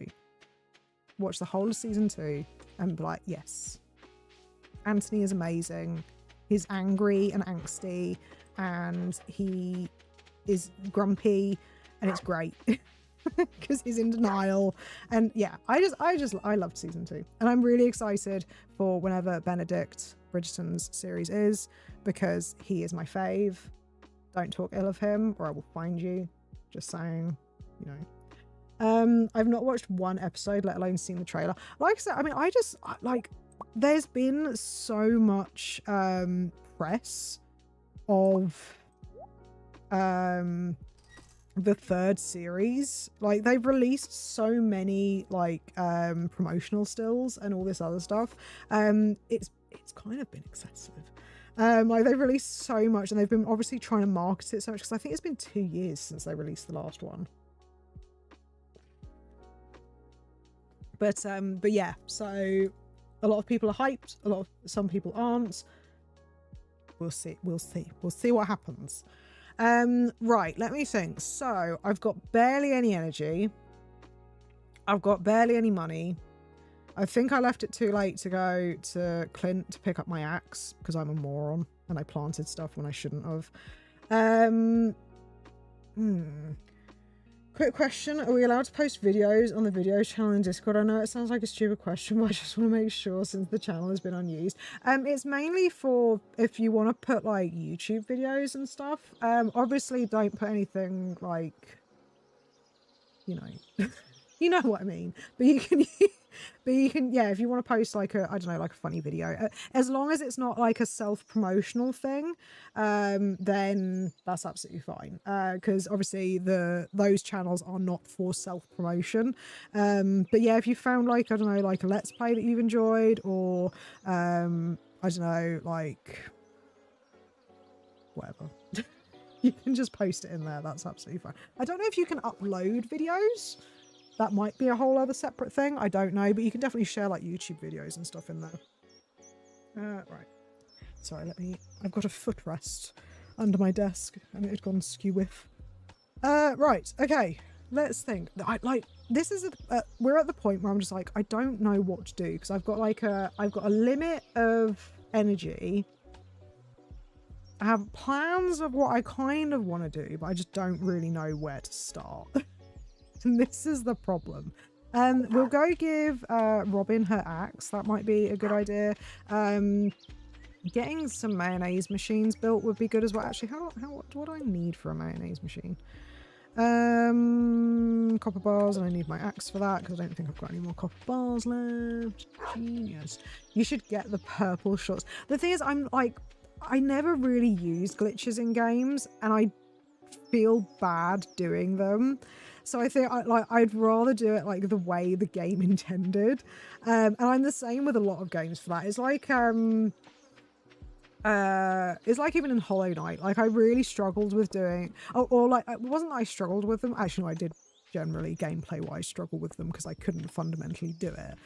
Watch the whole of season 2 and be like, yes, Anthony is amazing. He's angry and angsty and he is grumpy and it's great. Because he's in denial. And yeah, I loved season 2, and I'm really excited for whenever Benedict Bridgerton's series is, because he is my fave. Don't talk ill of him or I will find you. Just saying, you know. I've not watched 1 episode, let alone seen the trailer. Like I said, I mean, like, there's been so much press of the 3rd series. Like, they've released so many like promotional stills and all this other stuff. It's kind of been excessive. Like, they've released so much, and they've been obviously trying to market it so much, because I think it's been 2 years since they released the last one. But yeah, so a lot of people are hyped, some people aren't. We'll see what happens. Right, let me think. So I've got barely any energy. I've got barely any money. I think I left it too late to go to Clint to pick up my axe, because I'm a moron and I planted stuff when I shouldn't have. Quick question, are we allowed to post videos on the video channel in Discord? I know it sounds like a stupid question, but I just want to make sure, since the channel has been unused. It's mainly for if you want to put like YouTube videos and stuff. Obviously don't put anything like, you know, you know what I mean, but you can yeah, if you want to post like a, I don't know, like a funny video, as long as it's not like a self-promotional thing, then that's absolutely fine, because obviously those channels are not for self-promotion. But yeah, if you found like, I don't know, like a let's play that you've enjoyed, or I don't know, like whatever, you can just post it in there. That's absolutely fine. I don't know if you can upload videos. That might be a whole other separate thing. I don't know, but you can definitely share like YouTube videos and stuff in there. Right. Sorry, I've got a footrest under my desk and it had gone skew with. Right. Okay. Let's think. This is we're at the point where I'm just like, I don't know what to do, because I've got a limit of energy. I have plans of what I kind of want to do, but I just don't really know where to start. And this is the problem. We'll go give Robin her axe. That might be a good idea. Getting some mayonnaise machines built would be good as well. Actually, what do I need for a mayonnaise machine? Copper bars, and I need my axe for that because I don't think I've got any more copper bars left. Genius. You should get the purple shots. The thing is, I'm like, I never really use glitches in games, and I feel bad doing them. So I think I'd rather do it like the way the game intended. And I'm the same with a lot of games for that. It's like even in Hollow Knight, like I really struggled with doing, or like, it wasn't that I struggled with them. Actually, no, I did generally gameplay wise struggle with them because I couldn't fundamentally do it.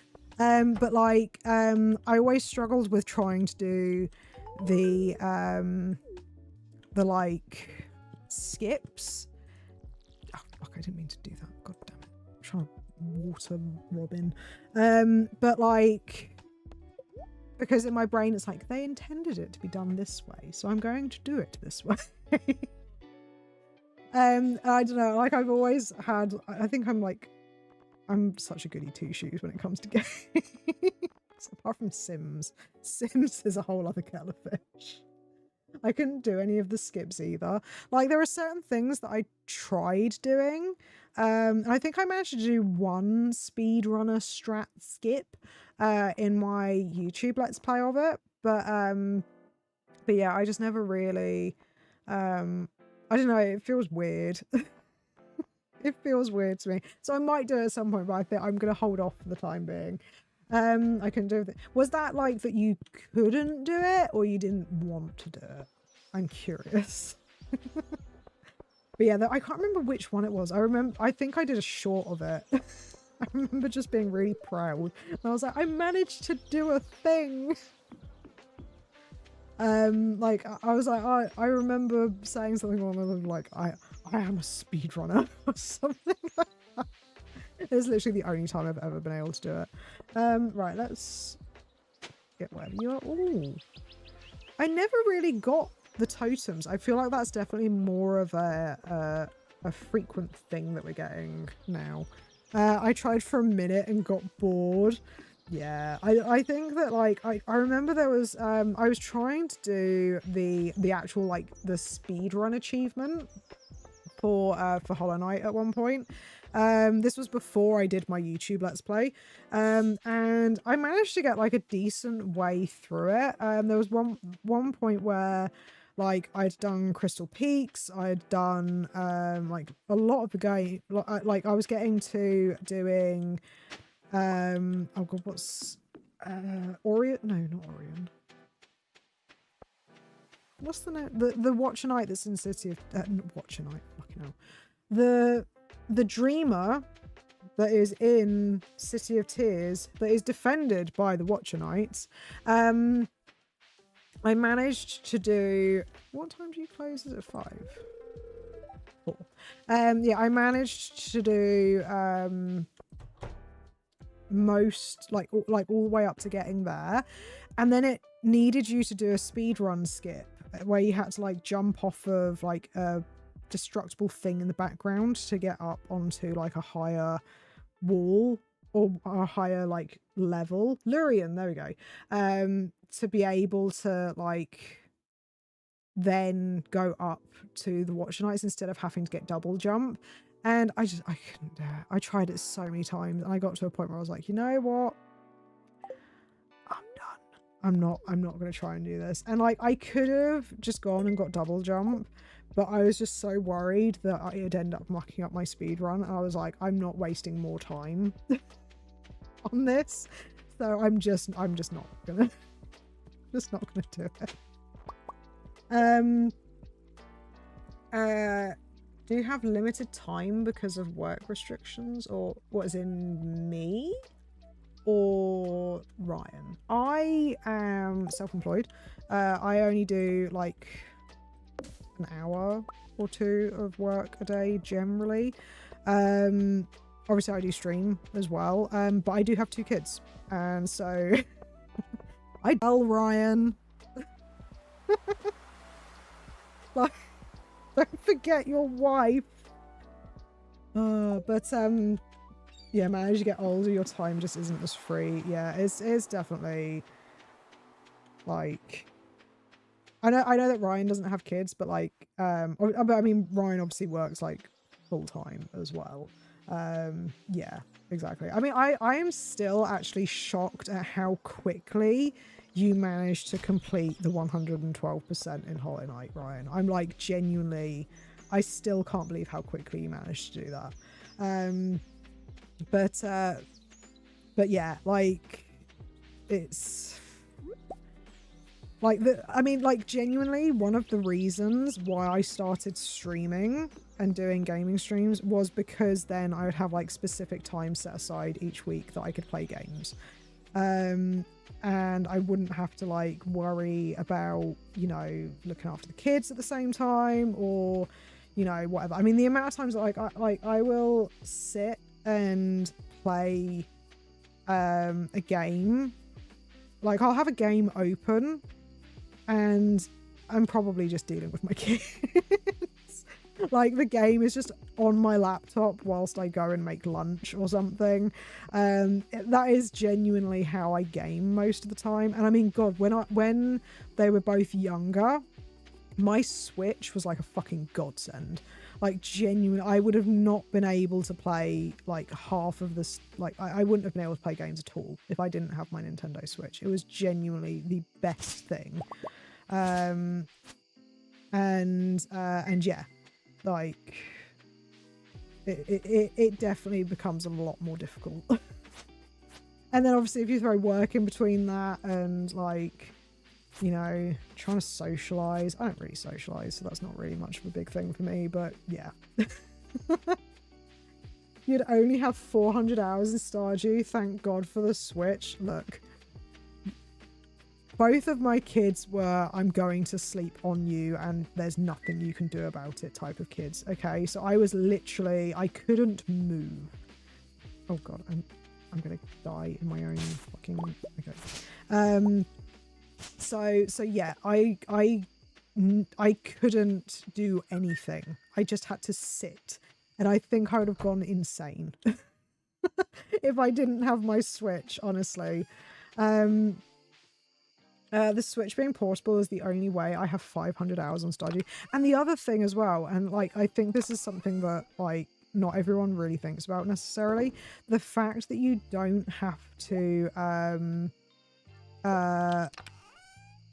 But like, I always struggled with trying to do the like skips. Oh fuck, I didn't mean to do that. God damn it. I'm trying to water Robin. But like, because in my brain it's like, they intended it to be done this way, so I'm going to do it this way. I don't know, like I've always had, I think I'm such a goody two-shoes when it comes to games. Apart from Sims. Sims is a whole other kettle of fish. I couldn't do any of the skips either. Like, there are certain things that I tried doing. I think I managed to do one speedrunner strat skip in my YouTube Let's Play of it. But yeah, I just never really... I don't know, it feels weird. It feels weird to me. So I might do it at some point, but I think I'm going to hold off for the time being. I can do it. Was that like that you couldn't do it or you didn't want to do it? I'm curious. But yeah, I can't remember which one it was. I think I did a short of it. I remember just being really proud. And I was like, I managed to do a thing. Like I was like, I remember saying something along the lines of like, I am a speedrunner or something like that. It's literally the only time I've ever been able to do it. Right, let's get wherever you are. Ooh. I never really got the totems. I feel like that's definitely more of a frequent thing that we're getting now. I tried for a minute and got bored. Yeah, I think that like I remember there was I was trying to do the actual like the speedrun achievement for Hollow Knight at one point. This was before I did my YouTube Let's Play, and I managed to get like a decent way through it. There was one point where like I'd done Crystal Peaks, I'd done like a lot of the game, like I was getting to doing oh god, what's Orion? No, not Orion. What's the name? The Watcher Knight that's in City of Watcher Knight. Fucking hell. The Dreamer that is in City of Tears that is defended by the Watcher Knights. I managed to do. What time do you close? Is it 5? 4. Yeah, I managed to do most like all the way up to getting there, and then it needed you to do a speedrun skip where you had to like jump off of like a destructible thing in the background to get up onto like a higher wall or a higher like level. Lurian, there we go. To be able to like then go up to the Watcher Knights instead of having to get double jump. And I couldn't do it. I tried it so many times and I got to a point where I was like, you know what? I'm done. I'm not going to try and do this. And like, I could have just gone and got double jump, but I was just so worried that I'd end up mucking up my speed run. And I was like, I'm not wasting more time on this. So I'm just not gonna, do it. Do you have limited time because of work restrictions, or what is in me or Ryan? I am self-employed. I only do like an hour or 2 of work a day generally. Obviously I do stream as well, but I do have 2 kids, and so I tell Ryan like, don't forget your wife. But yeah, man, as you get older, your time just isn't as free. Yeah, it's definitely like I know that Ryan doesn't have kids, but like, but I mean, Ryan obviously works like full time as well. Yeah, exactly. I mean, I am still actually shocked at how quickly you managed to complete the 112% in Hollow Knight, Ryan. I'm like genuinely, I still can't believe how quickly you managed to do that. But yeah, like it's like I mean, like genuinely one of the reasons why I started streaming and doing gaming streams was because then I would have like specific time set aside each week that I could play games. And I wouldn't have to like worry about, you know, looking after the kids at the same time or, you know, whatever. I mean, the amount of times that I will sit and play a game, like I'll have a game open and I'm probably just dealing with my kids. Like the game is just on my laptop whilst I go and make lunch or something. That is genuinely how I game most of the time. And I mean, God, when they were both younger, my Switch was like a fucking godsend. Like genuine, I would have not been able to play like half of this. Like I wouldn't have been able to play games at all if I didn't have my Nintendo Switch. It was genuinely the best thing. And yeah, like it definitely becomes a lot more difficult. And then obviously if you throw work in between that and like, you know, trying to socialize, I don't really socialize, so that's not really much of a big thing for me, but yeah. You'd only have 400 hours in Stardew, thank God for the Switch. Look, both of my kids were, I'm going to sleep on you and there's nothing you can do about it type of kids. Okay, so I was literally, I couldn't move. Oh God, I'm gonna die in my own fucking, okay. So yeah, I couldn't do anything. I just had to sit and I think I would have gone insane if I didn't have my Switch, honestly. The Switch being portable is the only way. I have 500 hours on Stardew. And the other thing as well, and like I think this is something that like not everyone really thinks about necessarily, the fact that you don't have to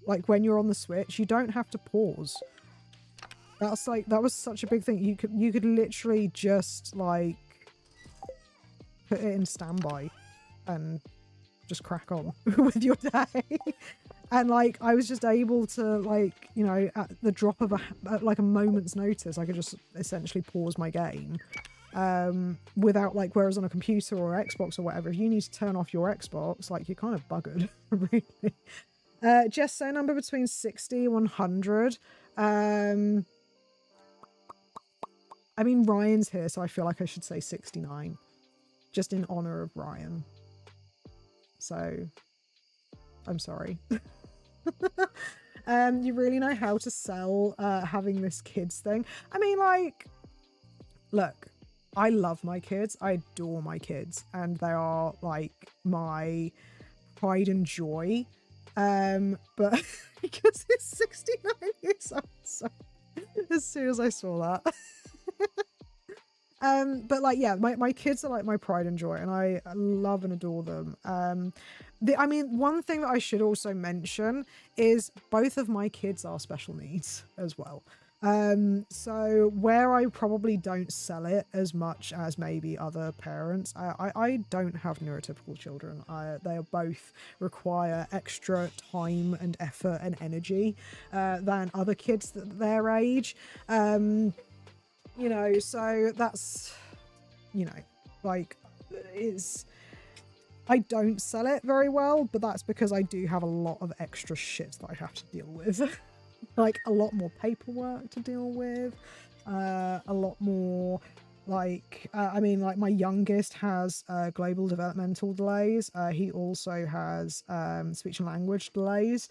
like when you're on the Switch, you don't have to pause. That's like, that was such a big thing. You could literally just like put it in standby and just crack on with your day. And like I was just able to like, you know, at the drop of a moment's notice, I could just essentially pause my game without like, whereas on a computer or Xbox or whatever, if you need to turn off your Xbox, like you're kind of buggered. Really. Just say a number between 60 and 100. I mean, Ryan's here, so I feel like I should say 69, just in honor of Ryan. So, I'm sorry. You really know how to sell having this kids thing. I mean, like, look, I love my kids. I adore my kids, and they are like my pride and joy. But because it's 69 years old, so as soon as I saw that. But like, yeah, my kids are like my pride and joy, and I love and adore them. I mean, one thing that I should also mention is both of my kids are special needs as well. So where I probably don't sell it as much as maybe other parents, I don't have neurotypical children. They are both require extra time and effort and energy than other kids their age. You know, so that's, you know, like, I don't sell it very well, but that's because I do have a lot of extra shit that I have to deal with. Like, a lot more paperwork to deal with, a lot more, like, I mean, like, my youngest has global developmental delays. He also has speech and language delays.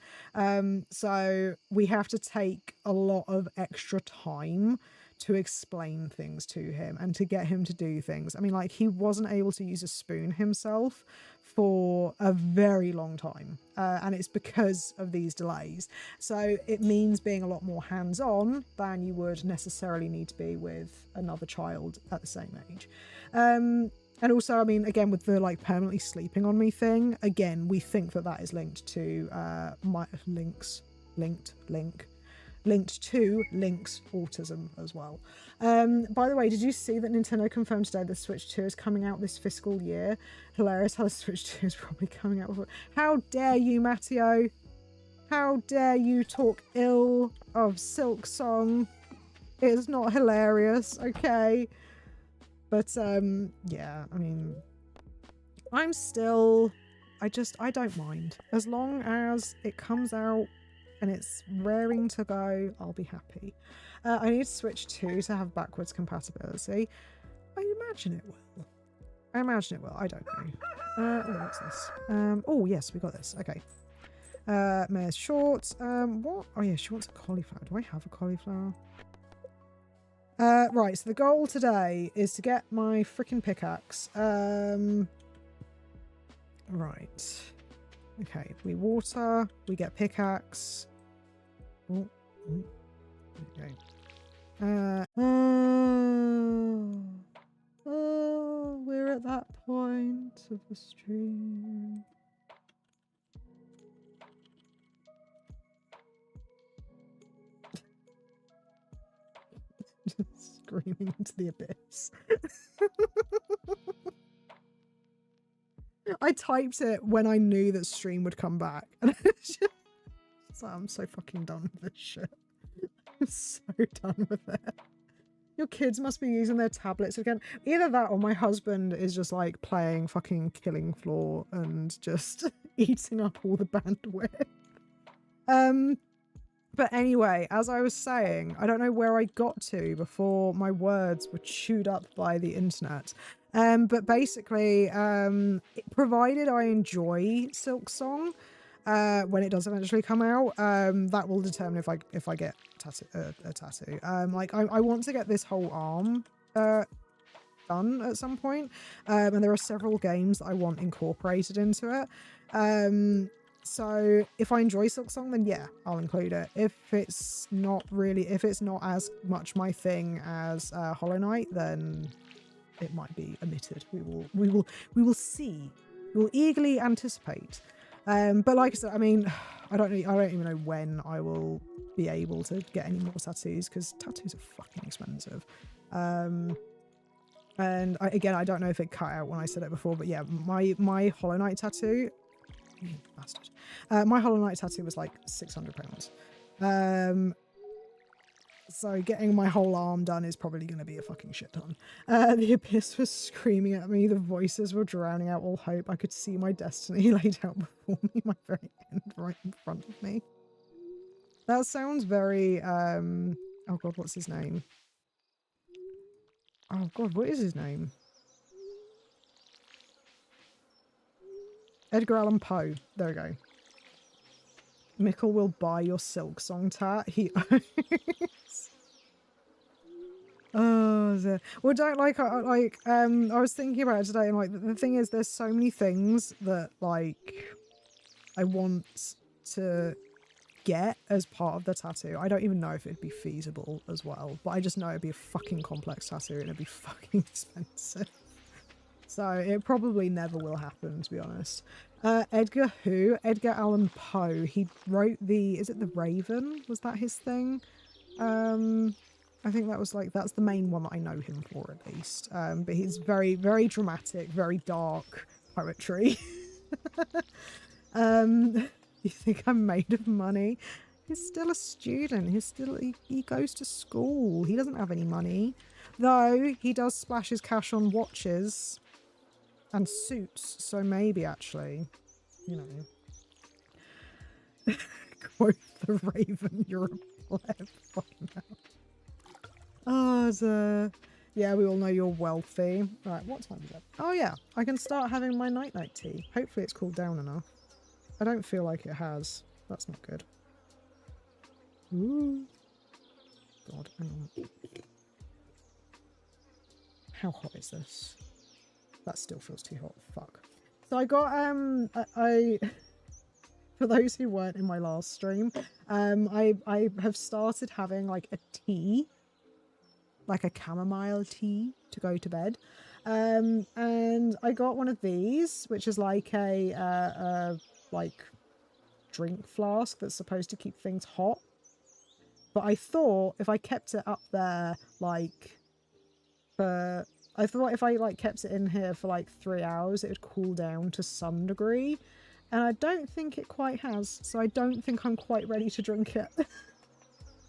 So we have to take a lot of extra time to explain things to him and to get him to do things. I mean, like, he wasn't able to use a spoon himself for a very long time, and it's because of these delays. So it means being a lot more hands-on than you would necessarily need to be with another child at the same age. And also, I mean, again, with the like permanently sleeping on me thing, again, we think that that is linked to linked to Link's autism as well. By the way, did you see that Nintendo confirmed today the Switch 2 is coming out this fiscal year? Hilarious how the Switch 2 is probably coming out before. How dare you, Matteo? How dare you talk ill of Silk Song? It is not hilarious, okay? But, yeah, I mean, I don't mind. As long as it comes out and it's raring to go, I'll be happy. I need Switch 2 to have backwards compatibility. I imagine it will. I don't know. Oh, what's this? Oh, yes, we got this. Okay. Mare's short. What? Oh, yeah, she wants a cauliflower. Do I have a cauliflower? Right, so the goal today is to get my freaking pickaxe. Right. Okay, we water, we get pickaxe. Oh, okay. Oh, we're at that point of the stream. Just screaming into the abyss. I typed it when I knew that stream would come back. And it's like, I'm so fucking done with this shit. I'm so done with it. Your kids must be using their tablets again. Either that or my husband is just like playing fucking Killing Floor and just eating up all the bandwidth. But anyway, as I was saying, I don't know where I got to before my words were chewed up by the internet. But basically, provided I enjoy Silk Song, when it does eventually come out, that will determine if I get a tattoo. Like I want to get this whole arm done at some point, and there are several games that I want incorporated into it. So if I enjoy Silk Song, then yeah, I'll include it. If it's not as much my thing as Hollow Knight, then it might be omitted. We will see. We will eagerly anticipate. But like I said, I mean, I don't even know when I will be able to get any more tattoos, because tattoos are fucking expensive. And I don't know if it cut out when I said it before, but yeah, my Hollow Knight tattoo, you bastard. My Hollow Knight tattoo was like £600. So getting my whole arm done is probably going to be a fucking shit ton. The abyss was screaming at me. The voices were drowning out all hope. I could see my destiny laid out before me, my very end right in front of me. That sounds very, oh god, what's his name? Oh god, what is his name? Edgar Allan Poe. There we go. Mickle will buy your Silk Song tat. He owns. Oh, well, don't like I was thinking about it today, and like the thing is, there's so many things that like I want to get as part of the tattoo. I don't even know if it'd be feasible as well, but I just know it'd be a fucking complex tattoo and it'd be fucking expensive. So it probably never will happen, to be honest. Edgar Allan Poe. He wrote is it The Raven? Was that his thing? I think that was like, that's the main one that I know him for, at least. But he's very, very dramatic, very dark poetry. You think I'm made of money? He's still a student. He goes to school. He doesn't have any money. Though he does splash his cash on watches and suits, so maybe actually, you know. Quote The Raven, you're a pleb. Fucking hell. Oh, yeah, we all know you're wealthy. Right, what time is it? Oh yeah, I can start having my night-night tea. Hopefully it's cooled down enough. I don't feel like it has. That's not good. Ooh. God, hang on. How hot is this? That still feels too hot. Fuck. So I got I for those who weren't in my last stream, I have started having like a tea, like a chamomile tea to go to bed. And I got one of these, which is like a like drink flask that's supposed to keep things hot. But I thought if I kept it up there, like I thought if I like kept it in here for like 3 hours, it would cool down to some degree. And I don't think it quite has, so I don't think I'm quite ready to drink it.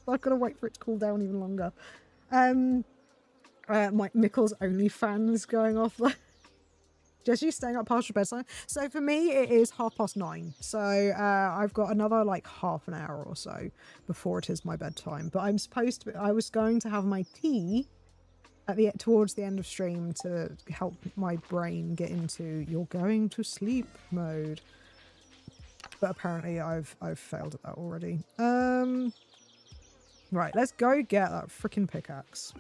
I've got to wait for it to cool down even longer. My Mickle's OnlyFans going off there. Just you staying up past your bedtime. So for me, it is 9:30. So I've got another like half an hour or so before it is my bedtime. But I'm supposed to. I was going to have my tea at towards the end of stream to help my brain get into "you're going to sleep" mode. But apparently, I've failed at that already. Right, let's go get that freaking pickaxe.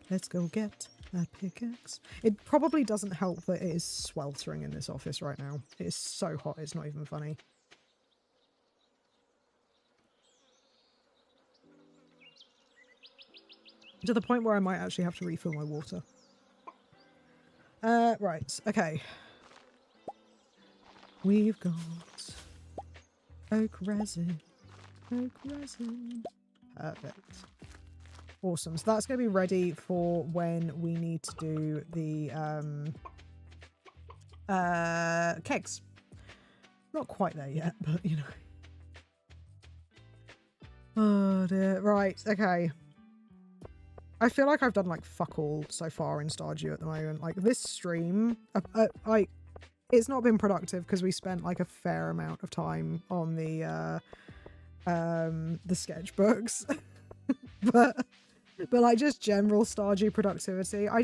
Let's go get that pickaxe. It probably doesn't help that it is sweltering in this office right now. It is so hot, it's not even funny. To the point where I might actually have to refill my water. Right, okay. We've got oak resin. Oak resin. Perfect. Awesome. So that's going to be ready for when we need to do the kegs. Not quite there yet, but you know. Oh dear. Right. Okay. I feel like I've done like fuck all so far in Stardew at the moment. Like this stream, it's not been productive because we spent like a fair amount of time on the sketchbooks, but like just general Stardew productivity. I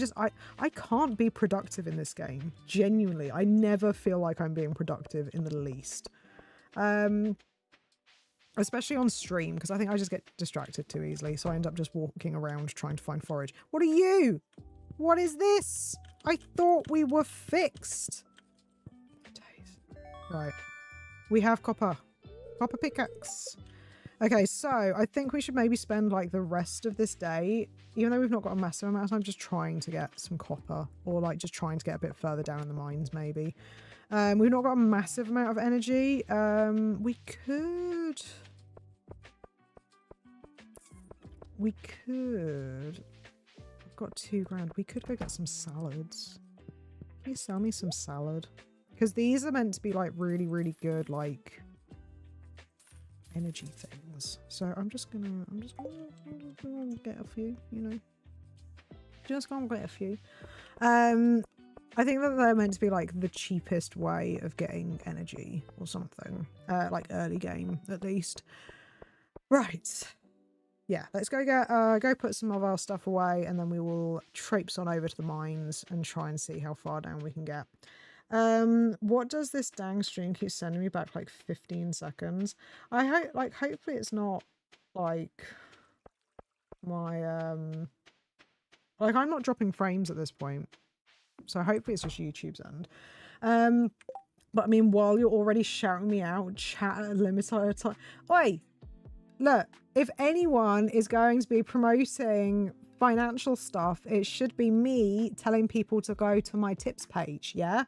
can't be productive in this game. Genuinely, I never feel like I'm being productive in the least. Especially on stream, because I think I just get distracted too easily. So I end up just walking around trying to find forage. What are you? What is this? I thought we were fixed. Right. We have copper. Copper pickaxe. Okay, so I think we should maybe spend like the rest of this day, even though we've not got a massive amount of time, just trying to get some copper, or like just trying to get a bit further down in the mines maybe. We've not got a massive amount of energy. We could... I've got £2 We could go get some salads. Can you sell me some salad? Because these are meant to be like really, really good, like energy things. So I'm just gonna get a few, you know. Just gonna get a few. I think that they're meant to be like the cheapest way of getting energy or something. Like early game at least. Right. Yeah, let's go get go put some of our stuff away, and then we will traipse on over to the mines and try and see how far down we can get. What does this dang stream keep sending me back like 15 seconds? I hope, like, hopefully it's not like my like I'm not dropping frames at this point, so hopefully it's just YouTube's end. But I mean, while you're already shouting me out, chat at a limited time. Oi, look, if anyone is going to be promoting financial stuff, it should be me telling people to go to my tips page, yeah?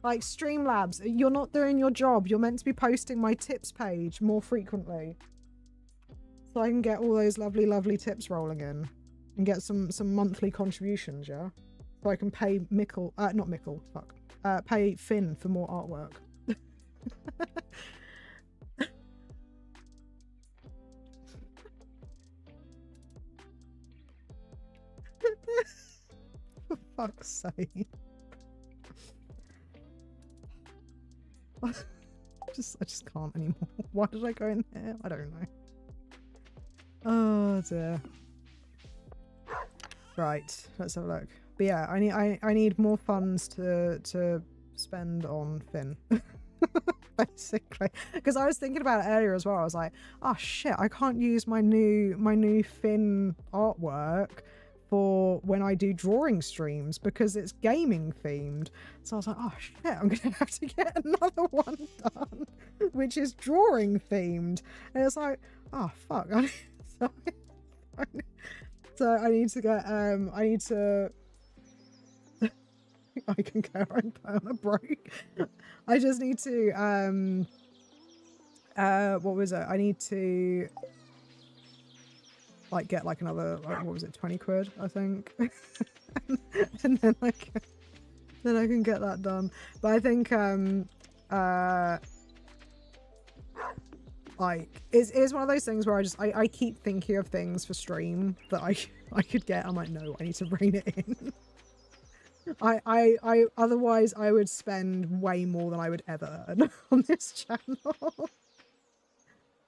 Like Streamlabs, you're not doing your job. You're meant to be posting my tips page more frequently, so I can get all those lovely, lovely tips rolling in and get some monthly contributions, yeah? So I can pay Mickle, not Mickle, fuck, pay Finn for more artwork. For fuck's sake. I just can't anymore. Why did I go in there? I don't know. Oh dear. Right, let's have a look. But yeah, I need more funds to spend on Finn. basically. Because I was thinking about it earlier as well. I was like, oh shit, I can't use my new Finn artwork for when I do drawing streams because it's gaming themed. So I was like, oh shit, I'm gonna have to get another one done, which is drawing themed. And it's like, oh fuck. So I need to get I can go and put on a break. I just need to what was it? I need to like get like another, like, what was it, 20 quid I think. And then I can get that done. But I think like it's one of those things where I keep thinking of things for stream that I could get. I'm like, no, I need to rein it in. I otherwise I would spend way more than I would ever earn on this channel.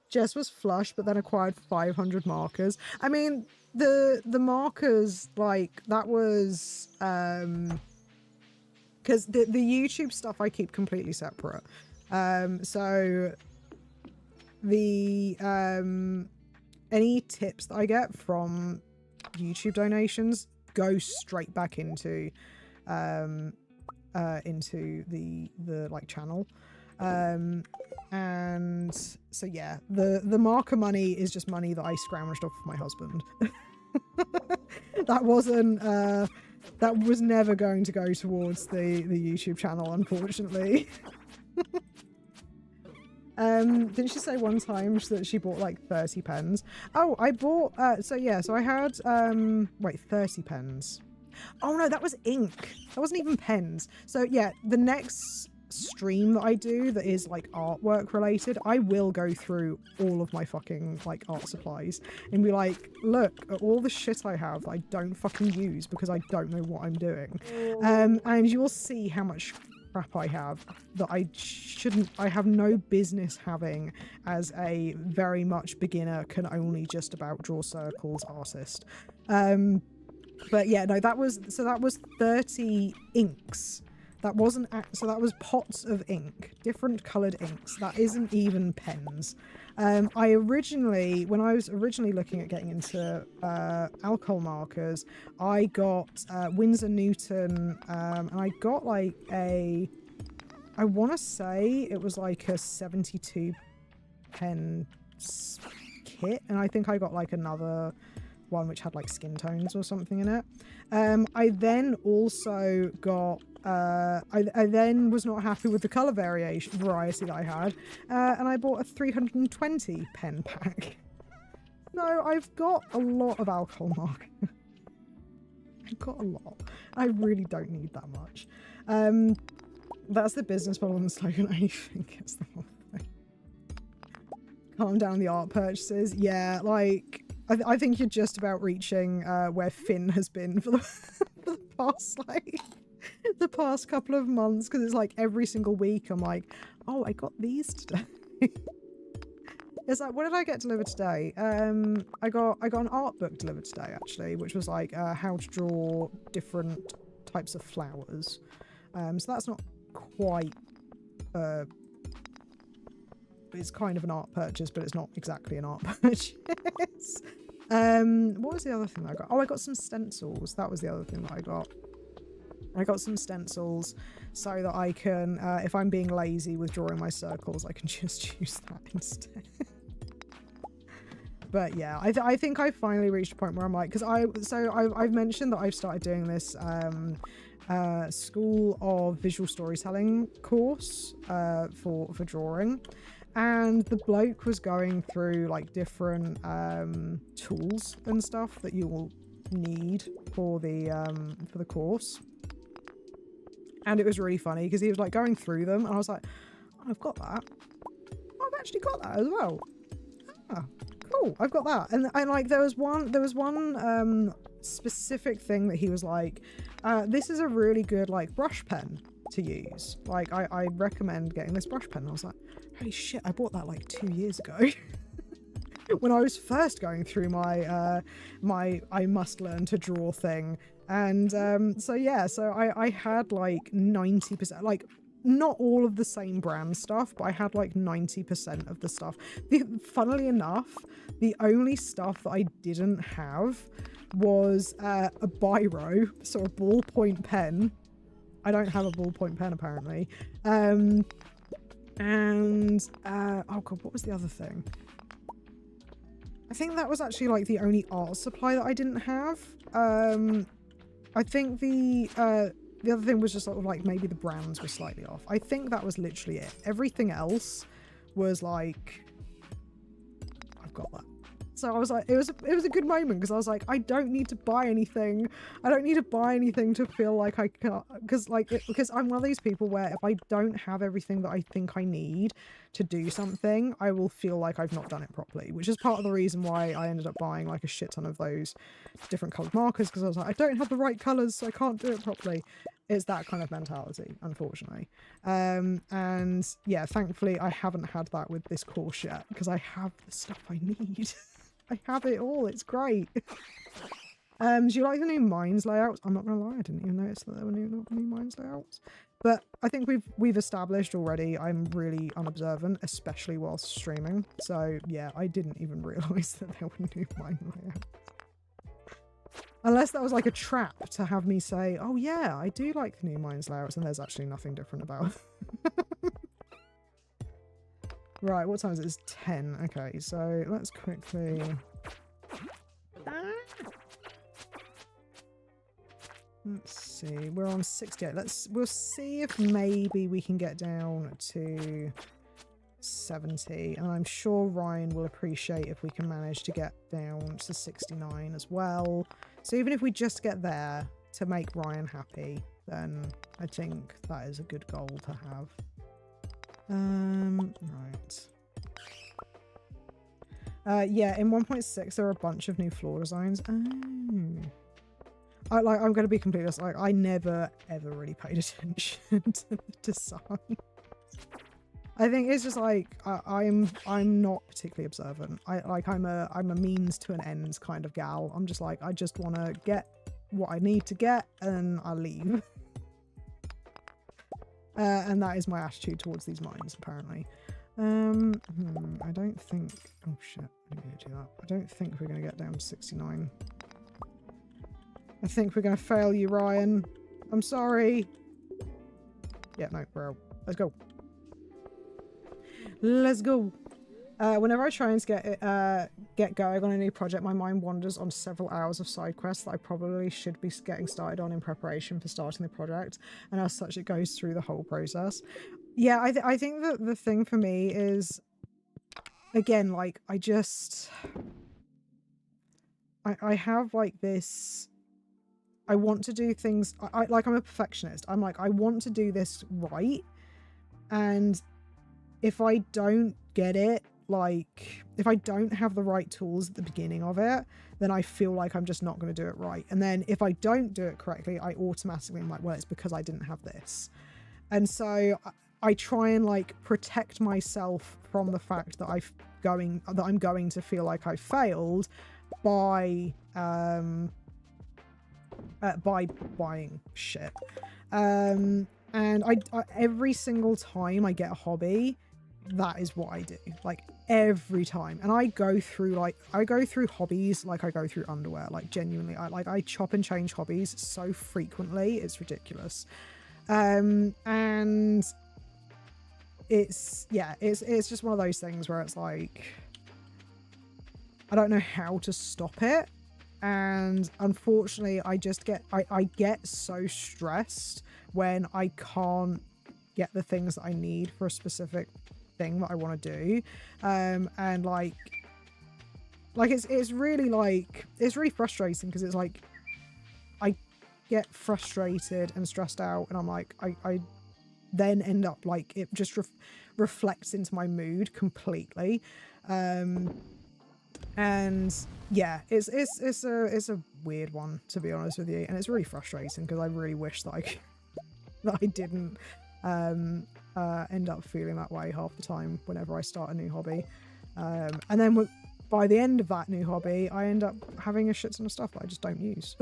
Jess was flush, but then acquired 500 markers. I mean, the markers, like, that was because the YouTube stuff I keep completely separate. So the any tips that I get from YouTube donations go straight back into the like channel. And so yeah, the marker money is just money that I scrounged off of my husband. That wasn't that was never going to go towards the YouTube channel, unfortunately. Didn't she say one time that she bought like 30 pens? Oh, I bought so yeah, so I had wait, 30 pens. Oh no, that was ink. That wasn't even pens. So yeah, the next stream that I do that is like artwork related, I will go through all of my fucking like art supplies and be like, look at all the shit I have that I don't fucking use because I don't know what I'm doing. And you will see how much crap I have that I have no business having as a very much beginner, can only just about draw circles artist. But yeah, no, that was 30 inks. That wasn't, so that was pots of ink, different coloured inks. That isn't even pens. When I was originally looking at getting into alcohol markers, I got Winsor Newton, and I got like I want to say it was like a 72 pen kit, and I think I got like another one which had like skin tones or something in it. I then also got I then was not happy with the colour variety that I had, and I bought a 320 pen pack. So I've got a lot of alcohol markers. I've got a lot. I really don't need that much. That's the business model and the slogan. I think it's the whole thing. Calm down the art purchases. Yeah, like I think you're just about reaching where Finn has been for the past like the past couple of months, because it's like every single week I'm like, oh, I got these today. It's like, what did I get delivered today? I got an art book delivered today actually, which was like how to draw different types of flowers. So that's not quite it's kind of an art purchase, but it's not exactly an art purchase. What was the other thing that I got? Oh, I got some stencils. That was the other thing that I got. I got some stencils so that I can, if I'm being lazy with drawing my circles, I can just use that instead. But yeah, I think I finally reached a point where I'm like, because I've mentioned that I've started doing this School of Visual Storytelling course for drawing, and the bloke was going through like different tools and stuff that you will need for the course. And it was really funny because he was like going through them and I was like, oh, I've got that. I've actually got that as well. Ah, cool, I've got that. And like there was one specific thing that he was like, this is a really good like brush pen to use. Like I recommend getting this brush pen. And I was like, holy shit, I bought that like 2 years ago. When I was first going through my my I must learn to draw thing. And so yeah, so I had like 90%, like not all of the same brand stuff, but I had like 90% of the stuff. Funnily enough, the only stuff that I didn't have was a biro, so a ballpoint pen. I don't have a ballpoint pen apparently. Oh god, what was the other thing? I think that was actually like the only art supply that I didn't have. I think the other thing was just sort of like maybe the brands were slightly off. I think that was literally it. Everything else was like, I've got that. So I was like, it was a good moment because I was like, I don't need to buy anything. I don't need to buy anything to feel like I can't, because I'm one of these people where if I don't have everything that I think I need to do something, I will feel like I've not done it properly, which is part of the reason why I ended up buying like a shit ton of those different coloured markers, because I was like, I don't have the right colours, so I can't do it properly. It's that kind of mentality, unfortunately. And yeah, thankfully I haven't had that with this course yet, because I have the stuff I need. I have it all. It's great. Do you like the new mines layouts? I'm not gonna lie, I didn't even notice that there were new mines layouts. But I think we've established already I'm really unobservant, especially whilst streaming. So yeah, I didn't even realise that there were new mine layouts. Unless that was like a trap to have me say, oh yeah, I do like the new mines layouts, and there's actually nothing different about it. Right, what time is it? It's 10. Okay, so let's quickly... Let's see, we're on 68. We'll see if maybe we can get down to 70. And I'm sure Ryan will appreciate if we can manage to get down to 69 as well. So even if we just get there to make Ryan happy, then I think that is a good goal to have. Right. Yeah, in 1.6 there are a bunch of new floor designs. Oh. I'm going to be completely honest, like I never ever really paid attention to the design. I think it's just like I'm not particularly observant. I'm a means to an end kind of gal. I'm just like, I just want to get what I need to get and I'll leave. And that is my attitude towards these mines, apparently. I don't think... Oh, shit. I didn't do that. I don't think we're going to get down to 69. I think we're going to fail you, Ryan. I'm sorry. Yeah, no, we're out. Let's go. Let's go. Whenever I try and get going on a new project, my mind wanders on several hours of side quests that I probably should be getting started on in preparation for starting the project, and as such it goes through the whole process. Yeah, I think that the thing for me is, again, like I have like this, I want to do things, like I'm a perfectionist. I'm like, I want to do this right, and if I don't get it, like if I don't have the right tools at the beginning of it, then I feel like I'm just not going to do it right. And then if I don't do it correctly, I automatically am like, well, it's because I didn't have this. And so I try and like protect myself from the fact that I'm going to feel like I failed by buying shit. And I every single time I get a hobby, that is what I do, like every time. And I go through hobbies like I go through underwear, like genuinely. I chop and change hobbies so frequently, it's ridiculous. And it's just one of those things where it's like I don't know how to stop it, and unfortunately I get so stressed when I can't get the things that I need for a specific thing that I want to do, and like it's really frustrating, because it's like I get frustrated and stressed out, and I'm like I then end up like it just reflects into my mood completely, and yeah, it's a weird one, to be honest with you, and it's really frustrating because I really wish that I didn't end up feeling that way half the time whenever I start a new hobby, and then by the end of that new hobby I end up having a shit ton of stuff that I just don't use.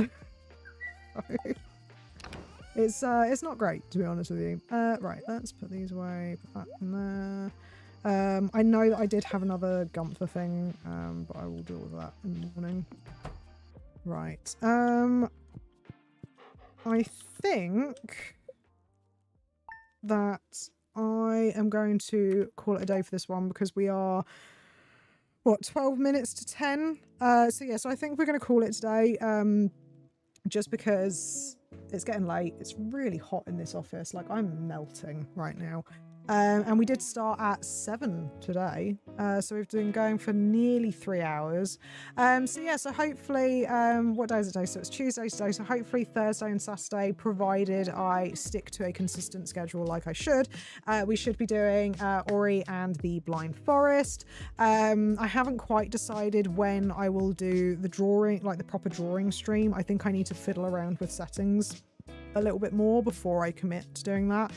It's not great, to be honest with you. Right, let's put these away, put that in there. I know that I did have another Gunther thing, but I will deal with that in the morning. Right. I think that I am going to call it a day for this one because we are, what, 12 minutes to 10? So yeah, so I think we're going to call it today, just because it's getting late. It's really hot in this office. Like, I'm melting right now. And we did start at 7 today. So we've been going for nearly 3 hours. So yeah, so hopefully, what day is it today? So it's Tuesday today. So hopefully Thursday and Saturday, provided I stick to a consistent schedule like I should, we should be doing Ori and the Blind Forest. I haven't quite decided when I will do the drawing, like the proper drawing stream. I think I need to fiddle around with settings a little bit more before I commit to doing that.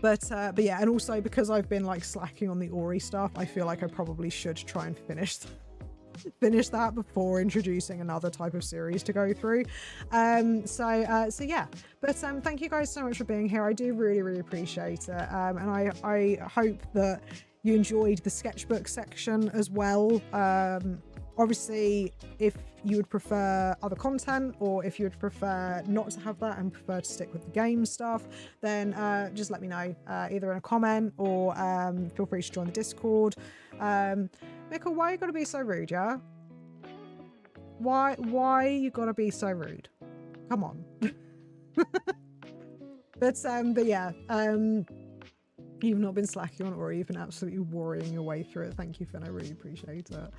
But yeah, and also because I've been like slacking on the Ori stuff, I feel like I probably should try and finish that before introducing another type of series to go through. So yeah, but thank you guys so much for being here. I do really appreciate it, and I hope that you enjoyed the sketchbook section as well. Obviously, if you would prefer other content, or if you would prefer not to have that and prefer to stick with the game stuff, then just let me know, either in a comment or feel free to join the Discord. Mikkel, why you gotta be so rude, yeah? Why you gotta be so rude? Come on. But yeah, you've not been slacking on it, or you've been absolutely worrying your way through it. Thank you, Finn. I really appreciate it.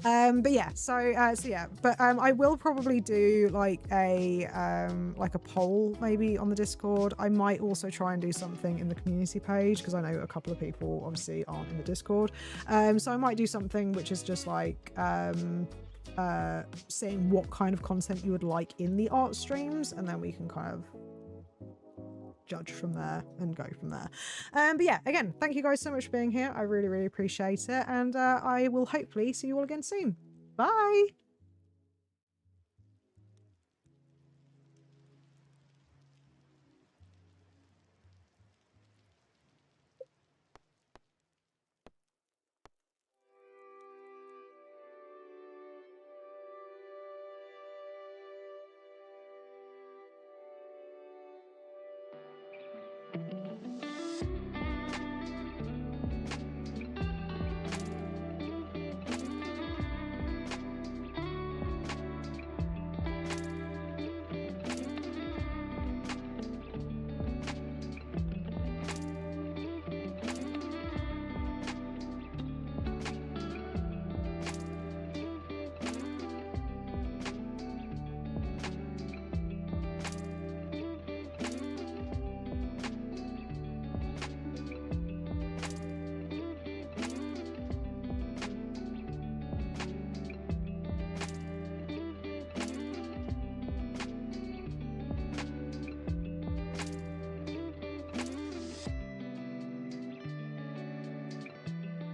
But yeah, so yeah, but I will probably do like a poll maybe on the Discord. I might also try and do something in the community page, because I know a couple of people obviously aren't in the Discord. So I might do something which is just like saying what kind of content you would like in the art streams, and then we can kind of judge from there and go from there. But yeah, again, thank you guys so much for being here. I really appreciate it, and I will hopefully see you all again soon. Bye.